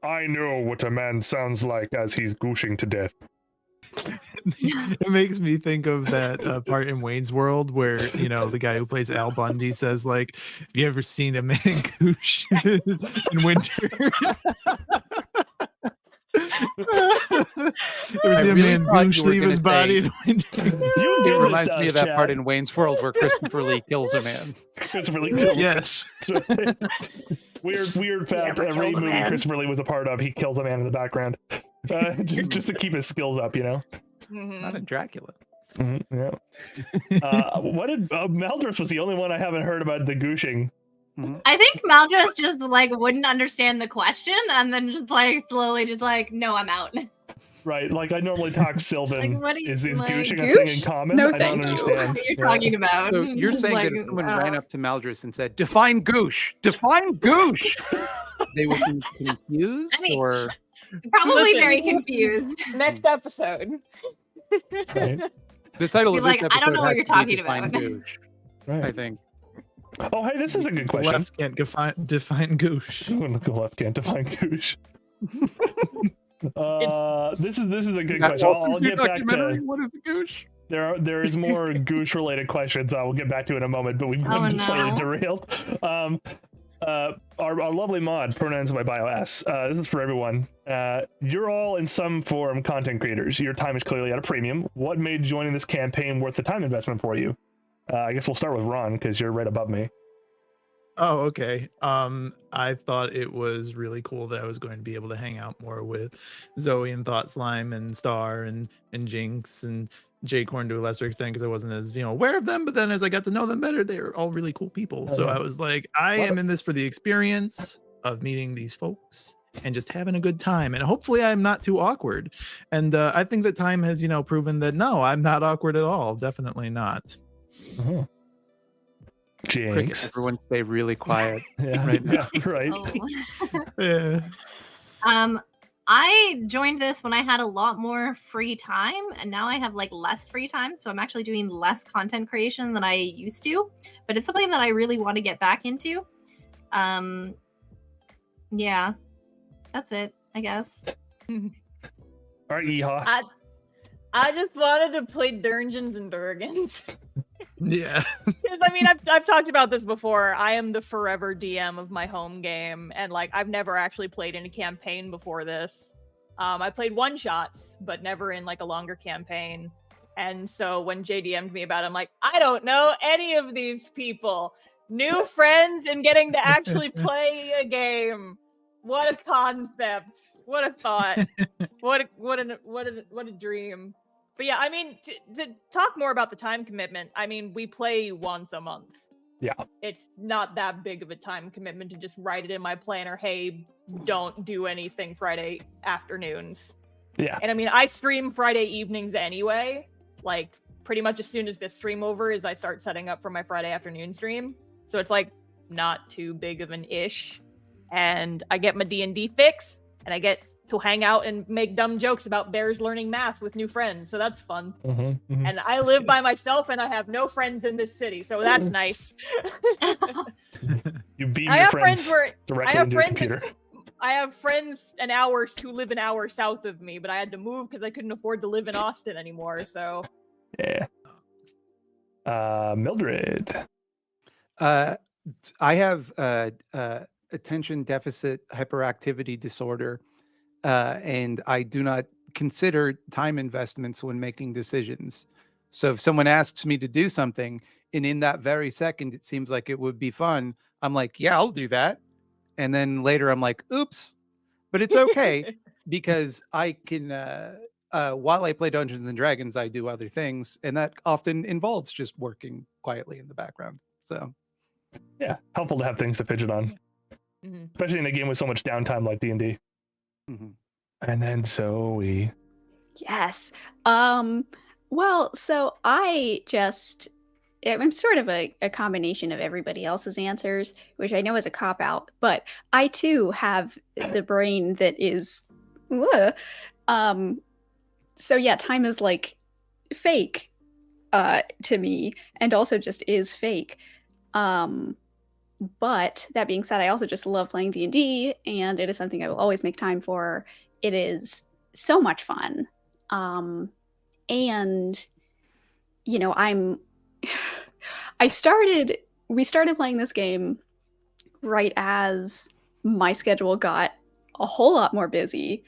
I know what a man sounds like as he's gooshing to death. It makes me think of that part in Wayne's World where, you know, the guy who plays Al Bundy says, like, have you ever seen a man goosh in winter? Ever see a really man thought goosh you were leave his gonna body say- in winter? You It did reminds this me to of us, that part Chad. in Wayne's World where Christopher Lee kills a man. Christopher Lee kills Yes. Weird fact. Never Every killed a movie man. Christopher Lee was a part of, he kills a man in the background, just to keep his skills up, you know. Mhm. Not in Dracula. Yeah. What did Meldris was the only one I haven't heard about the gooshing. I think Maldress just like wouldn't understand the question and then just like slowly just like, no, I'm out. Right, like I normally talk Sylvan. Like, what do you- is like, gooshing a thing in goosh? common? No, I don't thank you. understand. What you're Yeah. talking about. So you're Just saying like, that if someone ran up to Maldrus and said, define goosh, define goosh, they would be confused I mean- or probably Listen. very confused. Next episode. Right. the title Be of like, this I don't episode know what has you're to be talking Define about. Goosh, I Right. think. Oh, hey, this is a good The question. left can't define goosh. The left can't define goosh. This is a good That question. I'll Walter get back documentary, to what is a goosh? there is more goosh related questions I will get back to in a moment, but we've Oh, been slightly no. derailed. our lovely mod, pronouns by BioS. This is for everyone. You're all in some form content creators. Your time is clearly at a premium. What made joining this campaign worth the time investment for you? I guess we'll start with Ron because you're right above me. Oh, okay. I thought it was really cool that I was going to be able to hang out more with Zoe and Thought Slime and Star and Jinx and Jaycorn to a lesser extent because I wasn't as aware of them. But then as I got to know them better, they were all really cool people. So I was like, I am in this for the experience of meeting these folks and just having a good time. And hopefully I'm not too awkward. And I think that time has proven that no, I'm not awkward at all. Definitely not. Uh-huh. Jinx. Everyone stay really quiet. Yeah, right now. Yeah, right. Yeah. I joined this when I had a lot more free time, and now I have like less free time. So I'm actually doing less content creation than I used to, but it's something that I really want to get back into. Yeah, that's it, I guess. All right, Yeehaw. I just wanted to play Dungeons and Dragons. Yeah. Because I mean, I've talked about this before. I am the forever DM of my home game, and like I've never actually played in a campaign before this. I played one shots, but never in like a longer campaign. And so when JDM'd me about it, I'm like, I don't know any of these people. New friends and getting to actually play a game. What a concept! What a thought! What a dream! But yeah, I mean, to talk more about the time commitment, I mean, we play once a month. Yeah. It's not that big of a time commitment to just write it in my planner, hey, don't do anything Friday afternoons. Yeah. And I mean, I stream Friday evenings anyway. Like, pretty much as soon as this stream over is I start setting up for my Friday afternoon stream. So it's like, not too big of an ish. And I get my D&D fix, and I get to hang out and make dumb jokes about bears learning math with new friends, so that's fun. And I live by myself, and I have no friends in this city, so that's nice. You beam your friends directly into the computer. I have friends who live an hour south of me, but I had to move because I couldn't afford to live in Austin anymore. So yeah. Mildred. I have attention deficit hyperactivity disorder. And I do not consider time investments when making decisions. So if someone asks me to do something, and in that very second, it seems like it would be fun, I'm like, yeah, I'll do that. And then later I'm like, oops, but it's okay because I can, while I play Dungeons and Dragons, I do other things. And that often involves just working quietly in the background. So yeah, helpful to have things to fidget on, especially in a game with so much downtime like D&D. And then Zoe. Yes. Well, so I'm sort of a combination of everybody else's answers, which I know is a cop-out, but I too have the brain that is so yeah, time is like fake to me, and also just is fake. But that being said, I also just love playing D&D, and it is something I will always make time for. It is so much fun. And, we started playing this game right as my schedule got a whole lot more busy.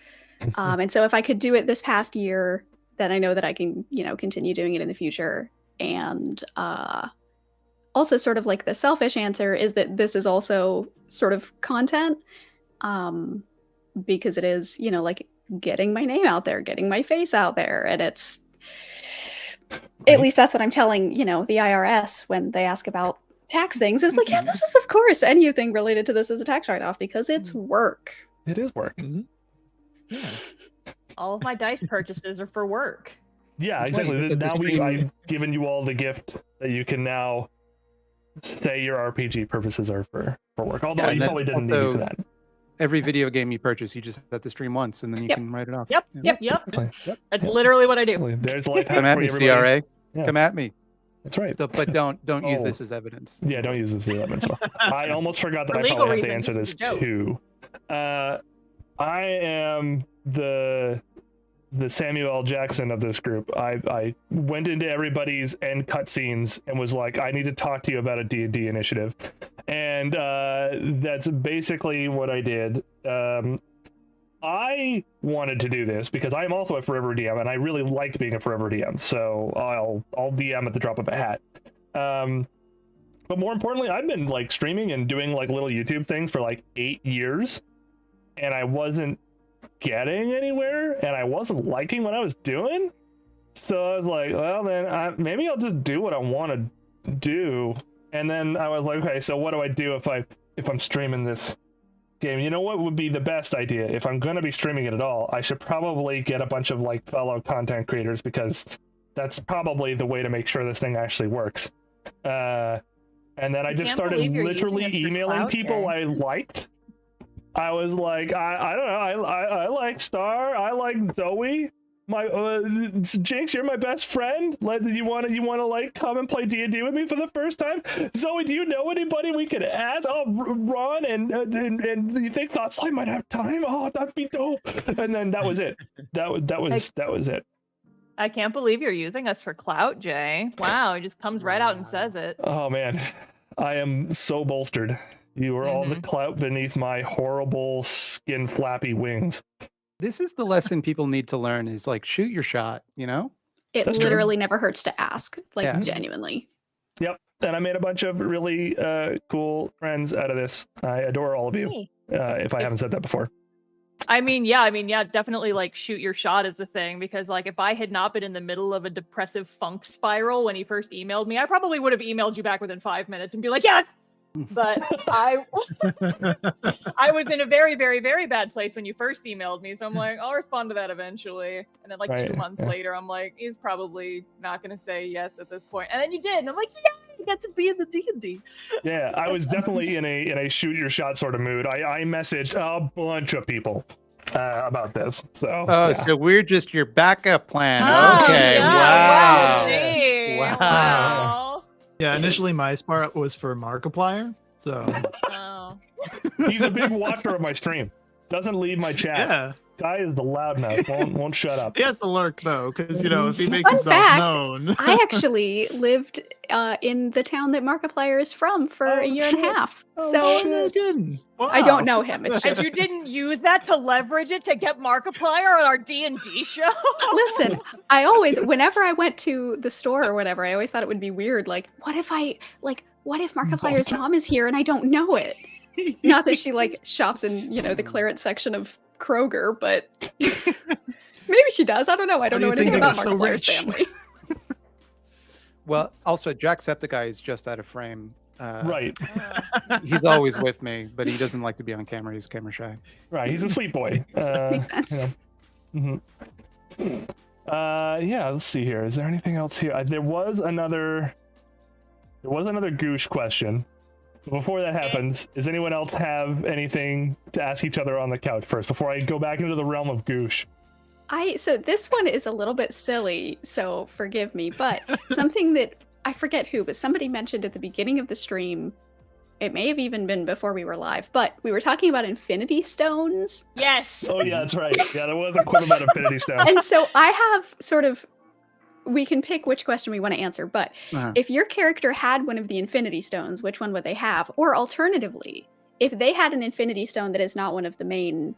And so if I could do it this past year, then I know that I can, continue doing it in the future. And, also sort of like the selfish answer is that this is also sort of content, because it is, like getting my name out there, getting my face out there. And it's, at least that's what I'm telling, the IRS when they ask about tax things, is like, yeah, this is of course anything related to this is a tax write-off because it's work. It is work. Yeah. all of my dice purchases are for work. Yeah, exactly. Now I've given you all the gift that you can now say your RPG purposes are for work. Although you probably didn't need it for that. Every video game you purchase, you just have to stream once, and then you can write it off. Yep. That's literally what I do. There's life Come at me, CRA. Yeah. Come at me. That's right. So, but don't use this as evidence. Yeah, don't use this as evidence. I almost forgot that I probably have to answer this too. I am the the Samuel L. Jackson of this group. I went into everybody's end cutscenes and was like, I need to talk to you about a D&D initiative. And that's basically what I did. I wanted to do this because I'm also a forever DM and I really like being a forever DM. So I'll DM at the drop of a hat. But more importantly, I've been like streaming and doing like little YouTube things for like 8 years, and I wasn't getting anywhere, and I wasn't liking what I was doing. So I was like, well, then maybe I'll just do what I want to do. And then I was like, okay, so what do I do if I'm streaming this game? You know what would be the best idea? If I'm gonna be streaming it at all, I should probably get a bunch of like fellow content creators, because that's probably the way to make sure this thing actually works. And then I just started literally emailing people I liked. I was like, I don't know, I like Star, I like Zoe. My Jinx, you're my best friend. You want to like come and play D&D with me for the first time? Zoe, do you know anybody we could ask? Oh, Ron and you think Thoughtslide might have time? Oh, that'd be dope. And then that was it. That was it. I can't believe you're using us for clout, Jay. Wow, he just comes right out and says it. Oh man, I am so bolstered. You are all the clout beneath my horrible skin flappy wings. This is the lesson people need to learn: is like shoot your shot. You know, That's literally never hurts to ask. Like genuinely. Yep. And I made a bunch of really cool friends out of this. I adore all of you. If I haven't said that before. I mean, yeah, definitely like shoot your shot is the thing, because like if I had not been in the middle of a depressive funk spiral when he first emailed me, I probably would have emailed you back within 5 minutes and be like, yeah. But I was in a very, very, very bad place when you first emailed me. So I'm like, I'll respond to that eventually. And then like 2 months later, I'm like, he's probably not going to say yes at this point. And then you did. And I'm like, yeah, you got to be in the D&D. Yeah, I was definitely in a shoot your shot sort of mood. I messaged a bunch of people about this. So so we're just your backup plan. Oh, okay. Yeah. Wow. Gee. Wow. Yeah, initially my spar was for Markiplier, so he's a big watcher of my stream. Doesn't leave my chat. yeah. Guy is the loudmouth. Won't shut up. He has to lurk though, because if he makes Fun himself fact, known. I actually lived in the town that Markiplier is from for a year and a half. So Wow. I don't know him. It's And just you didn't use that to leverage it to get Markiplier on our D&D show? listen. Whenever I went to the store or whatever, I always thought it would be weird. Like, what if Markiplier's mom is here and I don't know it? Not that she like shops in the clearance section of Kroger, but maybe she does. I don't know. I don't know anything about Markiplier's family. Well, also Jacksepticeye is just out of frame. Right. He's always with me, but he doesn't like to be on camera. He's camera shy. Right. He's a sweet boy. Makes sense. Yeah. Let's see here. Is there anything else here? There was another Goosh question. Before that happens, does anyone else have anything to ask each other on the couch first before I go back into the realm of Goosh? So this one is a little bit silly, so forgive me, but something that I forget who, but somebody mentioned at the beginning of the stream, it may have even been before we were live, but we were talking about Infinity Stones. Yes. Oh yeah, that's right. Yeah, there was a quip about Infinity Stones. And so I have we can pick which question we want to answer, but if your character had one of the Infinity Stones, which one would they have? Or alternatively, if they had an Infinity Stone that is not one of the main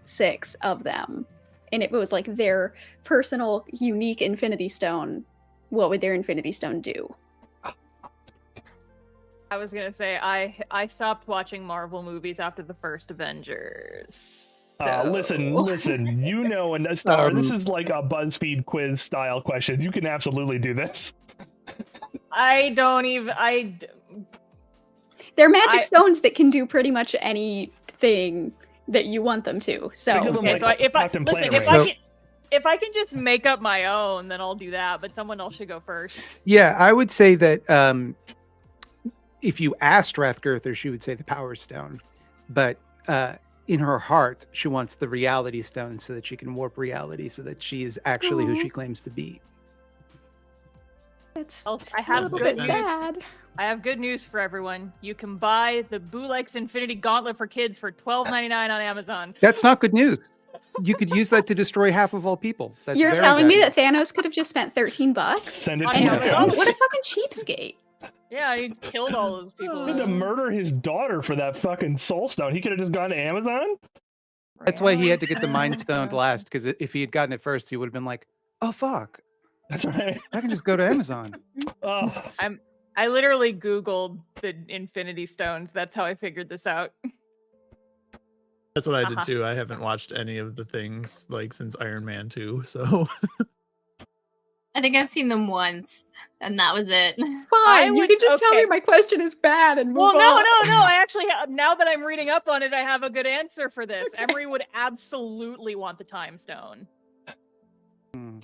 6 of them, and it was like their personal, unique Infinity Stone, what would their Infinity Stone do? I was going to say, I stopped watching Marvel movies after the first Avengers. Listen, and Star, this is like a BuzzFeed quiz style question. You can absolutely do this. They're magic stones that can do pretty much anything that you want them to. So, if I can just make up my own, then I'll do that. But someone else should go first. Yeah, I would say that if you asked Rathgirther, she would say the Power Stone, but in her heart, she wants the Reality Stone so that she can warp reality, so that she is actually who she claims to be. It's I have a little good bit news. sad. I have good news for everyone. You can buy the Bulex Infinity Gauntlet for kids for $12.99 on Amazon. That's not good news. You could use that to destroy half of all people. That's You're very telling me valuable. that Thanos could have just spent $13 Send it I to and know. my didn't? house. What a fucking cheapskate! Yeah, he killed all those people. He had to murder his daughter for that fucking soul stone. He could have just gone to Amazon. That's why he had to get the Mind Stone last, because if he had gotten it first, he would have been like, "Oh fuck, That's right. I can just go to Amazon." Oh, I literally Googled the Infinity Stones. That's how I figured this out. That's what I did too. I haven't watched any of the things like since Iron Man 2, so I think I've seen them once, and that was it. Fine, you would- can just tell me okay. my question is bad and move Well, on. no. I actually have, now that I'm reading up on it, I have a good answer for this. Emery would absolutely want the Time Stone. Hmm.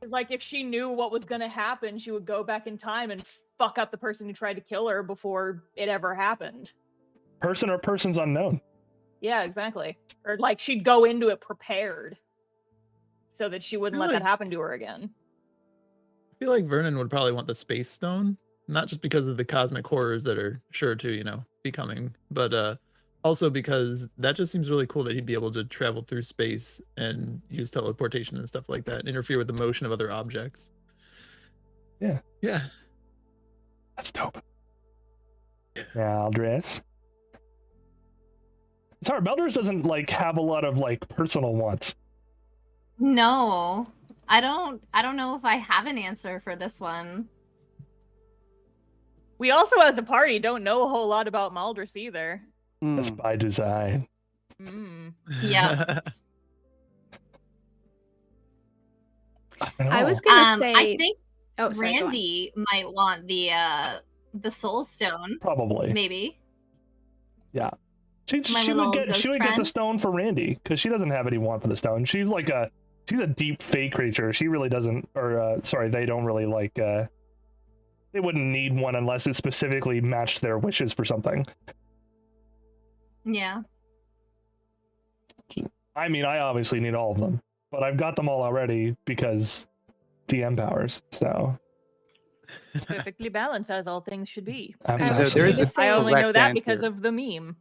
Like, if she knew what was going to happen, she would go back in time and fuck up the person who tried to kill her before it ever happened. person or persons unknown. Yeah, exactly. Or like she'd go into it prepared so that she wouldn't let Really? that happen to her again. I feel like Vernon would probably want the Space Stone, not just because of the cosmic horrors that are sure to, be coming, but also because that just seems really cool that he'd be able to travel through space and use teleportation and stuff like that, and interfere with the motion of other objects. Yeah. Yeah. That's dope. Maldris. It's hard. Maldris doesn't like have a lot of like personal wants. No, I don't know if I have an answer for this one. We also, as a party, don't know a whole lot about Maldris either. That's by design. Mm. Yeah. I was gonna say. I think Oh, sorry, go on. Randy might want the Soul Stone, Probably. maybe. Yeah. She My would little get ghost the friend. stone for Randy because she doesn't have any want for the stone. She's a deep fey creature. She really doesn't, or sorry, they don't really like. They wouldn't need one unless it specifically matched their wishes for something. Yeah. I mean, I obviously need all of them, but I've got them all already because DM powers. So Perfectly balanced, as all things should be. And so absolutely. there is a I only know correct that because answer. of the meme.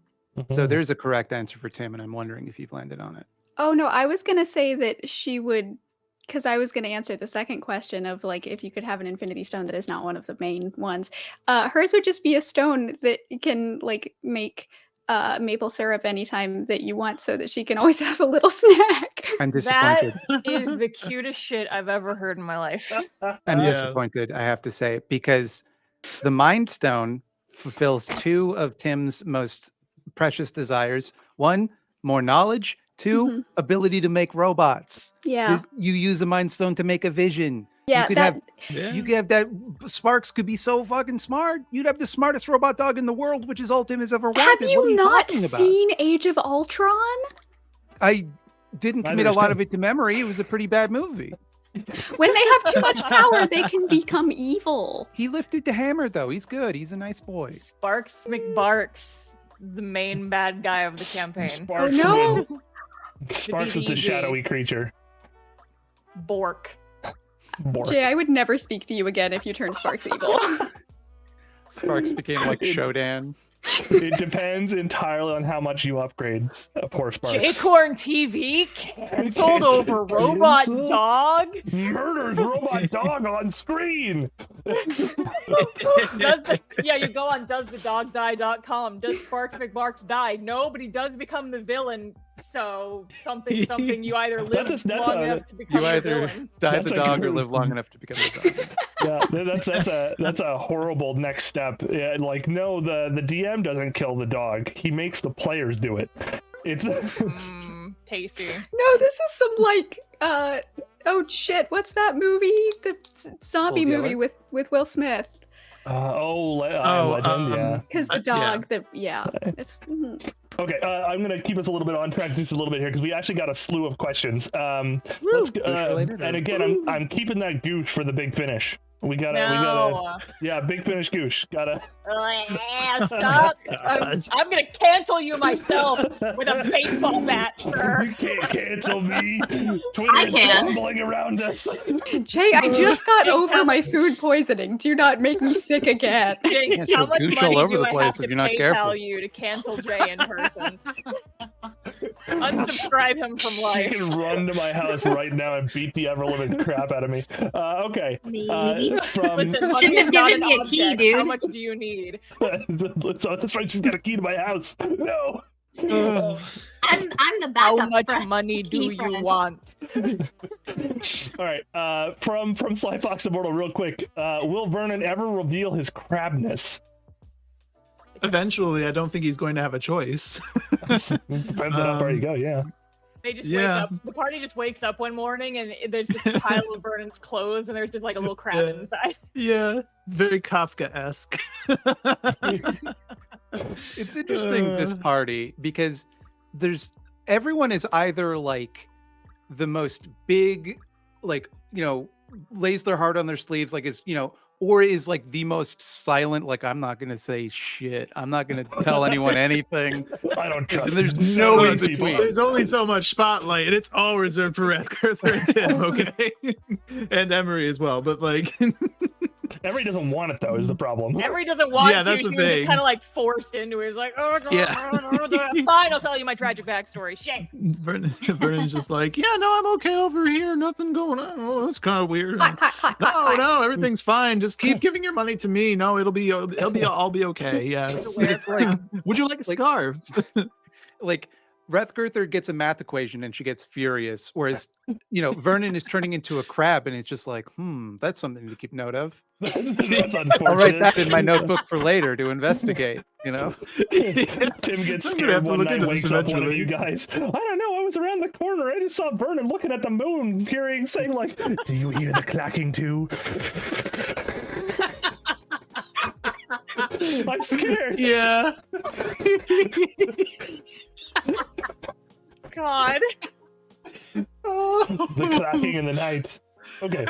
So there's a correct answer for Tim, and I'm wondering if you've landed on it. Oh no, I was gonna say that she would, because I was gonna answer the second question of like if you could have an Infinity Stone that is not one of the main ones. Hers would just be a stone that can like make maple syrup anytime that you want, so that she can always have a little snack. I'm That disappointed. is the cutest shit I've ever heard in my life. I'm Yeah. disappointed, I have to say, because the Mind Stone fulfills two of Tim's most precious desires. One, more knowledge. Two, Mhm. ability to make robots. Yeah, You use a Mind Stone to make a vision. yeah. you could That have Yeah. you could have that. Sparks could be so fucking smart. You'd have the smartest robot dog in the world, which is all Tim has ever wanted. have What are you not talking about? seen Age of Ultron? I didn't Neither commit a is lot Tim. of it to memory. It was a pretty bad movie. When they have too much power, they can become evil. He lifted the hammer, though. He's good. He's a nice boy. Sparks McBarks, the main bad guy of the campaign. Sparks, Oh, no. Sparks is the BBG. shadowy creature. Bork. Bork. Jay, I would never speak to you again if you turned Sparks evil. Sparks became like Shodan. It depends entirely on how much you upgrade. Poor Sparks. Jaycorn TV canceled over Robot Cancel? Dog. Murders robot dog on screen. You go on doesthedogdie.com. Does Sparks McBarks die? No, but he does become the villain. So something you either live That's long a- enough to become You the either villain. die That's the a dog or good- live long enough to become the dog. Yeah, that's a horrible next step. Yeah, like no, the DM doesn't kill the dog. He makes the players do it. It's Tasty. No, this is some like oh shit, what's that movie? The zombie Old movie Yeller? with Will Smith. Legend, yeah. Because the yeah. dog, it's Okay, I'm gonna keep us a little bit on track just a little bit here because we actually got a slew of questions. Let's Goosh-related, or- and again, I'm keeping that goosh for the big finish. We gotta, No. yeah, big finish goosh. Gotta. Stop. I'm gonna cancel you myself with a baseball bat, sir. You can't cancel me. Twitter is can. crumbling around us. Jay, I just got over my food poisoning. Do not make me sick again. Jake, Can't how show much goosh money all over do the I place have if to you're not PayPal careful. you to cancel Jay in person? Unsubscribe him from She life. can run to my house right now and beat the ever-living crap out of me. Okay. Maybe. From Listen, money Shouldn't is have not given an me a key, object. How dude. much do you need? so that's right. She's got a key to my house. No. I'm the How backup much friend. money do key you friend. want? All right. From Slyfox Immortal, real quick. Will Vernon ever reveal his crabness? Eventually, I don't think he's going to have a choice. Depends on how far you go. Yeah. They just wake Yeah. up. The party just wakes up one morning and there's just a pile of Vernon's clothes and there's just like a little crab Yeah. inside. Yeah, it's very Kafka-esque. It's interesting this party because everyone is either like the most big, like, lays their heart on their sleeves, like or is like the most silent, like, I'm not gonna say shit, I'm not gonna tell anyone anything. I don't trust. There's no in these people. between. There's only so much spotlight, and it's all reserved for Rathgurther and Tim, okay? And Emery as well, but like... Emery doesn't want it though. Is the problem? Emery doesn't want Yeah, to. that's She the was just thing. kind of like forced into it. He's like, oh, Yeah. fine, I'll tell you my tragic backstory. Shit. Vernon's just like, yeah, no, I'm okay over here. Nothing going on. Oh, that's kind of weird. Clack, clack, clack, clack, No, clack. no, everything's fine. Just keep giving your money to me. No, I'll be okay. Yes. It's like Would you like a scarf? like Rathgurther gets a math equation and she gets furious, whereas Vernon is turning into a crab and it's just like, that's something to keep note of. That's unfortunate. I'll write that in my notebook for later to investigate. Tim gets I'm gonna have scared to one look night, into wakes this up one of eventually. you guys. I don't know. I was around the corner. I just saw Vernon looking at the moon, saying like, "Do you hear the clacking too?" I'm scared. Yeah. God. The clacking in the night. Okay,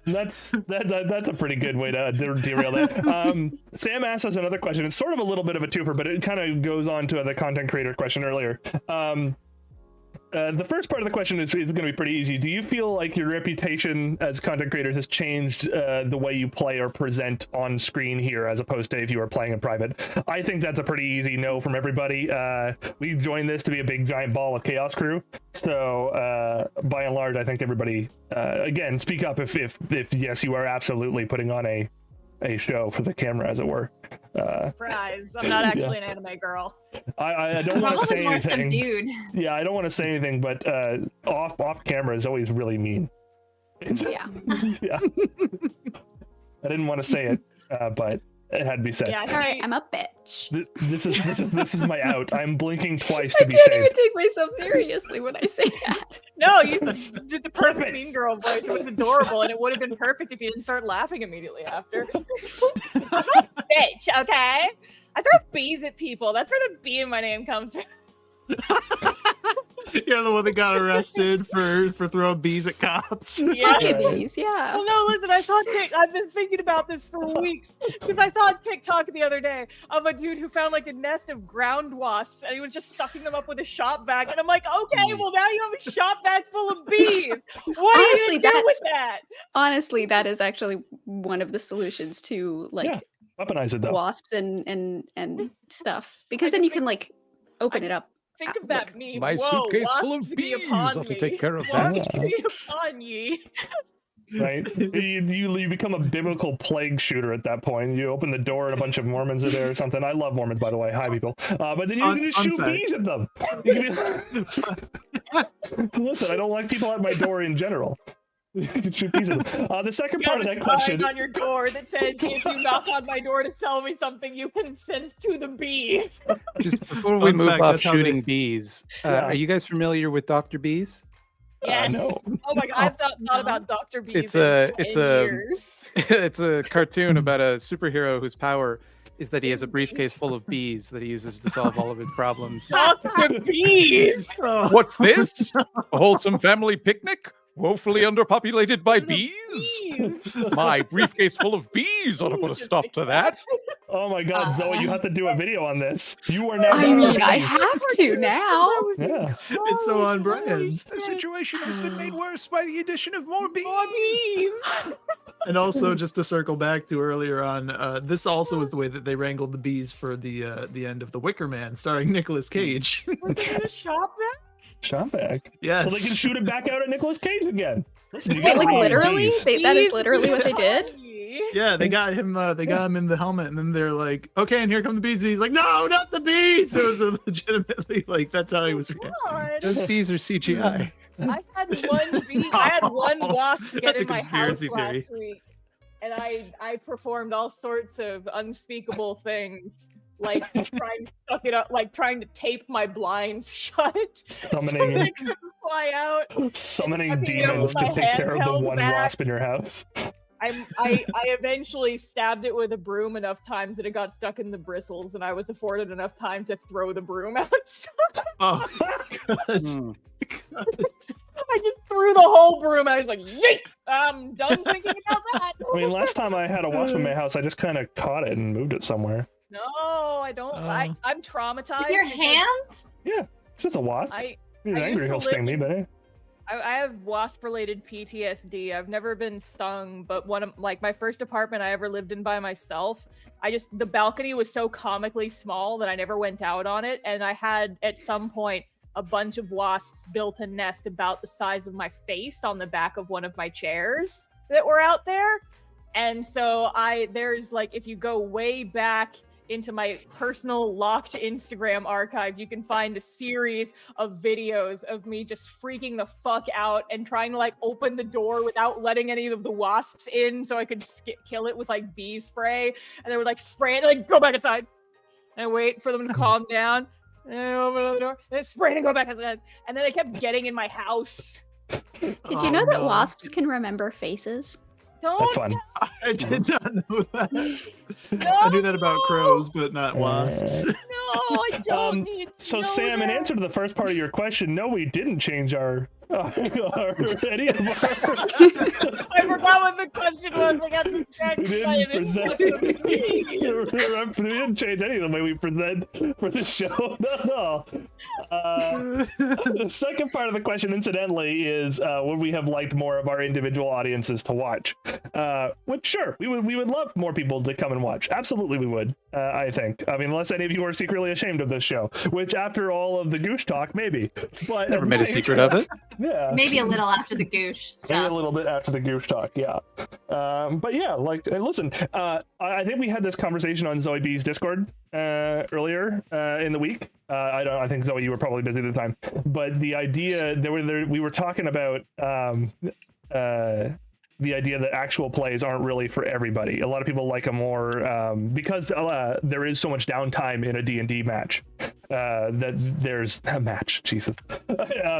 that's a pretty good way to derail that. Sam asked us another question. It's sort of a little bit of a twofer, but it kind of goes on to the content creator question earlier. The first part of the question is going to be pretty easy. Do you feel like your reputation as content creators has changed the way you play or present on screen here as opposed to if you were playing in private? I think that's a pretty easy no from everybody. We joined this to be a big giant ball of chaos crew. So by and large, I think everybody, again, speak up if yes, you are absolutely putting on a show for the camera, as it were. Surprise. I'm not actually an anime girl. I don't want to Probably say more anything. subdued. Yeah, I don't want to say anything, but off camera is always really mean. Yeah. Yeah. I didn't want to say it, but it had to be said. Yeah, Sorry, I'm a bitch. This is my out. I'm blinking twice I to be can't safe. even take myself seriously when I say that. No, you did the perfect mean girl voice. It was adorable, and it would have been perfect if you didn't start laughing immediately after. I'm not a bitch, okay? I throw bees at people. That's where the bee in my name comes from. You're the one that got arrested for throwing bees at cops. Yeah. Honeybees, yeah. Well, no, listen, I've been thinking about this for weeks because I saw a TikTok the other day of a dude who found like a nest of ground wasps and he was just sucking them up with a shop vac. And I'm like, okay, well now you have a shop vac full of bees. What Honestly, are you gonna do with that's- that? Honestly, that is actually one of the solutions to like Yeah. Weaponize it though. wasps and stuff. Because then you can like open it up. Think of that meme. My Whoa, suitcase full wasps of be bees. upon I'll have to me. take care of Wasps that. be upon ye. Right? You become a biblical plague shooter at that point. You open the door and a bunch of Mormons are there or something. I love Mormons, by the way. Hi, people. But then you can just Fun shoot fact. bees at them. You can be Listen, I don't like people at my door in general. You can shoot bees at them. The second You part have of a that question. sign on your door that says, if you knock on my door to sell me something, you consent to the bee. Just before we Fun move fact, off that's how they- shooting bees, Yeah. are you guys familiar with Dr. Bees? Yes. No. Oh my god, I've thought about Dr. Bees. It's in a- 10 it's a- years. It's a cartoon about a superhero whose power is that he has a briefcase full of bees that he uses to solve all of his problems. Dr. Bees. What's this? A wholesome family picnic? Woefully underpopulated by bees? My briefcase full of bees ought to put a stop to that. Oh my god, Zoe, you have to do a video on this. You are now I Dr. mean, I Bees. have to now. Yeah. It's so on brand. The situation has been made worse by the addition of more bees. More bees. And also, just to circle back to earlier on, this also is the way that they wrangled the bees for the end of The Wicker Man, starring Nicolas Cage. Was it a shop vac? Shot back. Yes. So they can shoot it back out at Nicolas Cage again. Listen, you Wait, gotta like rein in literally? bees. That is literally what they did? Yeah, they got him. They got him in the helmet, and then they're like, "Okay, and here come the bees." And he's like, "No, not the bees!" It was legitimately like that's how he was reacting. God. Those bees are CGI. I had one bee. I had one wasp get That's in a my house conspiracy theory. last week, and I performed all sorts of unspeakable things, like trying to suck it up, like trying to tape my blinds shut so Summoning- they couldn't fly out. Summoning Sucking it up demons with to my take care of the handheld one back. wasp in your house. I eventually stabbed it with a broom enough times that it got stuck in the bristles, and I was afforded enough time to throw the broom outside. Oh, God. Mm. I just threw the whole broom. I was like, "Yeet! I'm done thinking about that." I mean, last time I had a wasp in my house, I just kind of caught it and moved it somewhere. No, I don't. I'm traumatized. With your because hands? It's just a wasp. I You're I used angry, to he'll sting me, live- but hey. I have wasp-related PTSD. I've never been stung, but one of my first apartment I ever lived in by myself. The balcony was so comically small that I never went out on it, and I had at some point a bunch of wasps built a nest about the size of my face on the back of one of my chairs that were out there. And so there's like, if you go way back into my personal locked Instagram archive, you can find a series of videos of me just freaking the fuck out and trying to like open the door without letting any of the wasps in so I could kill it with like bee spray. And they would like spray it and like go back inside. And I wait for them to calm down. And I open the door. And then spray it and go back inside. And then they kept getting in my house. Did you know that wasps can remember faces? Don't That's fun. I did not know that. No! I knew that about crows, but not wasps. No, I don't need to So know Sam, in that. answer to the first part of your question, no, we didn't change our any of our I forgot what the question was. I got we distracted didn't by it. present we didn't change any of the way we present for the show. No. The second part of the question, incidentally, is would we have liked more of our individual audiences to watch? Which sure, we would love more people to come and watch. Absolutely, we would. I think. I mean, unless any of you are secretly ashamed of this show, which after all of the Goosh talk, maybe. But Never made a secret of it. Yeah. Maybe a little after the goosh Maybe a stuff. little bit after the Goosh talk, yeah. But yeah, like, listen, I think we had this conversation on Zoe B's Discord earlier in the week. I think Zoe, you were probably busy at the time, but the idea we were talking about the idea that actual plays aren't really for everybody. A lot of people like a more because there is so much downtime in a D&D match. That there's a match, Jesus,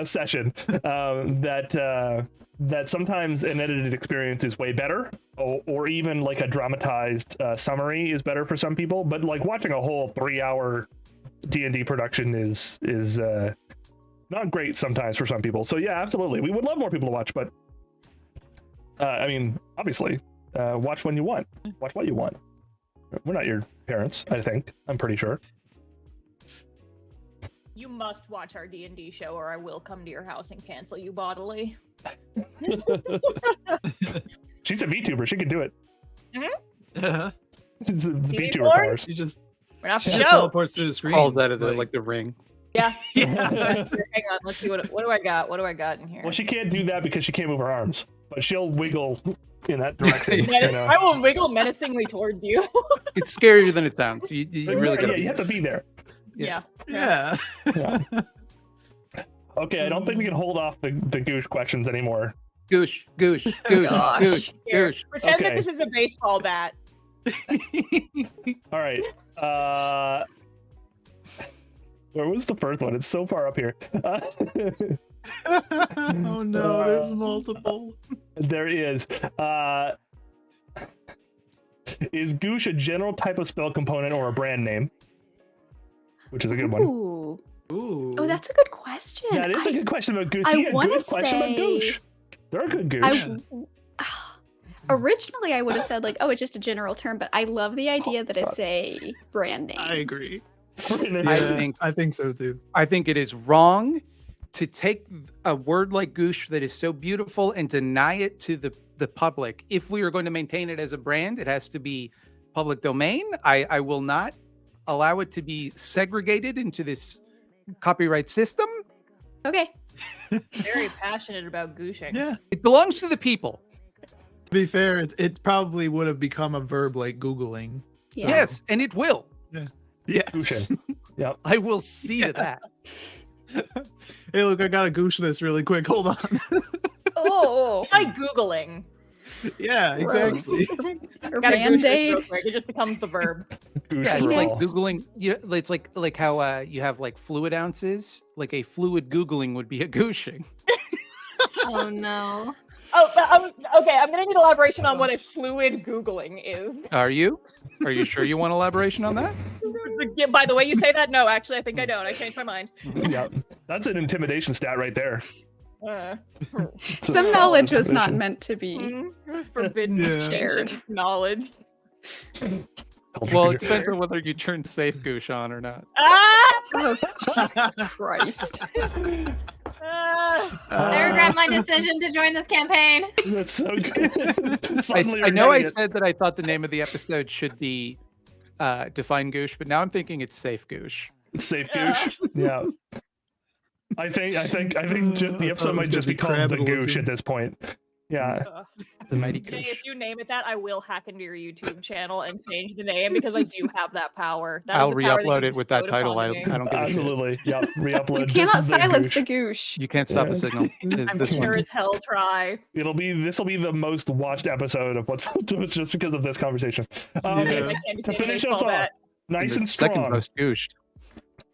session. That sometimes an edited experience is way better, or even like a dramatized summary is better for some people. But like watching a whole 3-hour D&D production is not great sometimes for some people. So yeah, absolutely, we would love more people to watch, but. I mean, obviously, watch when you want. Watch what you want. We're not your parents, I think. I'm pretty sure. You must watch our D&D show, or I will come to your house and cancel you bodily. She's a VTuber. She can do it. Yeah. It's VTuber Keyboard? powers. She just We're not she the just show. teleports to the screen. Crawls out of the ring. Yeah. Yeah. Hang on. Let's see what do I got. What do I got in here? Well, she can't do that because she can't move her arms, but she'll wiggle in that direction. You know? I will wiggle menacingly towards you. It's scarier than it sounds. You really yeah, gotta you have to be there. Yeah. Yeah. Yeah. Okay, I don't think we can hold off the Goosh questions anymore. Goosh, goosh, goosh, Gosh. goosh, Here, goosh. pretend Okay. that this is a baseball bat. All right. Where was the first one? It's so far up here. Oh no, there's multiple. There is. Is Goosh a general type of spell component or a brand name? Which is a good one. Ooh. Ooh. Oh, that's a good question. That is a good question about Goosh. I See, a wanna good question about say- Goosh. They're a good Goosh. Originally, I would have said like, oh, it's just a general term, but I love the idea that it's a brand name. I agree. Yeah. I think so too. I think it is wrong to take a word like goosh that is so beautiful and deny it to the public. If we are going to maintain it as a brand, it has to be public domain. I will not allow it to be segregated into this copyright system. Okay. Very passionate about gooshing. Yeah. It belongs to the people. To be fair, it probably would have become a verb like Googling. Yeah. Yes, and it will. Yes. Gooshin. Yep. I will see to that. Hey, look, I gotta goosh this really quick. Hold on. Oh. It's like Googling. Yeah, exactly. Or Gotta goosh this Band-Aid. real quick. It just becomes the verb. Goosh Yeah, it's for like all. Googling. It's like how you have like fluid ounces. Like a fluid Googling would be a gooshing. Oh no. Oh, okay. I'm gonna need elaboration on what a fluid Googling is. Are you? Are you sure you want elaboration on that? Yeah, by the way you say that, no, actually, I think I don't. I changed my mind. Yep. That's an intimidation stat right there. It's a Some solid knowledge was not intimidation. meant to be Forbidden Yeah. shared knowledge. Well, it depends on whether you turn safe goosh on or not. Ah! Oh, Jesus Christ. I regret my decision to join this campaign. That's so good. Suddenly I you're know I getting it. said that I thought the name of the episode should be Define Goosh, but now I'm thinking it's Safe Goosh. Safe goosh. Yeah. I think just the I thought episode it was might gonna just be be called the Crabitalism. goosh at this point. Yeah. The Mighty Jay, Goosh. if you name it that, I will hack into your YouTube channel and change the name because I do have that power. That is I'll the power that re-upload you it with that bestowed title. I upon me. don't give a shit. Absolutely. Yep. Re-upload. You just cannot the silence goosh. the goosh. You can't stop Yeah. the signal. I'm This sure one. as hell try. This will be the most watched episode of what's just because of this conversation. Okay, Yeah. I can't To be finish all us off, that. nice The and second strong. most gooshed.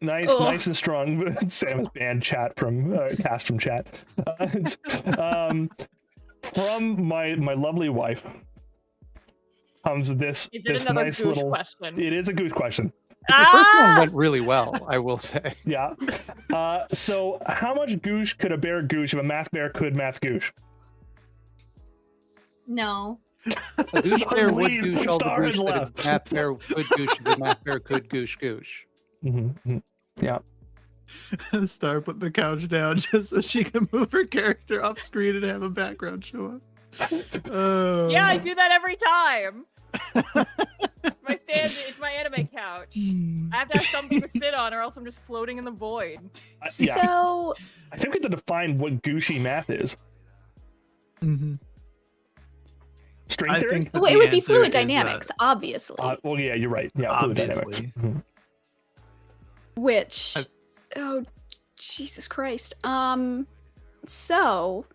Nice, Ugh. nice and strong. Sam's banned chat from cast from chat. From my lovely wife comes this Is it this another nice goosh little. question? It is a good question. The first one Ah! went really well, I will say. Yeah. So how much goosh could a bear goosh if a math bear could math goosh? No. A goosh bear would Leave. goosh all the Star has goosh that left. a math bear could goosh if a math bear could goosh goosh. Mm-hmm. Yeah. Star put the couch down just so she can move her character off screen and have a background show up. Yeah, I do that every time. It's my anime couch. I have to have something to sit on, or else I'm just floating in the void. Yeah. So, I think we have to define what gooshy math is. Mhm. String I theory? think that well, it the would be answer fluid is, dynamics, obviously. Well, yeah, you're right. Yeah, fluid dynamics. Obviously. Mhm. Which, I- oh, Jesus Christ. So,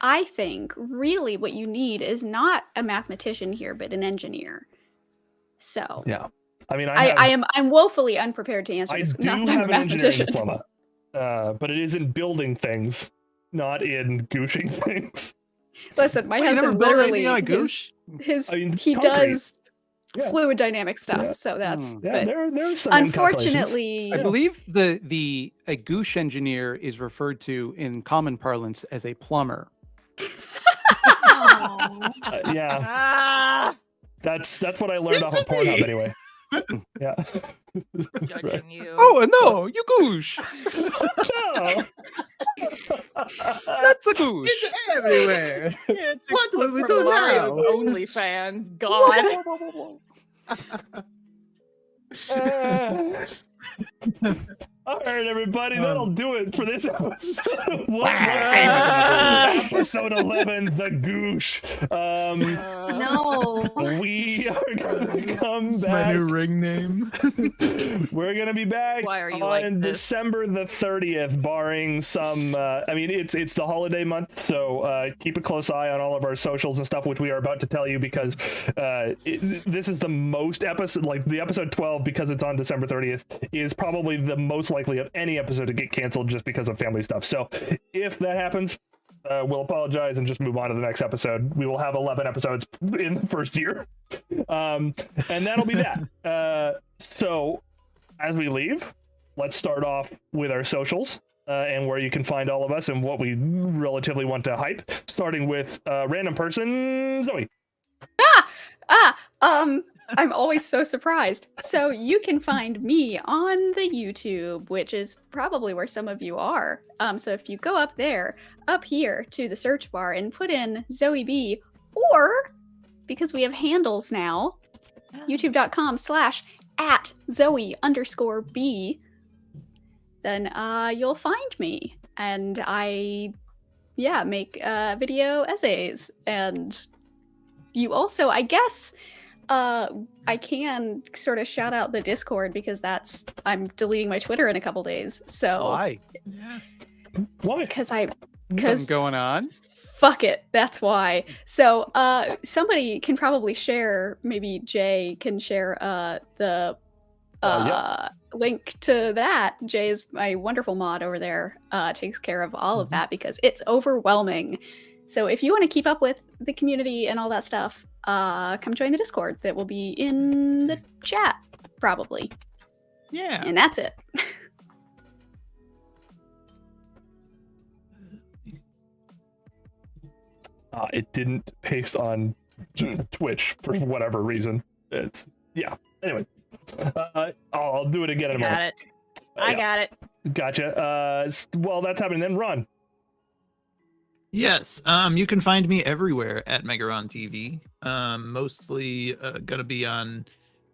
I think really what you need is not a mathematician here, but an engineer. So, Yeah. I mean, I'm woefully unprepared to answer I this. do Not that I'm a have an engineering mathematician. diploma, but it is in building things, not in gooshing things. Listen, my Wait, you never husband built literally anything on a goosh? I mean, he concrete. does Yeah. fluid dynamic stuff. Yeah. So that's Yeah, but there's some calculations. unfortunately, I believe a goosh engineer is referred to in common parlance as a plumber. Oh. Yeah, Ah, that's what I learned off of Pornhub anyway. Yeah. judging you. Oh no, you goosh! So, That's a goosh. Everywhere. It's a What clip will we from do Mario's now? OnlyFans. God. all right, everybody, that'll do it for this episode. What's Ah. episode 11, the goosh. No. We are gonna come It's back. my new ring name. We're gonna be back Why are you on like this? December the 30th, barring some. I mean, it's the holiday month, so keep a close eye on all of our socials and stuff, which we are about to tell you because this is the most episode, like the episode 12, because it's on December 30th, is probably the most likely of any episode to get canceled just because of family stuff. So if that happens, we'll apologize and just move on to the next episode. We will have 11 episodes in the first year. And that'll be that. So as we leave, let's start off with our socials and where you can find all of us and what we relatively want to hype, starting with random person, Zoe. I'm always so surprised. So you can find me on the YouTube, which is probably where some of you are. So if you go up there, up here to the search bar and put in Zoe B, or because we have handles now, youtube.com/@Zoe_B, then you'll find me. and I make video essays. And you also, I guess, I can sort of shout out the Discord because I'm deleting my Twitter in a couple days. So Why? Why? because Something going on? fuck it, that's why. So somebody can probably share, maybe Jay can share the link to that. Jay is my wonderful mod over there, takes care of all of that because it's overwhelming. So if you want to keep up with the community and all that stuff, come join the Discord. That will be in the chat, probably. Yeah. And that's it. It didn't paste on Twitch for whatever reason. Anyway, I'll do it again in a Got moment. it. I got it. Gotcha. Well, that's happening. Then run. Yes, you can find me everywhere at Megaron TV. Mostly gonna be on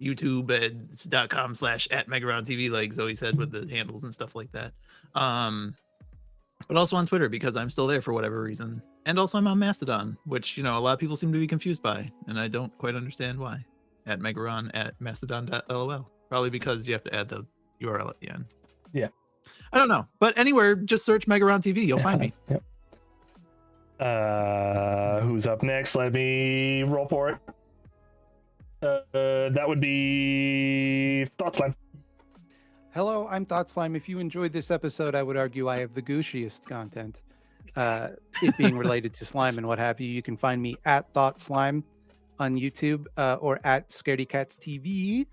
YouTube at .com/@MegaronTV, like Zoe said, with the handles and stuff like that. But also on Twitter because I'm still there for whatever reason. And also I'm on Mastodon, which, a lot of people seem to be confused by, and I don't quite understand why. At Megaron at mastodon.lol. Probably because you have to add the URL at the end. Yeah. I don't know. But anywhere, just search Megaron TV. You'll find me. Yep. Who's up next? Let me roll for it. That would be Thoughtslime. Hello, I'm Thought Slime. If you enjoyed this episode, I would argue I have the gushiest content. It being related to slime and what have you. You can find me at Thought Slime on YouTube or at Scaredy Cats TV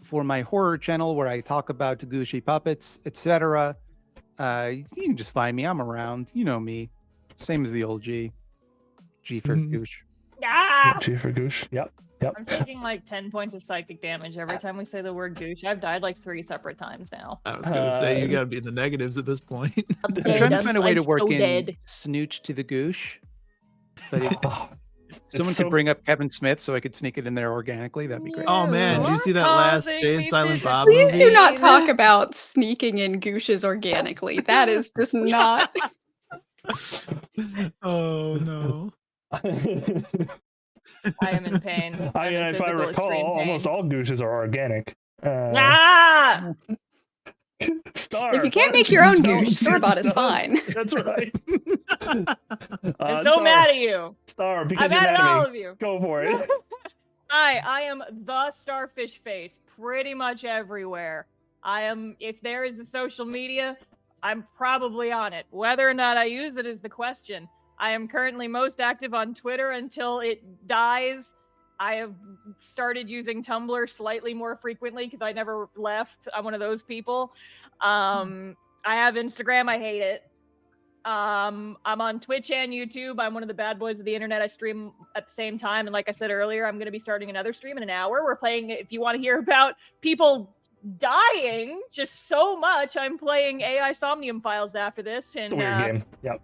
for my horror channel where I talk about Taguchi puppets, etc. You can just find me. I'm around. You know me. Same as the old G. G for Goosh. Ah! G for Goosh. Yep. I'm taking like 10 points of psychic damage every time we say the word goosh. I've died like 3 separate times now. I was going to say, you got to be in the negatives at this point. I'm I'm trying to dead. find a way to I'm work so in dead. snooch to the goosh. But It's someone so- could bring up Kevin Smith so I could sneak it in there organically. That'd be great. Oh man, did you see that last Jay and Silent Bob Please movie? do not talk about sneaking in gooshes organically. That is just not. Oh no. I am in pain. I I'm mean, in if I physical recall, extreme pain. almost all gooshes are organic. Ah! Star. If you can't make your own goosh, store-bought is fine. That's right. I'm so mad at you. Star, because I'm you're mad mad at all at of me. you. Go for it. I am the starfish face pretty much everywhere. If there is a social media, I'm probably on it. Whether or not I use it is the question. I am currently most active on Twitter until it dies. I have started using Tumblr slightly more frequently because I never left. I'm one of those people. I have Instagram. I hate it. I'm on Twitch and YouTube. I'm one of the bad boys of the internet. I stream at the same time. And like I said earlier, I'm going to be starting another stream in an hour. We're playing, if you want to hear about people dying just so much, I'm playing AI Somnium Files after this. And It's a weird game. Yep.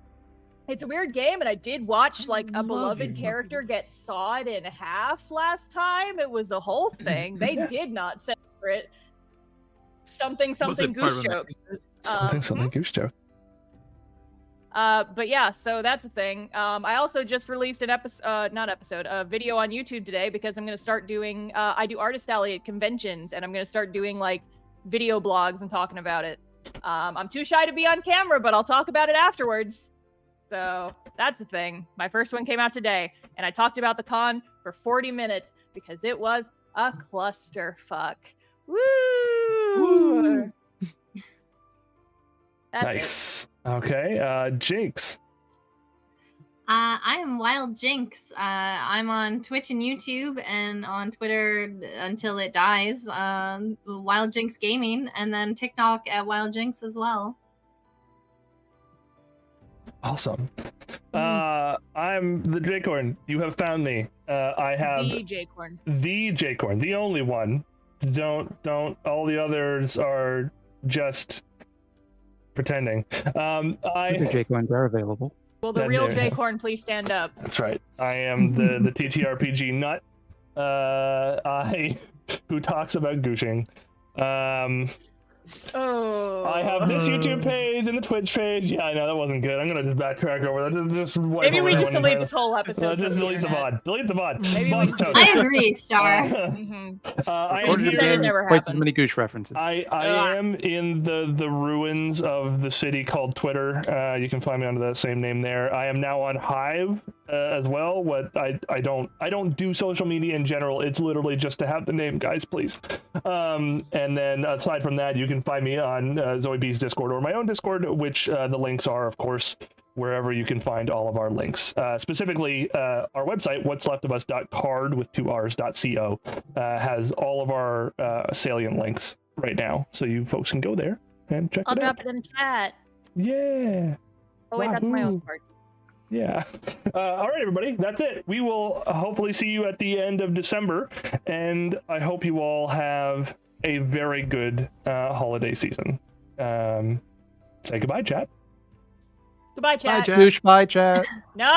it's a weird game, and I did watch like a love beloved you. character get sawed in half last time. It was a whole thing. They did not censor it. Something Was it part goose of an jokes. Something goose joke. But yeah, so that's the thing. I also just released an a video on YouTube today because I'm going to start doing, I do artist alley at conventions, and I'm going to start doing like video blogs and talking about it. I'm too shy to be on camera, but I'll talk about it afterwards. So that's the thing. My first one came out today, and I talked about the con for 40 minutes because it was a clusterfuck. Woo! That's it. Nice. Okay. Jinx. I am Wild Jinx. I'm on Twitch and YouTube and on Twitter until it dies. Wild Jinx Gaming, and then TikTok at Wild Jinx as well. Awesome. I'm the Jaycorn. You have found me. I have The Jaycorn. the Jaycorn, the only one. Don't. All the others are just pretending. The Jake ones are available. Will the Yeah, real there. Jaycorn please stand up? That's right. I am the TTRPG nut. I who talks about gooshing. Oh. I have this YouTube page and the Twitch page. Yeah, I know that wasn't good. I'm gonna just backtrack over that. Just wipe Maybe over we that just one delete entirely. this whole episode. Just from delete the internet. VOD. Delete the VOD. Maybe we VOD's can- toast. I agree, Star. I am According to said it here. never Quite happened. many Goosh references. I Ugh. am in the ruins of the city called Twitter. You can find me under the same name there. I am now on Hive as well. What I don't do social media in general. It's literally just to have the name, guys, please. And then aside from that, you can find me on Zoe B's Discord or my own Discord, which the links are, of course, wherever you can find all of our links. Specifically, our website, what'sleftofus.card with 2rs.co, has all of our salient links right now. So you folks can go there and check I'll it out. drop it in the chat. Yeah. Oh wait, that's my Wahoo. own part. Yeah. All right, everybody. That's it. We will hopefully see you at the end of December. And I hope you all have a very good holiday season. Say goodbye, chat. Goodbye, Bye, chat. Jack. Goosh, bye, chat. No.